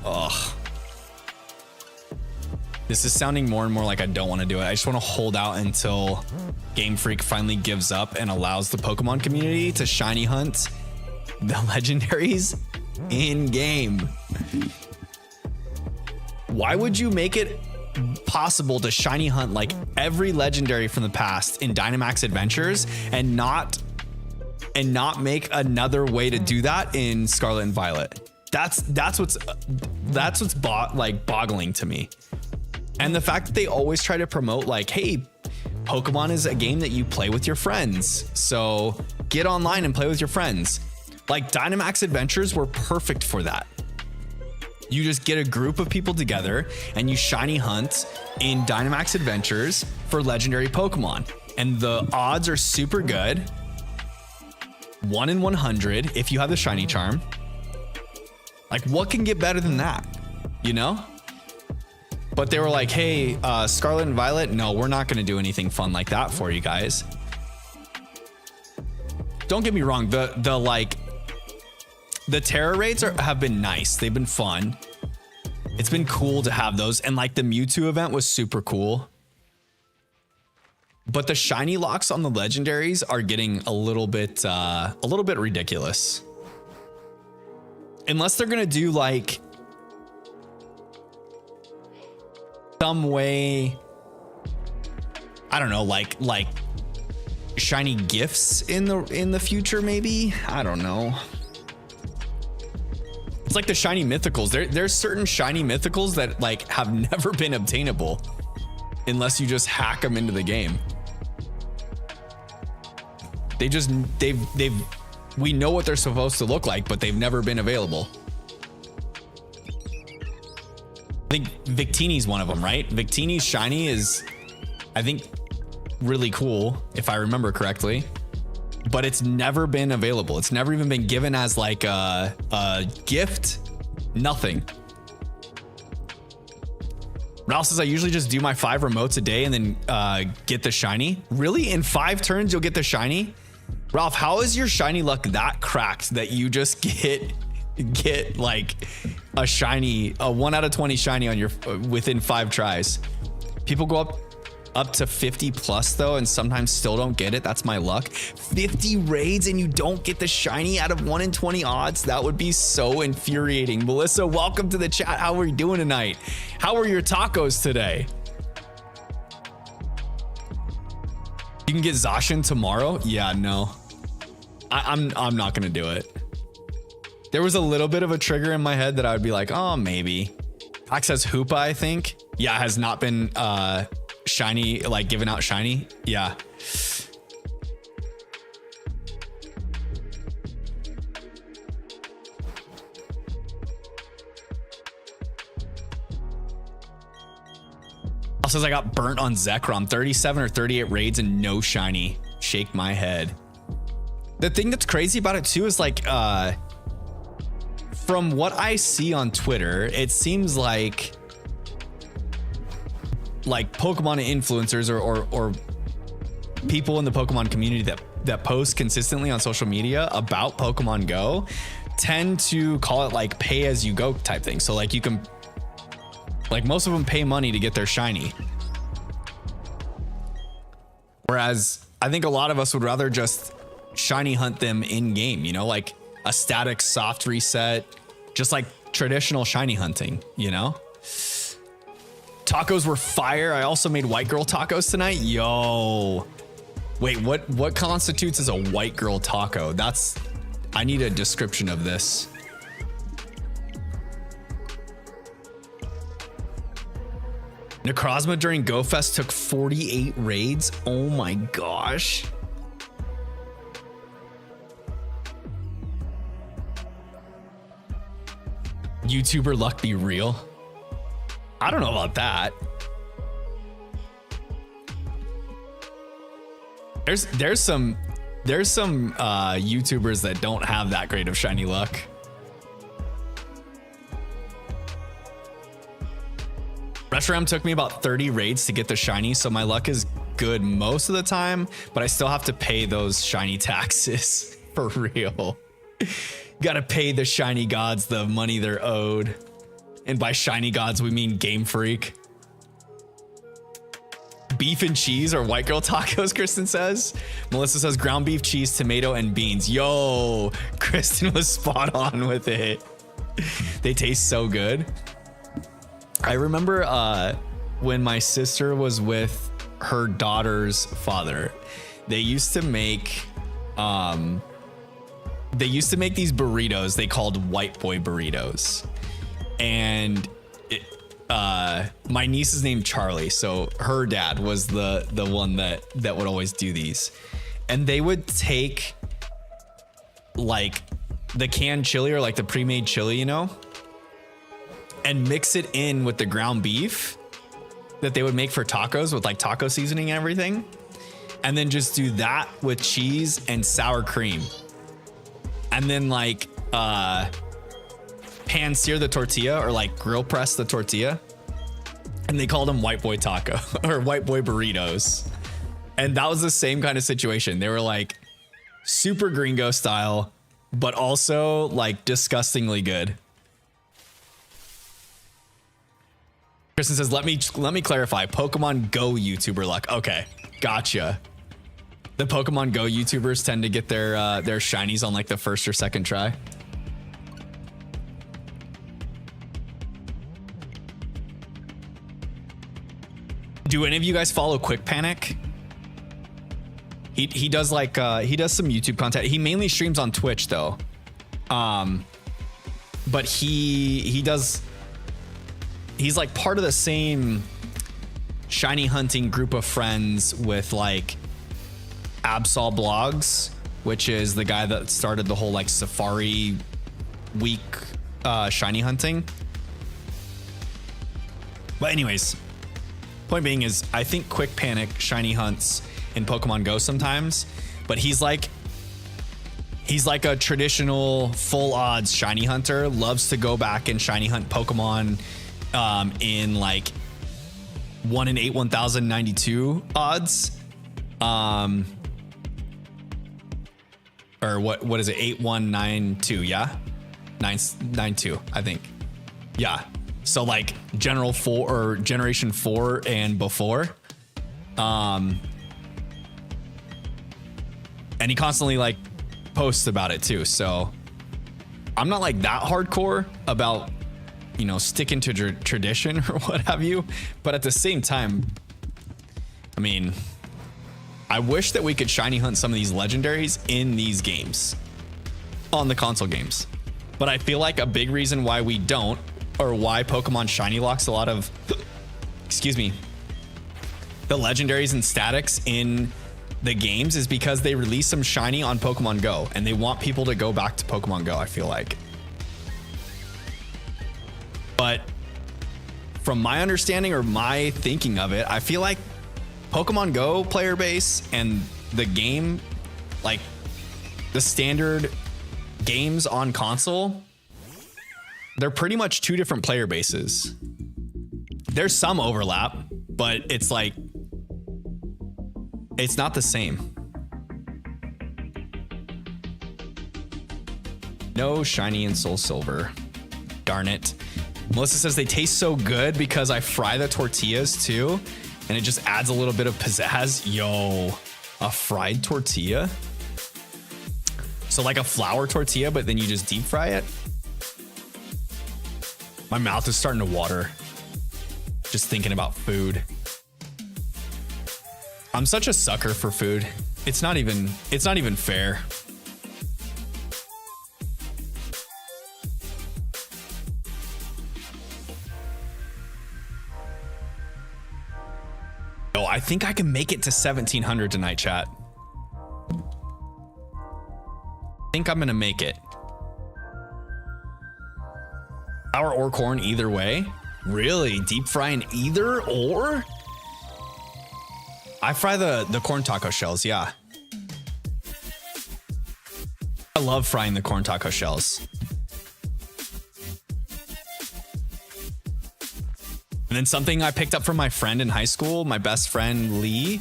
[SPEAKER 1] Ugh. This is sounding more and more like I don't want to do it. I just want to hold out until Game Freak finally gives up and allows the Pokemon community to shiny hunt the legendaries in game. Why would you make it possible to shiny hunt like every legendary from the past in Dynamax Adventures and not make another way to do that in Scarlet and Violet? That's what's boggling to me. And the fact that they always try to promote like, hey, Pokemon is a game that you play with your friends, so get online and play with your friends. Like Dynamax Adventures were perfect for that. You just get a group of people together and you shiny hunt in Dynamax Adventures for legendary Pokemon. And the odds are super good. 1 in 100 if you have the shiny charm. Like, what can get better than that? You know? But they were like, hey, Scarlet and Violet, no, we're not going to do anything fun like that for you guys. Don't get me wrong. The Terra raids have been nice. They've been fun. It's been cool to have those. And like the Mewtwo event was super cool. But the shiny locks on the legendaries are getting a little bit ridiculous. Unless they're going to do like some way, I don't know, like shiny gifts in the future, maybe. I don't know. It's like the shiny mythicals. There's certain shiny mythicals that like have never been obtainable unless you just hack them into the game. We know what they're supposed to look like, but they've never been available. I think Victini's one of them, right? Victini's shiny is, I think, really cool, if I remember correctly, but it's never been available. It's never even been given as like a gift. Nothing. Ralph says, I usually just do my 5 remotes a day and then get the shiny. Really? In 5 turns, you'll get the shiny? Ralph, how is your shiny luck that cracked that you just get like a shiny, a 1 out of 20 shiny on your within 5 tries? People go up to 50 plus though, and sometimes still don't get it. That's my luck. 50 raids and you don't get the shiny out of 1 in 20 odds. That would be so infuriating. Melissa, welcome to the chat. How are you doing tonight? How are your tacos today? You can get Zacian tomorrow. Yeah, no, I'm not gonna do it. There was a little bit of a trigger in my head that I would be like, oh, maybe. Pax says Hoopa, I think. Yeah, it has not been shiny, like given out shiny. Yeah. Also says I got burnt on Zekrom. 37 or 38 raids and no shiny. Shake my head. The thing that's crazy about it too is like, from what I see on Twitter, it seems like Pokemon influencers or people in the Pokemon community that post consistently on social media about Pokemon Go tend to call it like pay as you go type thing. So like you can, like most of them pay money to get their shiny. Whereas I think a lot of us would rather just shiny hunt them in game, you know, like a static soft reset, just like traditional shiny hunting, you know? Tacos were fire. I also made white girl tacos tonight. Yo, wait, what constitutes as a white girl taco? I need a description of this. Necrozma during GoFest took 48 raids. Oh my gosh. YouTuber luck be real? I don't know about that. There's some YouTubers that don't have that great of shiny luck. Reshiram took me about 30 raids to get the shiny, so my luck is good most of the time, but I still have to pay those shiny taxes for real. Gotta pay the shiny gods the money they're owed. And by shiny gods, we mean Game Freak. Beef and cheese or white girl tacos, Kristen says. Melissa says ground beef, cheese, tomato, and beans. Yo, Kristen was spot on with it. They taste so good. I remember when my sister was with her daughter's father, they used to make these burritos they called white boy burritos. And my niece is named Charlie, so her dad was the one that would always do these. And they would take like the canned chili or like the pre-made chili, you know, and mix it in with the ground beef that they would make for tacos with like taco seasoning and everything. And then just do that with cheese and sour cream. And then like pan sear the tortilla or like grill press the tortilla. And they called them white boy taco or white boy burritos. And that was the same kind of situation. They were like super gringo style, but also like disgustingly good. Kristen says, let me clarify. Pokemon Go YouTuber luck. Okay, gotcha. The Pokemon Go YouTubers tend to get their shinies on like the first or second try. Do any of you guys follow Quick Panic? He does like he does some YouTube content. He mainly streams on Twitch though. But he's like part of the same shiny hunting group of friends with like Absol Blogs, which is the guy that started the whole like Safari week shiny hunting. But anyways, point being is I think Quick Panic shiny hunts in Pokemon Go sometimes, but he's like a traditional full odds shiny hunter, loves to go back and shiny hunt Pokemon in like 1 in 8 1092 odds, or what is it, 8192? Yeah, 992 I think. Yeah, so like general 4 or generation 4 and before. And he constantly like posts about it too. So I'm not like that hardcore about, you know, sticking to tradition or what have you. But at the same time, I mean, I wish that we could shiny hunt some of these legendaries in these games on the console games. But I feel like a big reason why we don't, or why Pokemon shiny locks a lot of, excuse me, the legendaries and statics in the games is because they release some shiny on Pokemon Go and they want people to go back to Pokemon Go, I feel like. But from my understanding or my thinking of it, I feel like Pokemon Go player base and the game, like the standard games on console, they're pretty much two different player bases. There's some overlap, but it's like, it's not the same. No shiny and Soul Silver. Darn it. Melissa says they taste so good because I fry the tortillas too, and it just adds a little bit of pizzazz. Yo, a fried tortilla? So like a flour tortilla, but then you just deep fry it? My mouth is starting to water just thinking about food. I'm such a sucker for food. It's not even fair. Oh, I think I can make it to 1700 tonight, chat. I think I'm gonna make it. Flour or corn, either way. Really? Deep frying either or? I fry the corn taco shells, yeah. I love frying the corn taco shells. And then something I picked up from my friend in high school, my best friend Lee,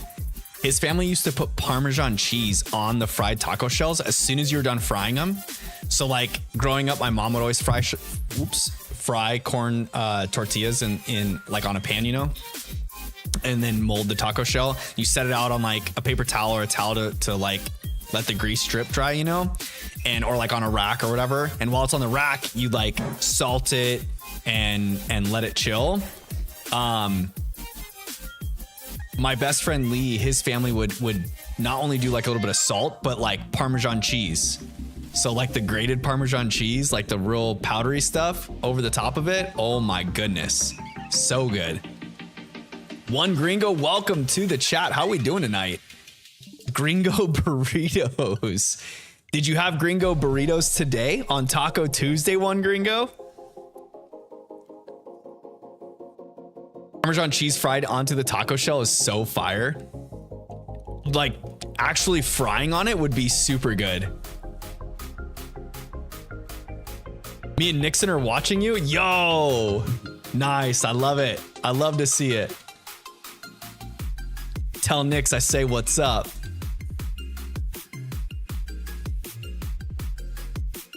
[SPEAKER 1] His family used to put Parmesan cheese on the fried taco shells as soon as you were done frying them. So like growing up, my mom would always fry corn tortillas in like on a pan, you know, and then mold the taco shell. You set it out on like a paper towel or a towel to like let the grease strip dry, you know, and or like on a rack or whatever. And while it's on the rack, you like salt it and let it chill. My best friend Lee, his family would not only do like a little bit of salt, but like Parmesan cheese. So like the grated Parmesan cheese, like the real powdery stuff over the top of it. Oh my goodness. So good. One Gringo, welcome to the chat. How we doing tonight? Gringo burritos. Did you have Gringo burritos today on Taco Tuesday, One Gringo? Parmesan cheese fried onto the taco shell is so fire. Like actually frying on it would be super good. Me and Nixon are watching you. Yo, nice. I love it. I love to see it. Tell Nix I say what's up.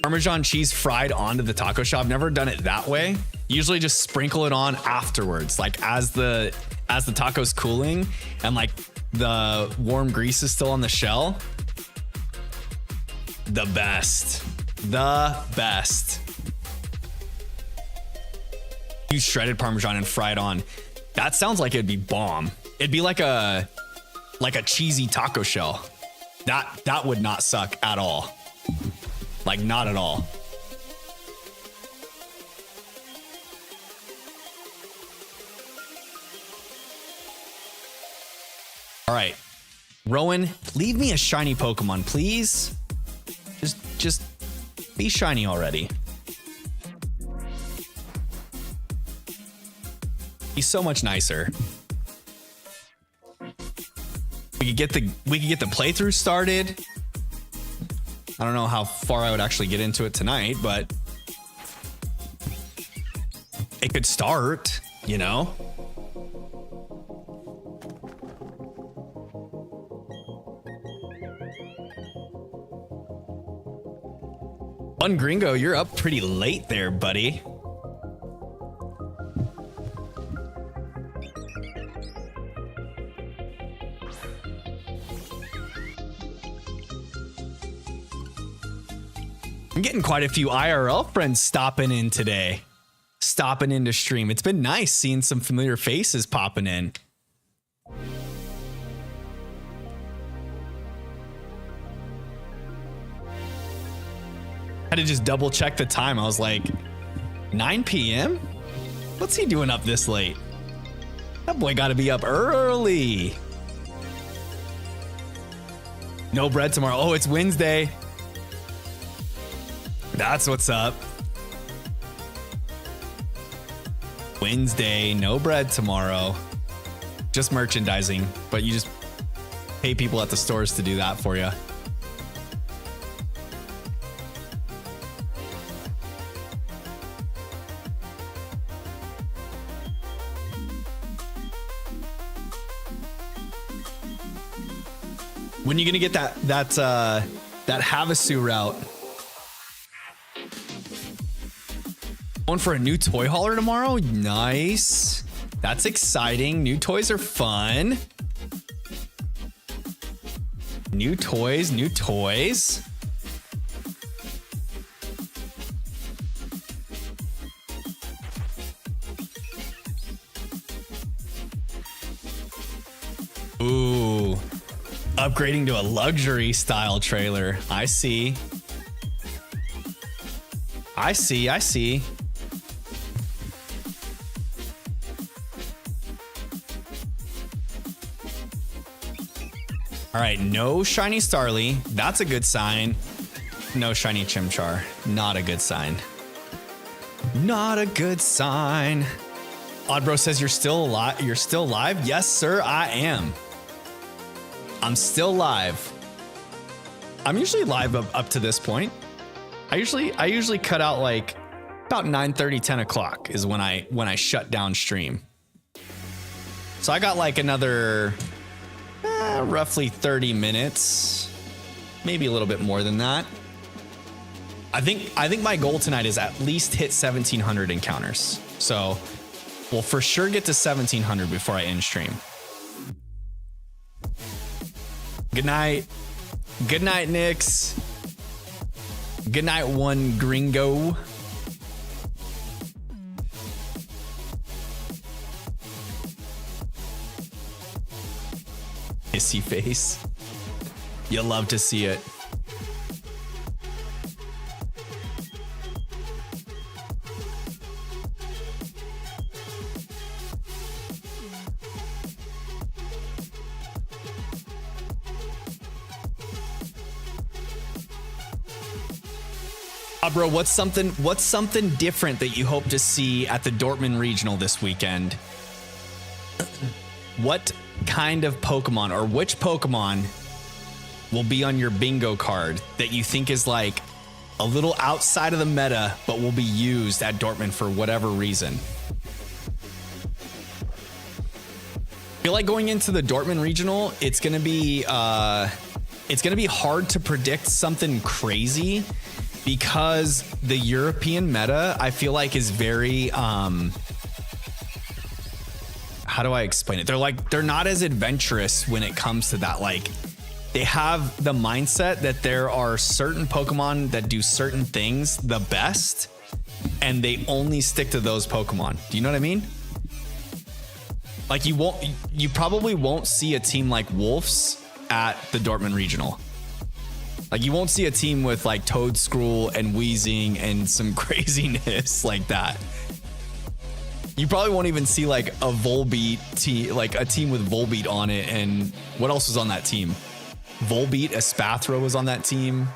[SPEAKER 1] Parmesan cheese fried onto the taco shell. I've never done it that way. Usually just sprinkle it on afterwards, like as the taco's cooling and like the warm grease is still on the shell. The best. The best. Use shredded Parmesan and fry it on. That sounds like it'd be bomb. It'd be like a cheesy taco shell. That would not suck at all. Like not at all. All right, Rowan, leave me a shiny Pokemon, please. Just be shiny already. He's so much nicer. We could get the playthrough started. I don't know how far I would actually get into it tonight, but it could start, you know? One Gringo, you're up pretty late there, buddy. I'm getting quite a few IRL friends stopping in today. Stopping into stream. It's been nice seeing some familiar faces popping in. Had to just double check the time. I was like, 9 p.m.? What's he doing up this late? That boy got to be up early. No bread tomorrow. Oh, it's Wednesday. That's what's up. Wednesday, no bread tomorrow. Just merchandising, but you just pay people at the stores to do that for you. When are you gonna get that Havasu route? Going for a new toy hauler tomorrow? Nice. That's exciting. New toys are fun. New toys, new toys. Ooh. Upgrading to a luxury style trailer. I see. I see. All right, no shiny Starly. That's a good sign. No shiny Chimchar. Not a good sign. Not a good sign. Oddbro says you're still alive. You're still live? Yes, sir, I am. I'm still live. I'm usually live up to this point. I usually cut out like about 9:30, 10 o'clock is when I shut down stream. So I got like another roughly 30 minutes, maybe a little bit more than that. I think my goal tonight is at least hit 1,700 encounters. So we'll for sure get to 1,700 before I end stream. Good night. Good night, Nix. Good night, one gringo. Hissy face. You'll love to see it. Bro, what's something different that you hope to see at the Dortmund Regional this weekend? What kind of Pokemon or which Pokemon will be on your bingo card that you think is like a little outside of the meta, but will be used at Dortmund for whatever reason? I feel like going into the Dortmund Regional, it's gonna be hard to predict something crazy, because the European meta, I feel like, is very, how do I explain it? They're not as adventurous when it comes to that. Like, they have the mindset that there are certain Pokemon that do certain things the best, and they only stick to those Pokemon. Do you know what I mean? Like, you probably won't see a team like Wolves at the Dortmund Regional. Like, you won't see a team with like Toedscruel and Weezing and some craziness like that. You probably won't even see like a Volbeat team, like a team with Volbeat on it. And what else was on that team? Volbeat, Espathra was on that team.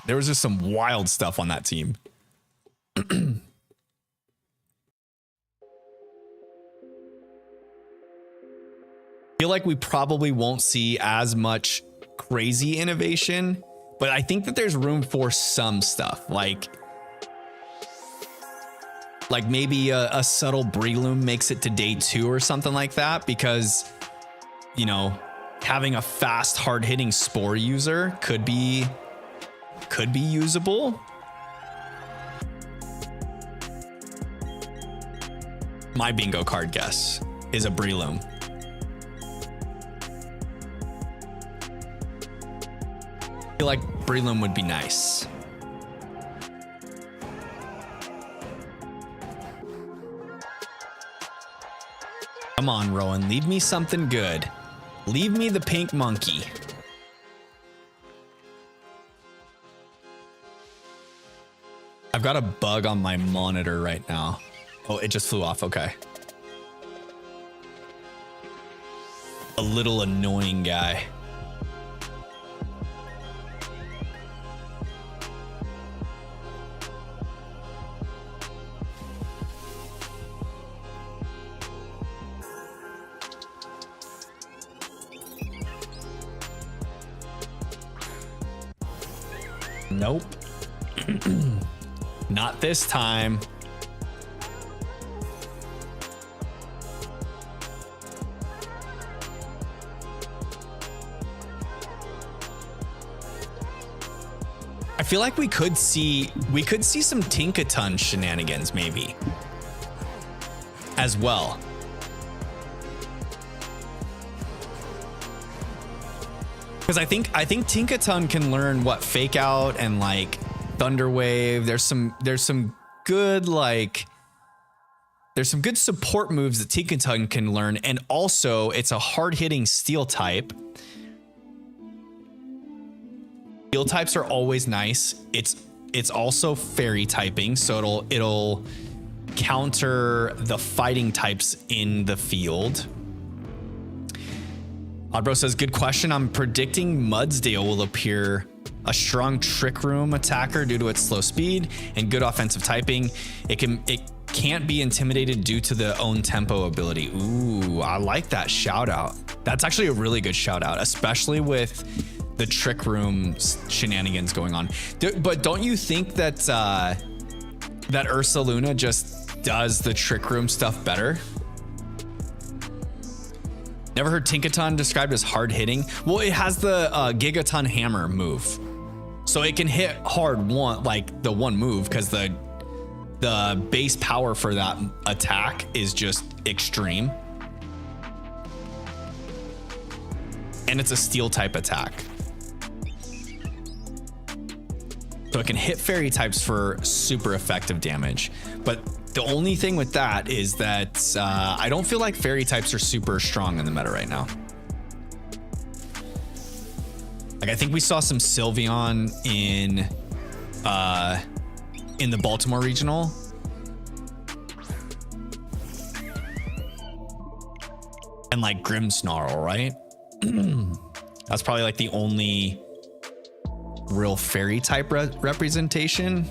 [SPEAKER 1] There was just some wild stuff on that team. I feel like we probably won't see as much crazy innovation, but I think that there's room for some stuff, like maybe a subtle Breloom makes it to day 2 or something like that, because, you know, having a fast, hard-hitting Spore user could be usable. My bingo card guess is a Breloom. I feel like Breloom would be nice. Come on, Rowan, leave me something good. Leave me the pink monkey. I've got a bug on my monitor right now. Oh, it just flew off. Okay. A little annoying guy. Nope. Not this time. I feel like we could see some Tinkaton shenanigans maybe as well. Because I think Tinkaton can learn what Fake Out and like Thunder Wave. There's some good there's some good support moves that Tinkaton can learn, and also it's a hard hitting Steel type. Steel types are always nice. It's also Fairy typing, so it'll counter the fighting types in the field. Oddbro says, good question. I'm predicting Mudsdale will appear a strong Trick Room attacker due to its slow speed and good offensive typing. It can't be intimidated due to the own tempo ability. Ooh, I like that shout out. That's actually a really good shout out, especially with the Trick Room shenanigans going on. But don't you think that that Ursaluna just does the Trick Room stuff better? Never heard Tinkaton described as hard hitting. Well, it has the Gigaton hammer move. So it can hit hard the one move because the base power for that attack is just extreme. And it's a steel type attack. So it can hit fairy types for super effective damage. But the only thing with that is that I don't feel like fairy types are super strong in the meta right now. Like I think we saw some Sylveon in the Baltimore regional. And like Grimmsnarl, right? That's probably like the only real fairy type representation.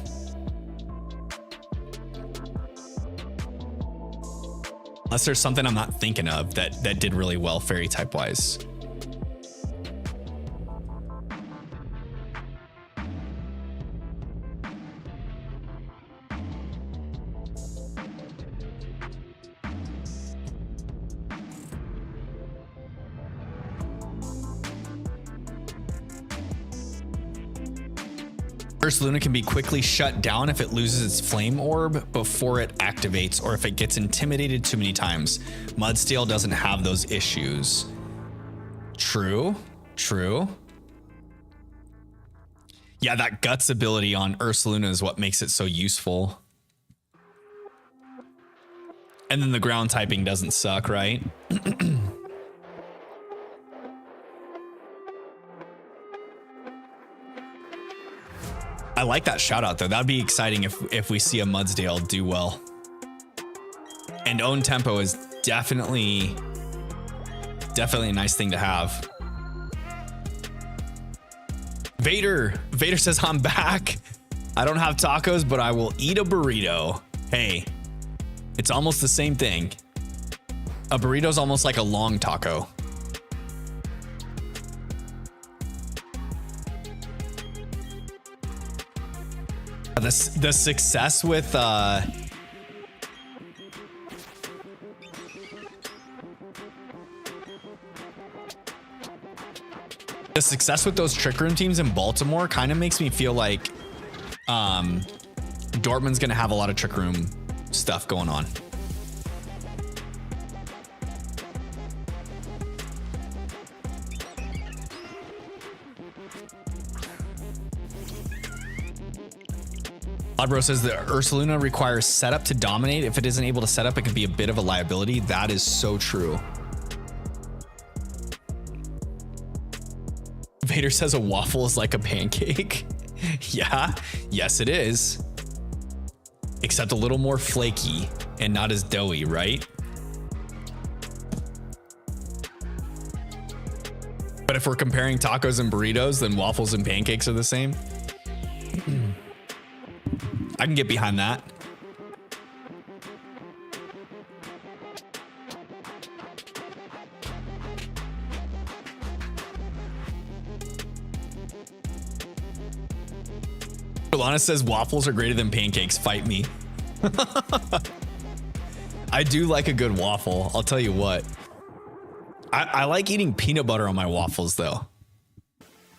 [SPEAKER 1] Unless there's something I'm not thinking of that did really well fairy type wise. Ursaluna can be quickly shut down if it loses its flame orb before it activates or if it gets intimidated too many times. Mudsteel doesn't have those issues. True. Yeah, that guts ability on Ursaluna is what makes it so useful. And then the ground typing doesn't suck, right? I like that shout out though. That'd be exciting if we see a Mudsdale do well. And own tempo is definitely a nice thing to have. Vader says, I'm back. I don't have tacos, but I will eat a burrito. Hey, it's almost the same thing. A burrito is almost like a long taco. The success with the success with those Trick Room teams in Baltimore kind of makes me feel like Dortmund's gonna have a lot of Trick Room stuff going on. Oddbro says that Ursaluna requires setup to dominate. If it isn't able to set up, it can be a bit of a liability. That is so true. Vader says a waffle is like a pancake. Yeah, yes it is. Except a little more flaky and not as doughy, right? But if we're comparing tacos and burritos, then waffles and pancakes are the same. I can get behind that. Solana says waffles are greater than pancakes. Fight me. I do like a good waffle. I'll tell you what. I like eating peanut butter on my waffles though.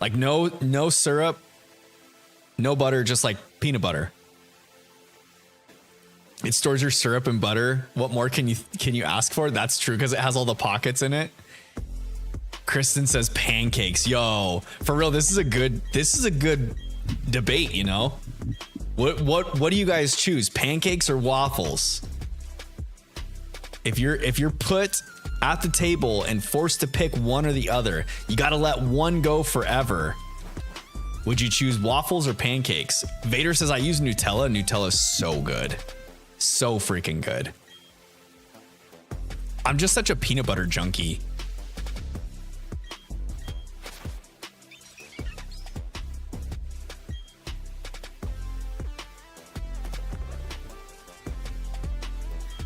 [SPEAKER 1] Like no syrup, no butter, just like peanut butter. It stores your syrup and butter. What more can you ask for? That's true because it has all the pockets in it. Kristen says pancakes. Yo, for real, this is a good debate, you know? What do you guys choose? Pancakes or waffles? If you're put at the table and forced to pick one or the other, you got to let one go forever. Would you choose waffles or pancakes? Vader says I use Nutella. Nutella's so good. So freaking good. I'm just such a peanut butter junkie.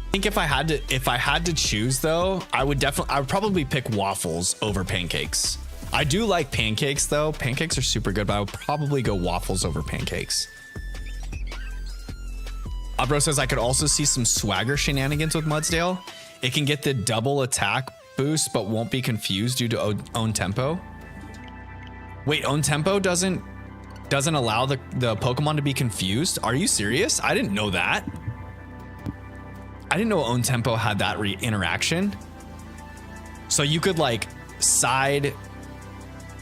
[SPEAKER 1] I think if I had to choose though, I would probably pick waffles over pancakes. I do like pancakes though. Pancakes are super good, but I would probably go waffles over pancakes. Abro says I could also see some swagger shenanigans with Mudsdale. It can get the double attack boost, but won't be confused due to own tempo. Wait, own tempo doesn't allow the Pokemon to be confused? Are you serious? I didn't know that. I didn't know own tempo had that interaction. So you could like side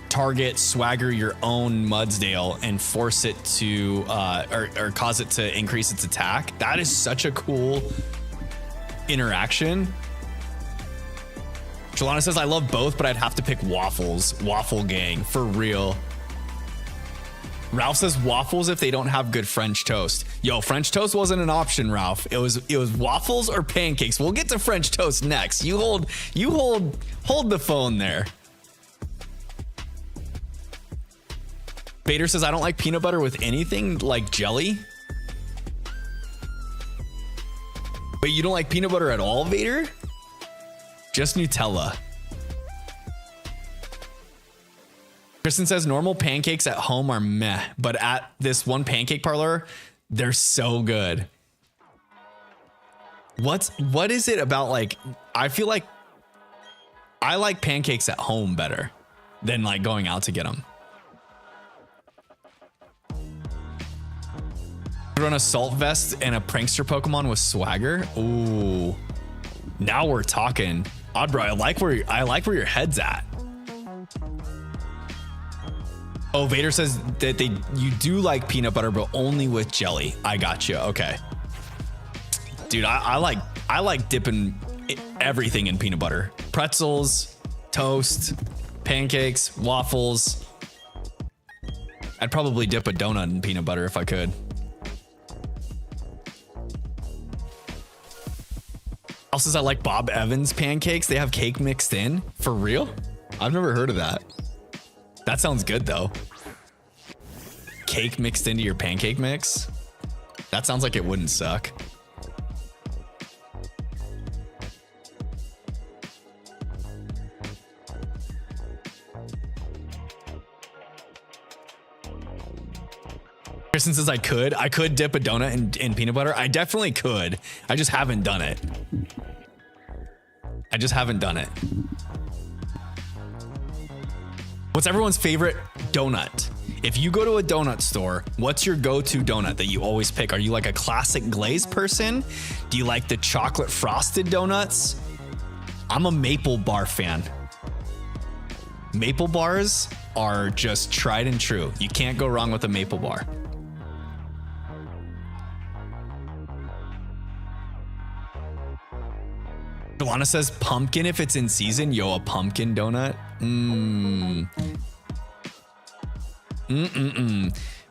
[SPEAKER 1] target swagger your own Mudsdale and force it to or cause it to increase its attack. That is such a cool interaction. Shalana says, I love both, but I'd have to pick Waffles. Waffle gang, for real. Ralph says Waffles if they don't have good French toast. Yo, French toast wasn't an option, Ralph. It was waffles or pancakes. We'll get to French toast next. You hold the phone there. Bader says, I don't like peanut butter with anything like jelly. Wait, you don't like peanut butter at all, Vader? Just Nutella. Kristen says normal pancakes at home are meh, but at this one pancake parlor, they're so good. What is it about, like, I feel like I like pancakes at home better than like going out to get them. Run a salt vest and a prankster Pokemon with swagger. Ooh, now we're talking. Oddbro, I like where your head's at. Oh, Vader says that you do like peanut butter, but only with jelly. I got you. Okay, dude, I like dipping everything in peanut butter. Pretzels, toast, pancakes, waffles. I'd probably dip a donut in peanut butter if I could. Also says I like Bob Evans pancakes. They have cake mixed in. For real? I've never heard of that. That sounds good though. Cake mixed into your pancake mix? That sounds like it wouldn't suck. Kristen says I could dip a donut in peanut butter. I definitely could. I just haven't done it. What's everyone's favorite donut? If you go to a donut store, what's your go-to donut that you always pick? Are you like a classic glaze person? Do you like the chocolate frosted donuts? I'm a maple bar fan. Maple bars are just tried and true. You can't go wrong with a maple bar. Delana says pumpkin if it's in season. Yo, a pumpkin donut.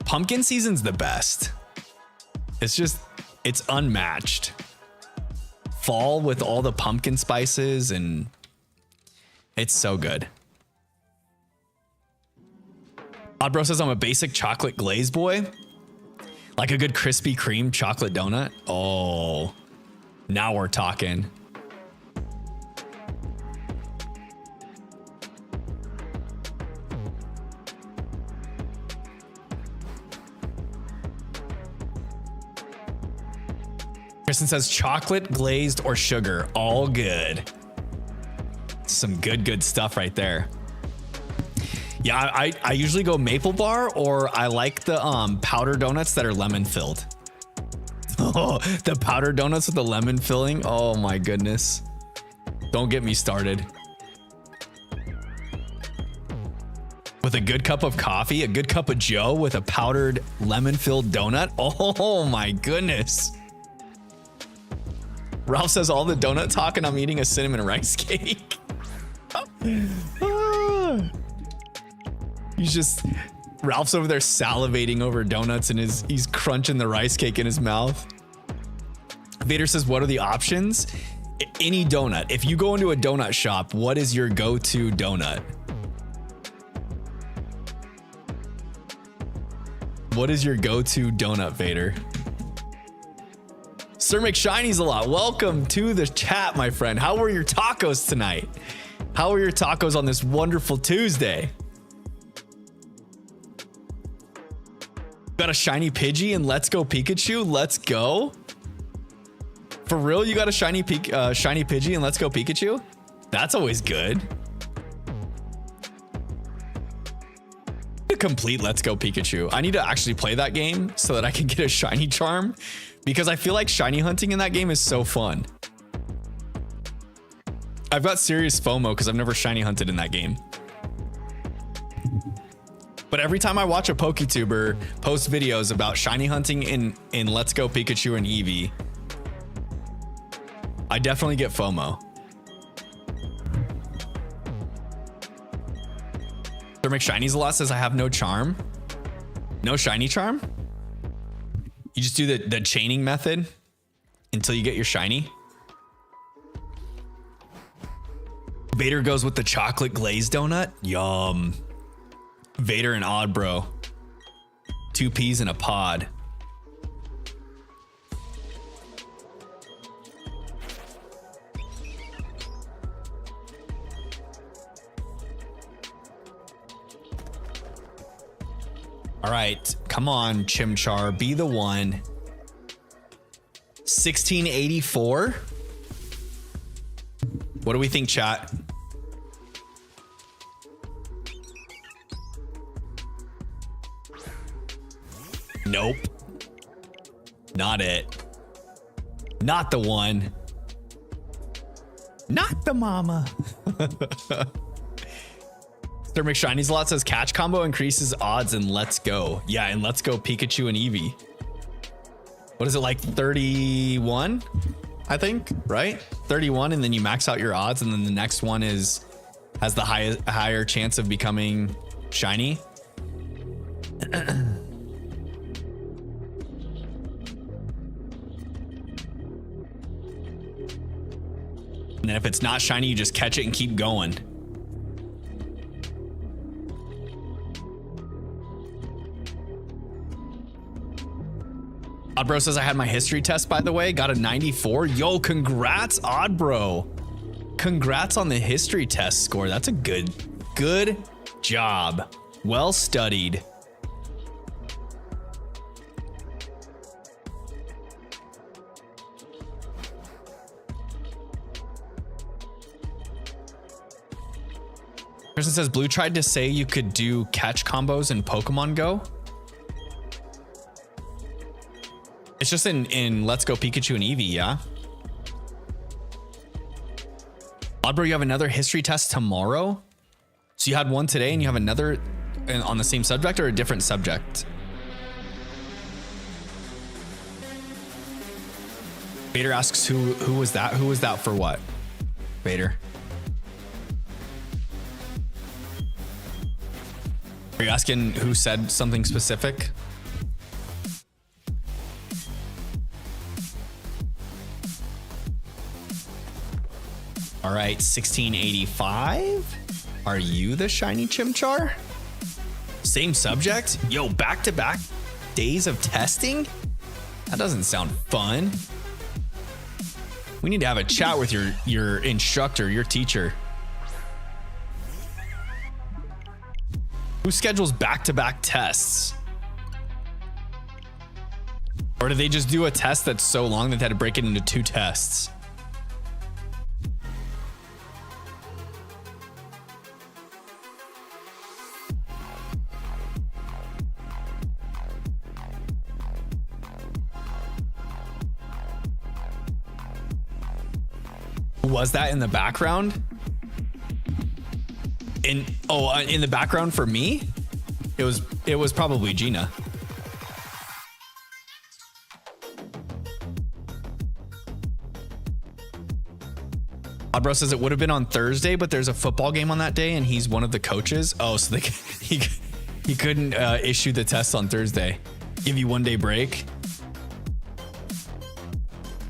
[SPEAKER 1] Pumpkin season's the best. It's unmatched. Fall with all the pumpkin spices and it's so good. Oddbro says I'm a basic chocolate glaze boy. Like a good Krispy Kreme chocolate donut. Oh, now we're talking. Kristen says chocolate, glazed, or sugar. All good. Some good stuff right there. Yeah, I usually go maple bar, or I like the powder donuts that are lemon filled. Oh, the powder donuts with the lemon filling. Oh my goodness. Don't get me started. With a good cup of coffee, a good cup of Joe with a powdered lemon filled donut. Oh my goodness. Ralph says all the donut talk and I'm eating a cinnamon rice cake. Ralph's over there salivating over donuts and he's crunching the rice cake in his mouth. Vader says, what are the options? Any donut. If you go into a donut shop, what is your go-to donut? What is your go-to donut, Vader? Sir McShiny's a lot. Welcome to the chat, my friend. How were your tacos tonight? How were your tacos on this wonderful Tuesday? Got a shiny Pidgey and Let's Go Pikachu. Let's go. For real, you got a shiny Pidgey and Let's Go Pikachu? That's always good. To complete Let's Go Pikachu, I need to actually play that game so that I can get a shiny charm, because I feel like shiny hunting in that game is so fun. I've got serious FOMO because I've never shiny hunted in that game. But every time I watch a PokeTuber post videos about shiny hunting in Let's Go Pikachu and Eevee, I definitely get FOMO. Thermic Shinies a lot says I have no charm. No shiny charm? You just do the chaining method until you get your shiny. Vader goes with the chocolate glazed donut. Yum. Vader and Odd Bro. 2 peas in a pod. All right, come on, Chimchar, be the one. 1684. What do we think, chat? Nope. Not it. Not the one. Not the mama. Thermic Shinies a lot says catch combo increases odds in Let's Go. Yeah, and Let's Go Pikachu and Eevee. What is it, like 31? I think, right? 31, and then you max out your odds, and then the next one has the higher chance of becoming shiny. And then if it's not shiny, you just catch it and keep going. Oddbro says I had my history test, by the way, got a 94. Yo, congrats, Oddbro. Congrats on the history test score. That's a good job. Well studied. Person says Blue tried to say you could do catch combos in Pokemon Go. It's just in Let's Go Pikachu and Eevee, yeah? Oddbro, you have another history test tomorrow? So you had one today and you have another on the same subject or a different subject? Vader asks who was that? Who was that for what? Vader. Are you asking who said something specific? All right, 1685. Are you the shiny Chimchar? Same subject? Yo, back-to-back days of testing? That doesn't sound fun. We need to have a chat with your instructor, your teacher. Who schedules back-to-back tests? Or do they just do a test that's so long that they had to break it into 2 tests? Was that in the background? In the background for me? It was probably Gina. Oddbro says it would have been on Thursday, but there's a football game on that day and he's one of the coaches. Oh, so he couldn't issue the test on Thursday. Give you 1 day break.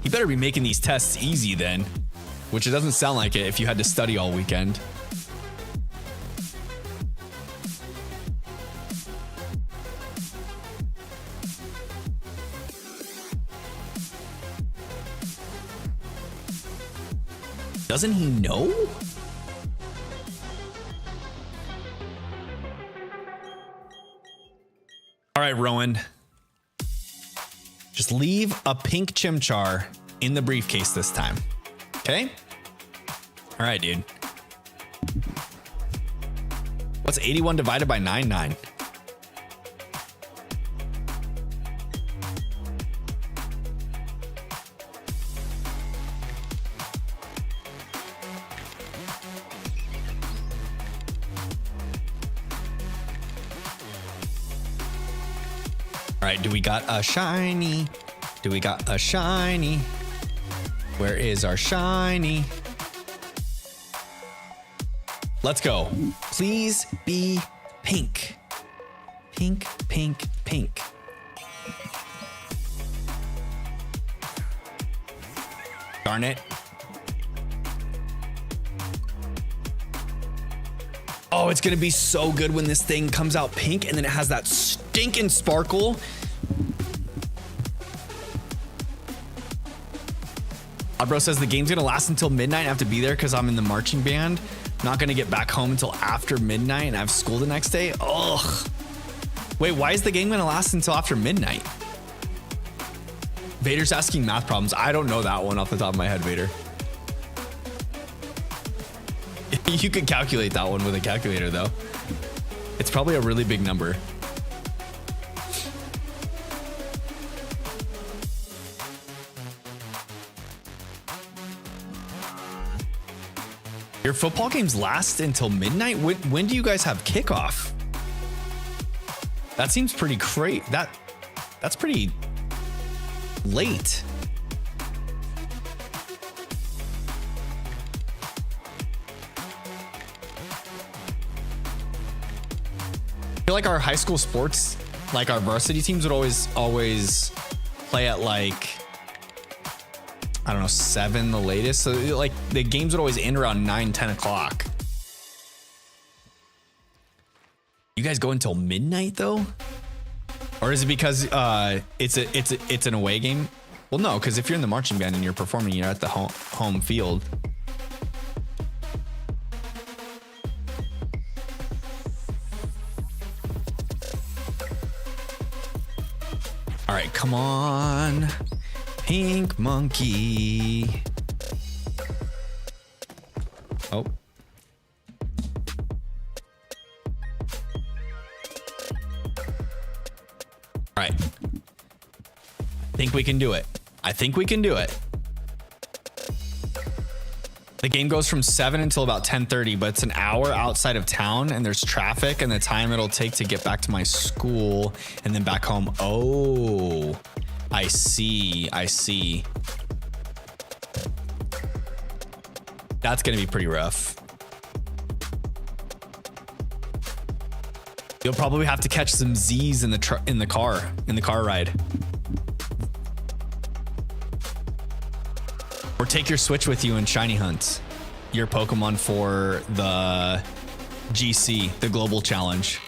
[SPEAKER 1] He better be making these tests easy then. Which it doesn't sound like it if you had to study all weekend. Doesn't he know? All right, Rowan. Just leave a pink Chimchar in the briefcase this time. Okay? All right, dude. What's 81 divided by 99? All right, do we got a shiny? Do we got a shiny? Where is our shiny? Let's go. Please be pink. Pink, pink, pink. Darn it. Oh, it's gonna be so good when this thing comes out pink and then it has that stinking sparkle. Bro says the game's gonna last until midnight. I have to be there because I'm in the marching band. Not gonna get back home until after midnight and I have school the next day. Ugh. Wait, why is the game gonna last until after midnight? Vader's asking math problems. I don't know that one off the top of my head, Vader. You could calculate that one with a calculator though. It's probably a really big number. Your football games last until midnight? When do you guys have kickoff? That seems pretty crazy. That's pretty late. I feel like our high school sports, like our varsity teams would always play at like, I don't know, 7 the latest. So like the games would always end around 9, 10 o'clock. You guys go until midnight though? Or is it because it's an away game? Well, no, because if you're in the marching band and you're performing, you're at the home field. All right, come on. Pink monkey. Oh. All right. Think we can do it. I think we can do it. The game goes from 7 until about 10:30, but it's an hour outside of town and there's traffic and the time it'll take to get back to my school and then back home. Oh, I see. I see. That's going to be pretty rough. You'll probably have to catch some Z's in the car ride. Or take your Switch with you and shiny hunt your Pokemon for the GC, the global challenge.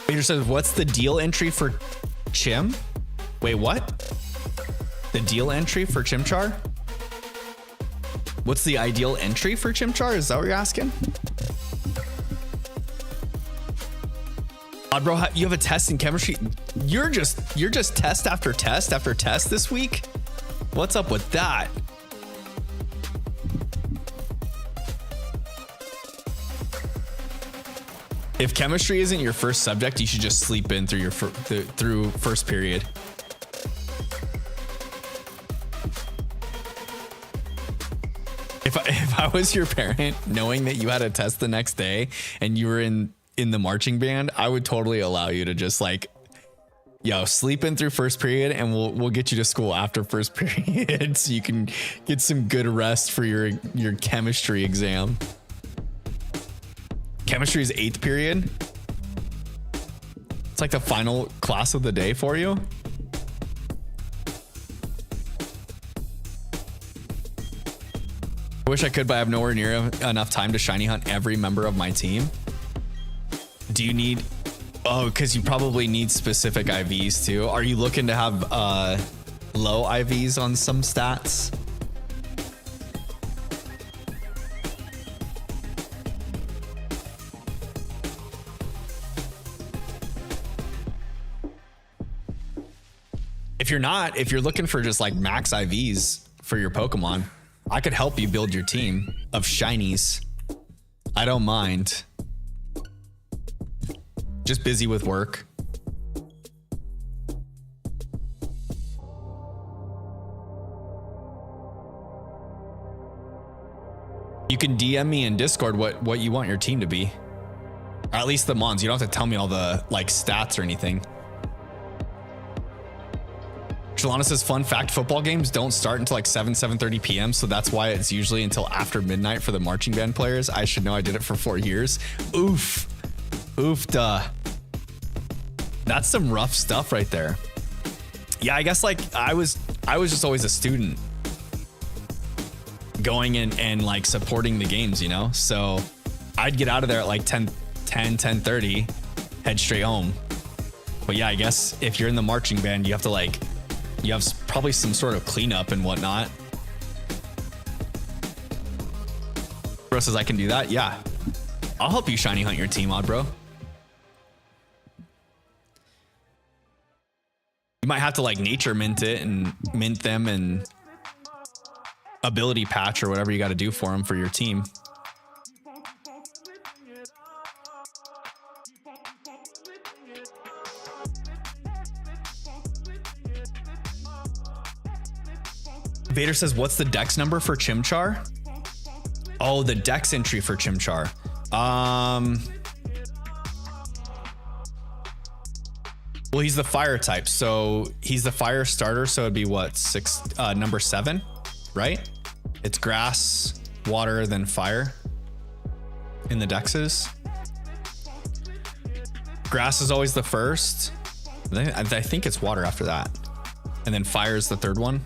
[SPEAKER 1] Peter says, what's the deal entry for Chim? Wait, what? The deal entry for Chimchar? What's the ideal entry for Chimchar? Is that what you're asking? Bro, you have a test in chemistry. You're just test after test after test this week. What's up with that? If chemistry isn't your first subject, you should just sleep in through through first period. If I was your parent, knowing that you had a test the next day and you were in the marching band, I would totally allow you to just like, yo, sleep in through first period and we'll get you to school after first period so you can get some good rest for your chemistry exam. Chemistry is 8th period. It's like the final class of the day for you. I wish I could, but I have nowhere near enough time to shiny hunt every member of my team. Do you need... Oh, because you probably need specific IVs too. Are you looking to have low IVs on some stats? If you're looking for just like max IVs for your Pokemon, I could help you build your team of shinies. I don't mind. Just busy with work. You can DM me in Discord what you want your team to be. Or at least the mons. You don't have to tell me all the like stats or anything. Shalana says, fun fact, football games don't start until like 7:30 p.m. So that's why it's usually until after midnight for the marching band players. I should know, I did it for 4 years. Oof. Oof, duh. That's some rough stuff right there. Yeah, I guess like I was just always a student going in and like supporting the games, you know? So I'd get out of there at like 10:30, head straight home. But yeah, I guess if you're in the marching band, you have probably some sort of cleanup and whatnot. Bro says I can do that. Yeah, I'll help you shiny hunt your team, Odd Bro. You might have to like nature mint it and mint them and ability patch or whatever you got to do for them for your team. Vader says, what's the dex number for Chimchar? Oh, the dex entry for Chimchar. Well, he's the fire type, so he's the fire starter, so it'd be what, number 7, right? It's grass, water, then fire in the dexes. Grass is always the first. I think it's water after that. And then fire is the third one.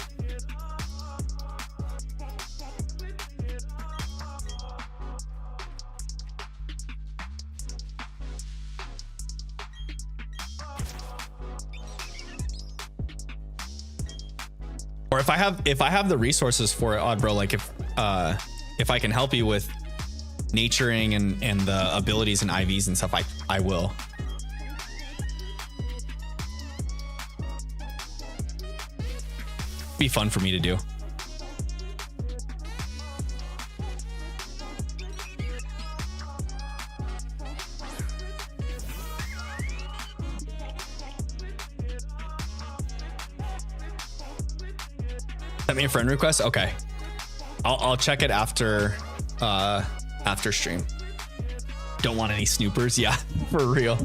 [SPEAKER 1] Or if I have the resources for it, Odd Bro, like if I can help you with naturing and the abilities and IVs and stuff, I will. Be fun for me to do. Send me a friend request. Okay, I'll check it after stream. Don't want any snoopers. Yeah, for real.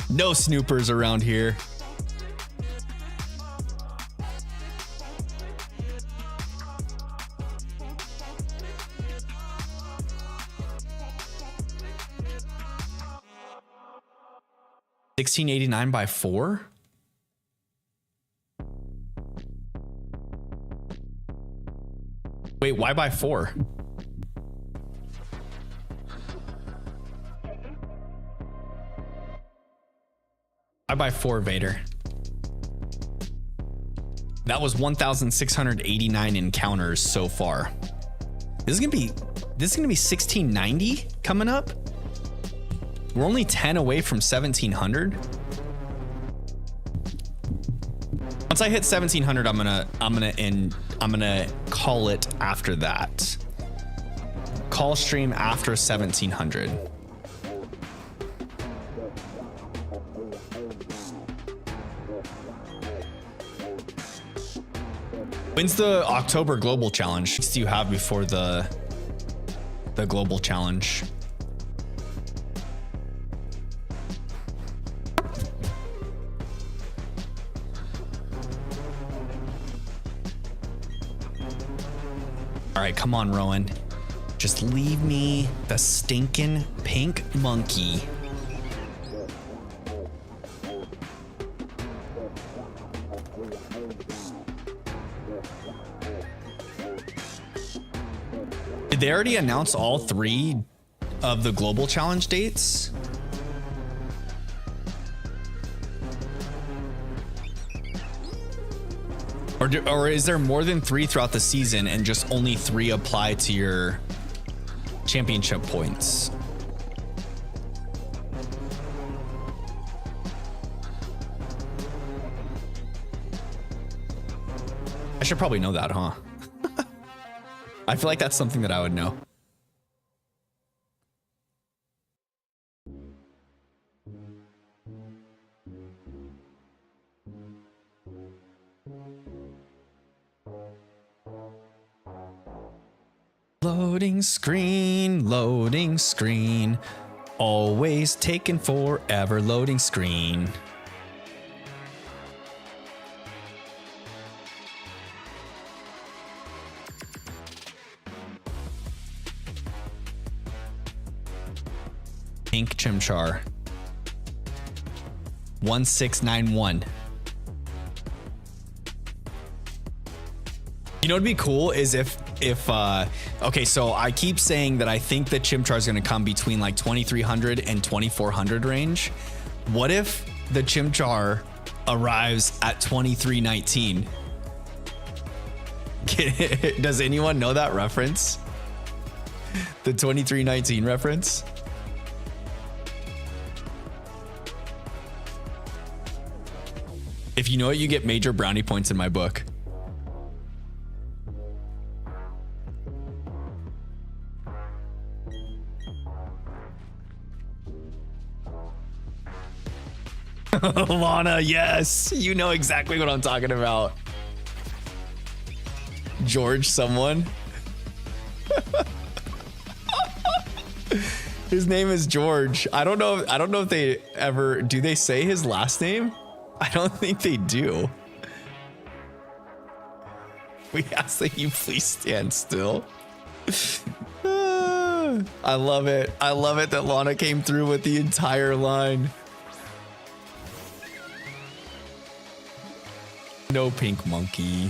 [SPEAKER 1] No snoopers around here. $16.89 by 4. Wait, why by 4? Why by 4, Vader? That was 1,689 encounters so far. This is gonna be $16.90 coming up. We're only 10 away from 1,700. Once I hit 1,700, I'm gonna call it after that. Call stream after 1,700. When's the October Global Challenge? What do you have before the Global Challenge? All right, come on, Rowan. Just leave me the stinking pink monkey. Did they already announce all 3 of the Global Challenge dates? Or is there more than 3 throughout the season and just only 3 apply to your championship points? should probably know that, huh? I feel like that's something that I would know. Loading screen, loading screen. Always taking forever, loading screen. Pink Chimchar. 1691. You know what'd be cool is if okay, so I keep saying that I think that Chimchar is going to come between like 2300 and 2400 range. What if the Chimchar arrives at 2319? Does anyone know that reference? The 2319 reference? If you know it, you get major brownie points in my book. Lana, yes, you know exactly what I'm talking about. George someone. His name is George. I don't know if they ever do. They say his last name? I don't think they do. We ask that you please stand still. I love it. I love it that Lana came through with the entire line. No pink monkey.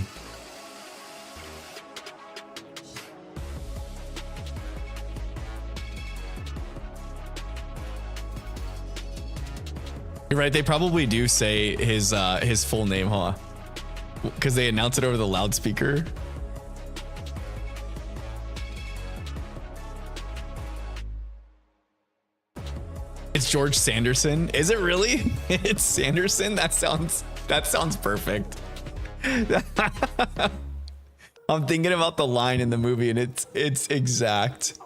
[SPEAKER 1] You're right. They probably do say his full name, huh? Because they announce it over the loudspeaker. It's George Sanderson. Is it really? It's Sanderson. That sounds perfect. I'm thinking about the line in the movie, and it's exact.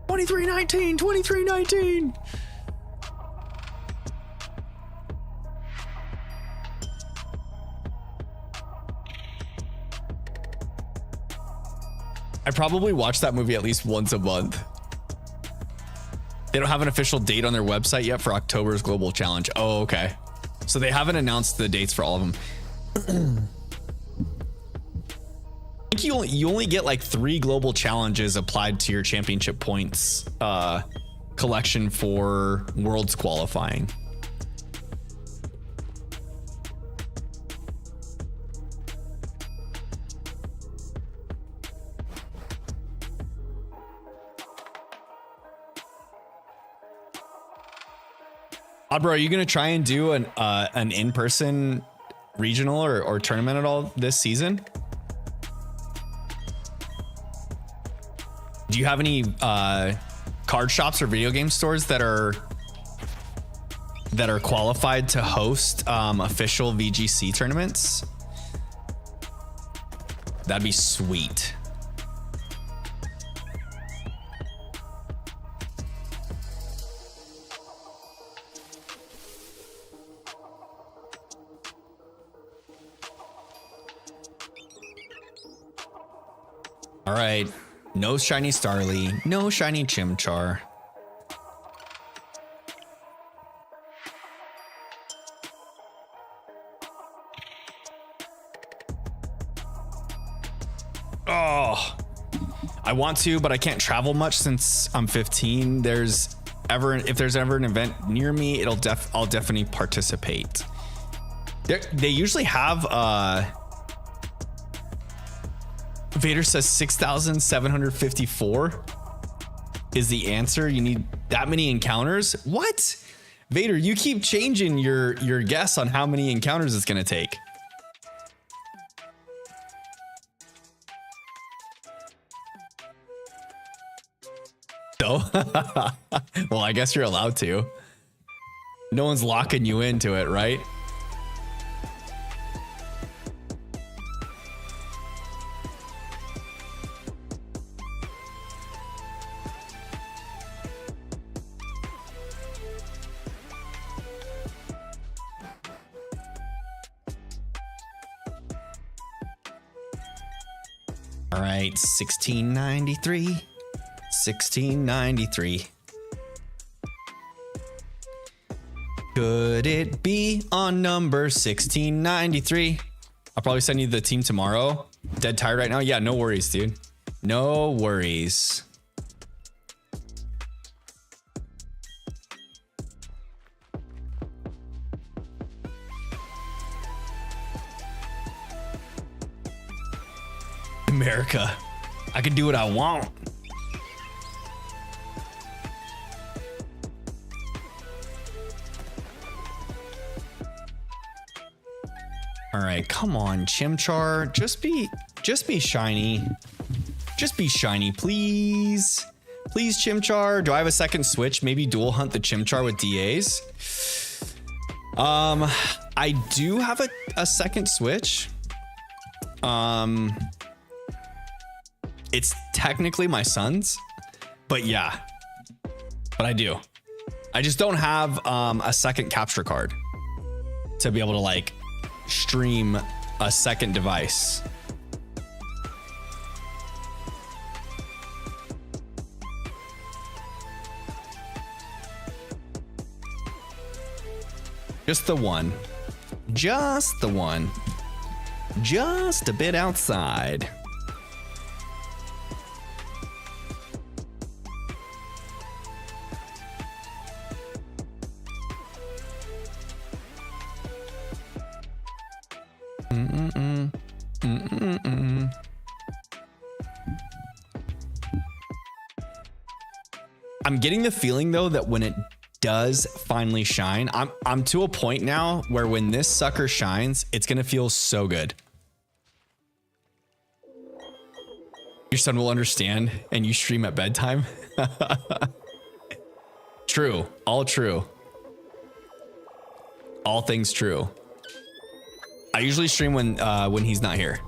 [SPEAKER 1] $23.19. I probably watch that movie at least once a month. They don't have an official date on their website yet for October's global challenge. Oh, okay. So they haven't announced the dates for all of them. I think you only get like 3 global challenges applied to your championship points collection for Worlds qualifying. Bro, are you gonna try and do an in-person regional or tournament at all this season? Do you have any card shops or video game stores that are qualified to host official VGC tournaments? That'd be sweet. All right, no shiny Starly, no shiny Chimchar. Oh, I want to, but I can't travel much since I'm 15. If there's ever an event near me, I'll definitely participate. They usually have Vader says 6,754 is the answer. You need that many encounters? What? Vader, you keep changing your guess on how many encounters it's going to take. though. Well, I guess you're allowed to. No one's locking you into it, right? All right, 1693. 1693. Could it be on number 1693? I'll probably send you the team tomorrow. Dead tired right now? Yeah, no worries, dude. No worries. America, I can do what I want. All right, come on, Chimchar. Just be shiny. Just be shiny, please. Please, Chimchar. Do I have a second switch? Maybe dual hunt the Chimchar with DAs. I do have a second switch. It's technically my son's, but yeah. But I do. I just don't have a second capture card to be able to like stream a second device. Just the one. Just the one. Just a bit outside. I'm getting the feeling though that when it does finally shine, I'm to a point now where when this sucker shines, it's gonna feel so good. Your son will understand and you stream at bedtime. True, all true. All things true. I usually stream when he's not here.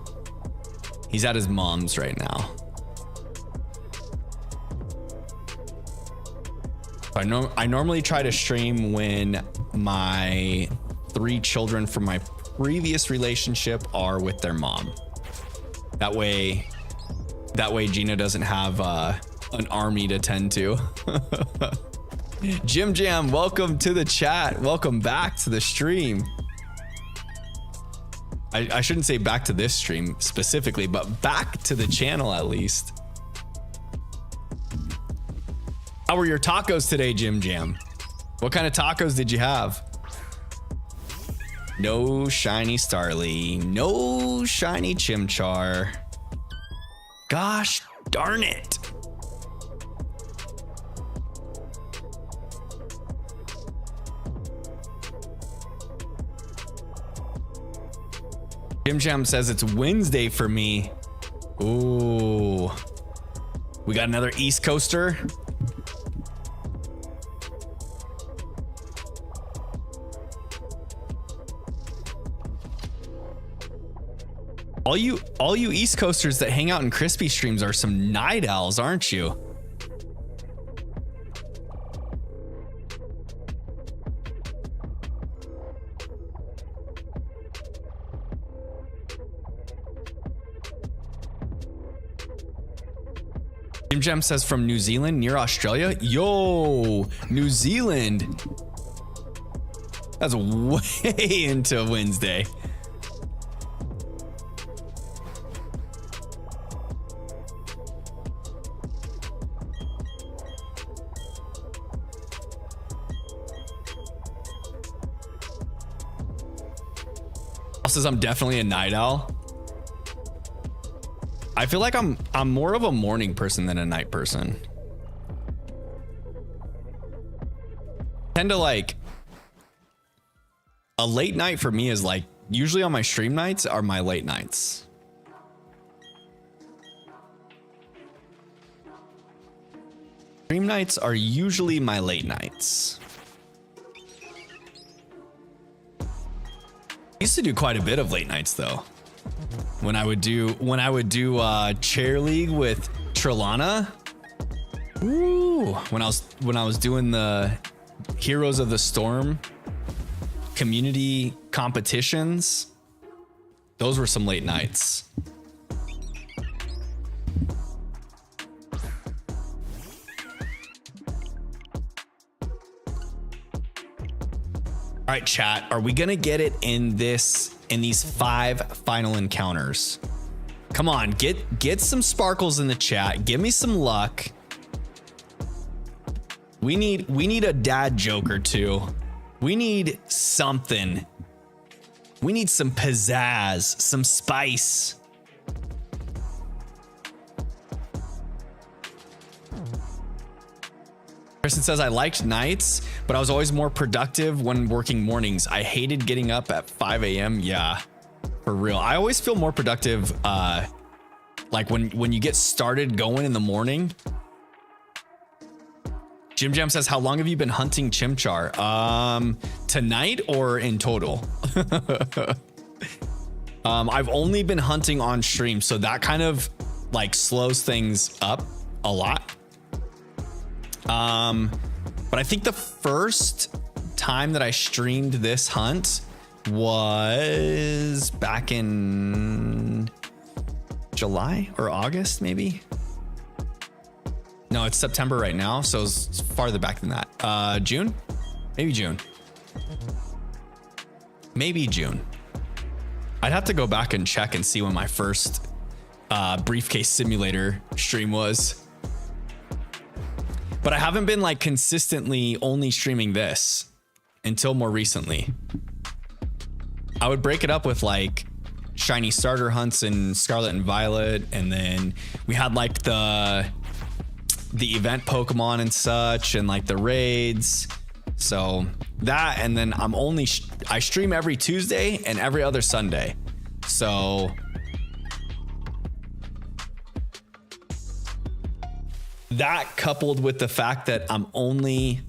[SPEAKER 1] He's at his mom's right now. I normally try to stream when my 3 children from my previous relationship are with their mom. That way Gina doesn't have an army to tend to. Jim Jam, welcome to the chat. Welcome back to the stream. I shouldn't say back to this stream specifically, but back to the channel at least. How were your tacos today, Jim Jam? What kind of tacos did you have? No shiny Starly. No shiny Chimchar. Gosh darn it. Jim Jam says it's Wednesday for me. Ooh. We got another East Coaster. All you East Coasters that hang out in Crispy streams are some night owls, aren't you? Jim Jam says from New Zealand near Australia. Yo, New Zealand. That's way into Wednesday. Says I'm definitely a night owl. I feel like I'm more of a morning person than a night person. Tend to like a late night for me is like usually on my stream nights are my late nights. Stream nights are usually my late nights. I used to do quite a bit of late nights though. When I would do chair league with Trelana. Ooh, when I was doing the Heroes of the Storm community competitions, those were some late nights. All right, chat, are we gonna get it in these 5 final encounters? Come on, get some sparkles in the chat. Give me some luck. We need a dad joke or two. We need something. We need some pizzazz, some spice. Kristen says, I liked nights, but I was always more productive when working mornings. I hated getting up at 5 a.m. Yeah, for real. I always feel more productive like when you get started going in the morning. Jim Jam says, how long have you been hunting Chimchar? Tonight or in total? I've only been hunting on stream, so that kind of like slows things up a lot. But I think the first time that I streamed this hunt was back in July or August, maybe. No, it's September right now, so it's farther back than that. June? Maybe June. Maybe June. I'd have to go back and check and see when my first briefcase simulator stream was. But I haven't been like consistently only streaming this until more recently. I would break it up with like shiny starter hunts and Scarlet and Violet, and then we had like the event Pokemon and such, and like the raids. So that, and then I stream every Tuesday and every other Sunday. So that, coupled with the fact that I'm only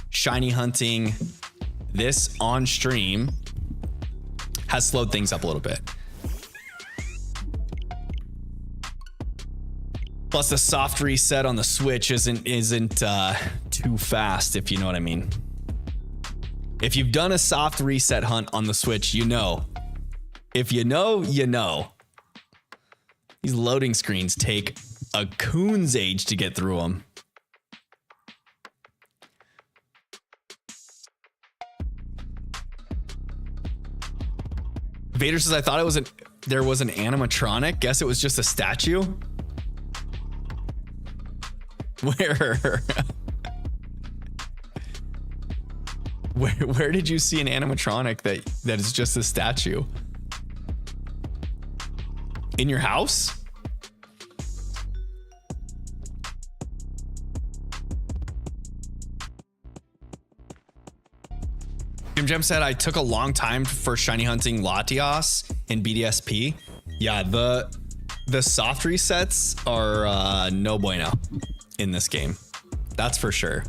[SPEAKER 1] shiny hunting this on stream, has slowed things up a little bit. Plus the soft reset on the Switch isn't too fast, if you know what I mean. If you've done a soft reset hunt on the Switch, you know. If you know, you know. These loading screens take a coon's age to get through them. Vader says, I thought there was an animatronic. Guess it was just a statue. Where did you see an animatronic that is just a statue? In your house? Jim Jam said, I took a long time for shiny hunting Latias in BDSP. Yeah, the soft resets are no bueno in this game. That's for sure.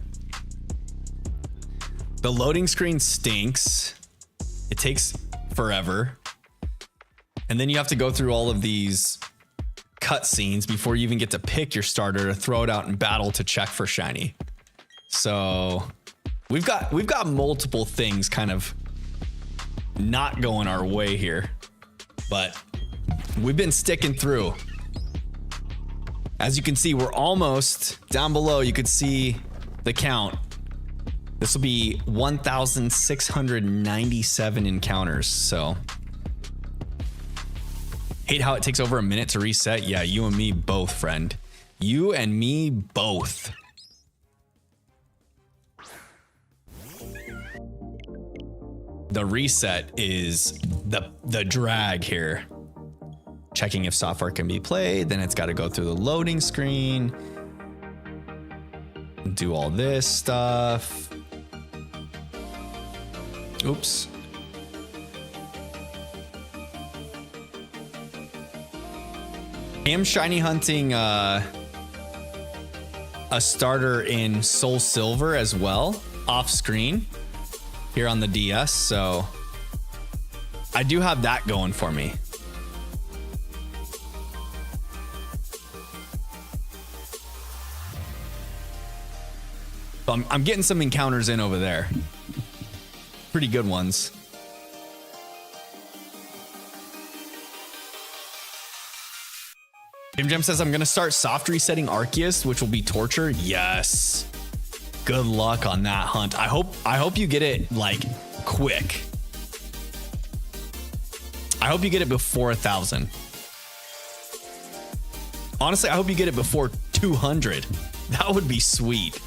[SPEAKER 1] The loading screen stinks. It takes forever. And then you have to go through all of these cutscenes before you even get to pick your starter to throw it out in battle to check for shiny. So we've got multiple things kind of not going our way here, but we've been sticking through. As you can see, we're almost down below. You could see the count. This will be 1,697 encounters. So hate how it takes over a minute to reset. Yeah, you and me both, friend. You and me both. The reset is the drag here. Checking if software can be played, then it's got to go through the loading screen, do all this stuff. Oops. I am shiny hunting a starter in Soul Silver as well, off screen here on the DS. So I do have that going for me. So I'm getting some encounters in over there. Pretty good ones. Jim Jam says, I'm going to start soft resetting Arceus, which will be torture. Yes. Good luck on that hunt. I hope you get it like quick. I hope you get it before 1,000. Honestly, I hope you get it before 200. That would be sweet.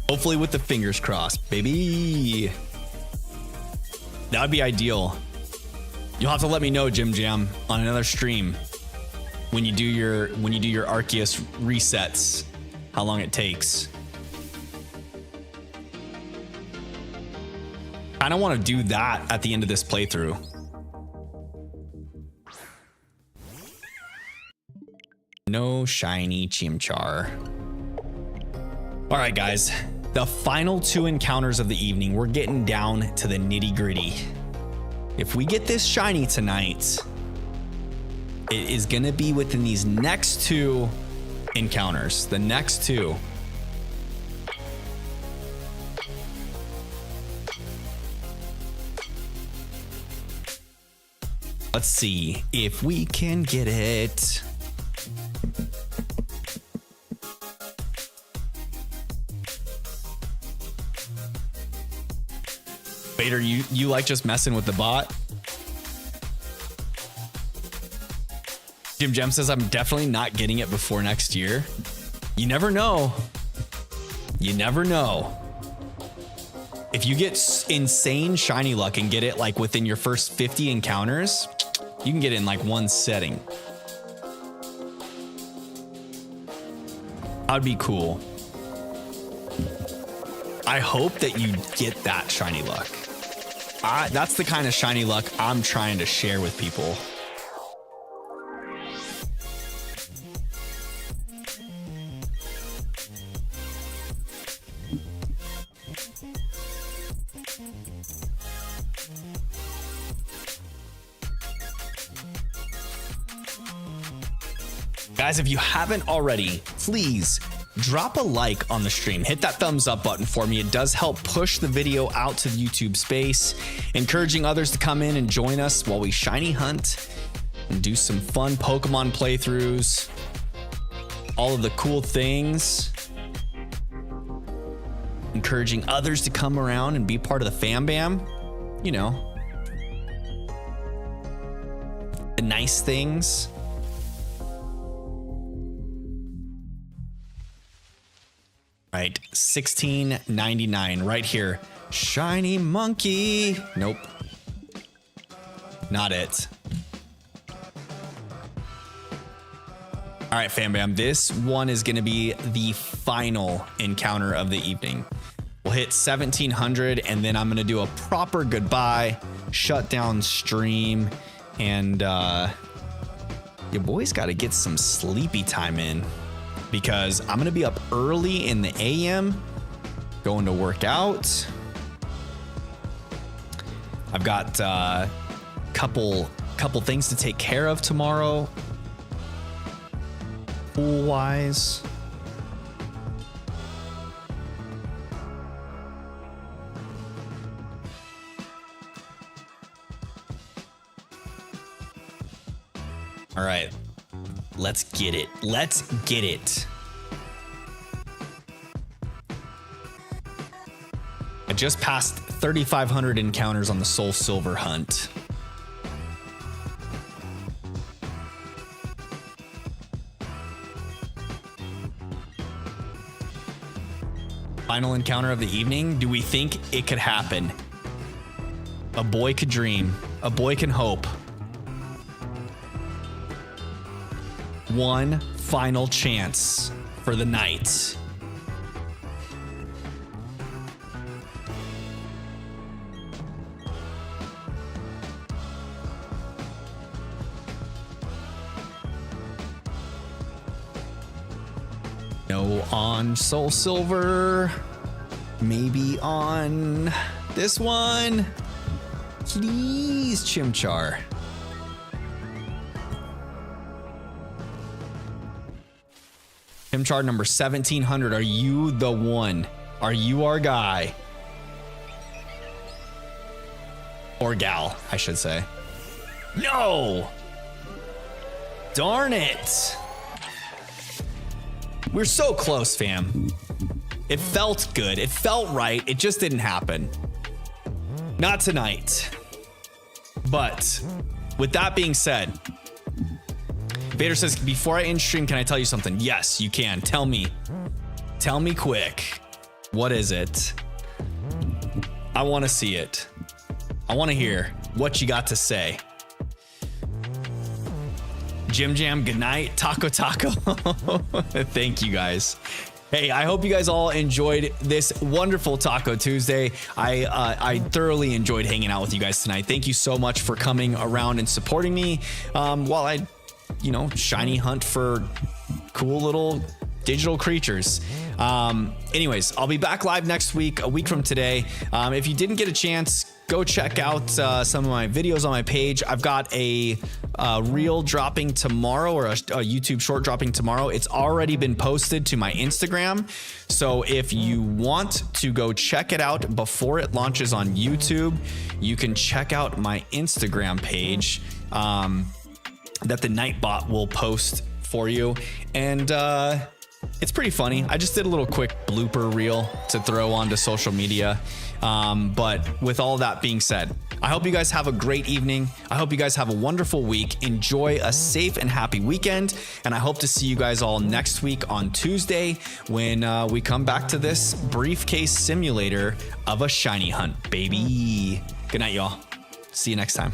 [SPEAKER 1] Hopefully with the fingers crossed, baby. That would be ideal. You'll have to let me know, Jim Jam, on another stream when you do your Arceus resets, how long it takes. I don't want to do that at the end of this playthrough. No shiny Chimchar. All right, guys. The final 2 encounters of the evening, we're getting down to the nitty gritty. If we get this shiny tonight, it is going to be within these next 2 encounters. The next 2. Let's see if we can get it. Vader, you like just messing with the bot? Jim Gem says, I'm definitely not getting it before next year. You never know. You never know. If you get insane shiny luck and get it like within your first 50 encounters, you can get it in like one setting. That'd be cool. I hope that you get that shiny luck. That's the kind of shiny luck I'm trying to share with people. Guys, if you haven't already, please drop a like on the stream. Hit that thumbs up button for me. It does help push the video out to the YouTube space, encouraging others to come in and join us while we shiny hunt and do some fun Pokemon playthroughs. All of the cool things. Encouraging others to come around and be part of the fam bam. You know, the nice things. Right, $16.99 right here. Shiny monkey. Nope. Not it. All right, fam bam. This one is going to be the final encounter of the evening. We'll hit 1,700 and then I'm going to do a proper goodbye, shut down stream, and your boy's got to get some sleepy time in, because I'm going to be up early in the AM going to work out. I've got a couple things to take care of tomorrow, pool wise. All right. Let's get it. Let's get it. I just passed 3,500 encounters on the Soul Silver hunt. Final encounter of the evening. Do we think it could happen? A boy could dream. A boy can hope. One final chance for the night. No on Soul Silver. Maybe on this one. Please, Chimchar. Chimchar number 1700. Are you the one? Are you our guy? Or gal, I should say. No! Darn it! We're so close, fam. It felt good. It felt right. It just didn't happen. Not tonight. But with that being said, Vader says, before I end stream, can I tell you something? Yes, you can. Tell me. Tell me quick. What is it? I want to see it. I want to hear what you got to say. Jim Jam, good night. Taco Taco. Thank you guys. Hey, I hope you guys all enjoyed this wonderful Taco Tuesday. I thoroughly enjoyed hanging out with you guys tonight. Thank you so much for coming around and supporting me while I, shiny hunt for cool little digital creatures. Anyways, I'll be back live next week, a week from today. If you didn't get a chance, go check out some of my videos on my page. I've got a reel dropping tomorrow, or a YouTube short dropping tomorrow. It's already been posted to my Instagram. So if you want to go check it out before it launches on YouTube, you can check out my Instagram page that the Nightbot will post for you. And it's pretty funny. I just did a little quick blooper reel to throw onto social media. But with all that being said, I hope you guys have a great evening. I hope you guys have a wonderful week. Enjoy a safe and happy weekend. And I hope to see you guys all next week on Tuesday when we come back to this briefcase simulator of a shiny hunt, baby. Good night, y'all. See you next time.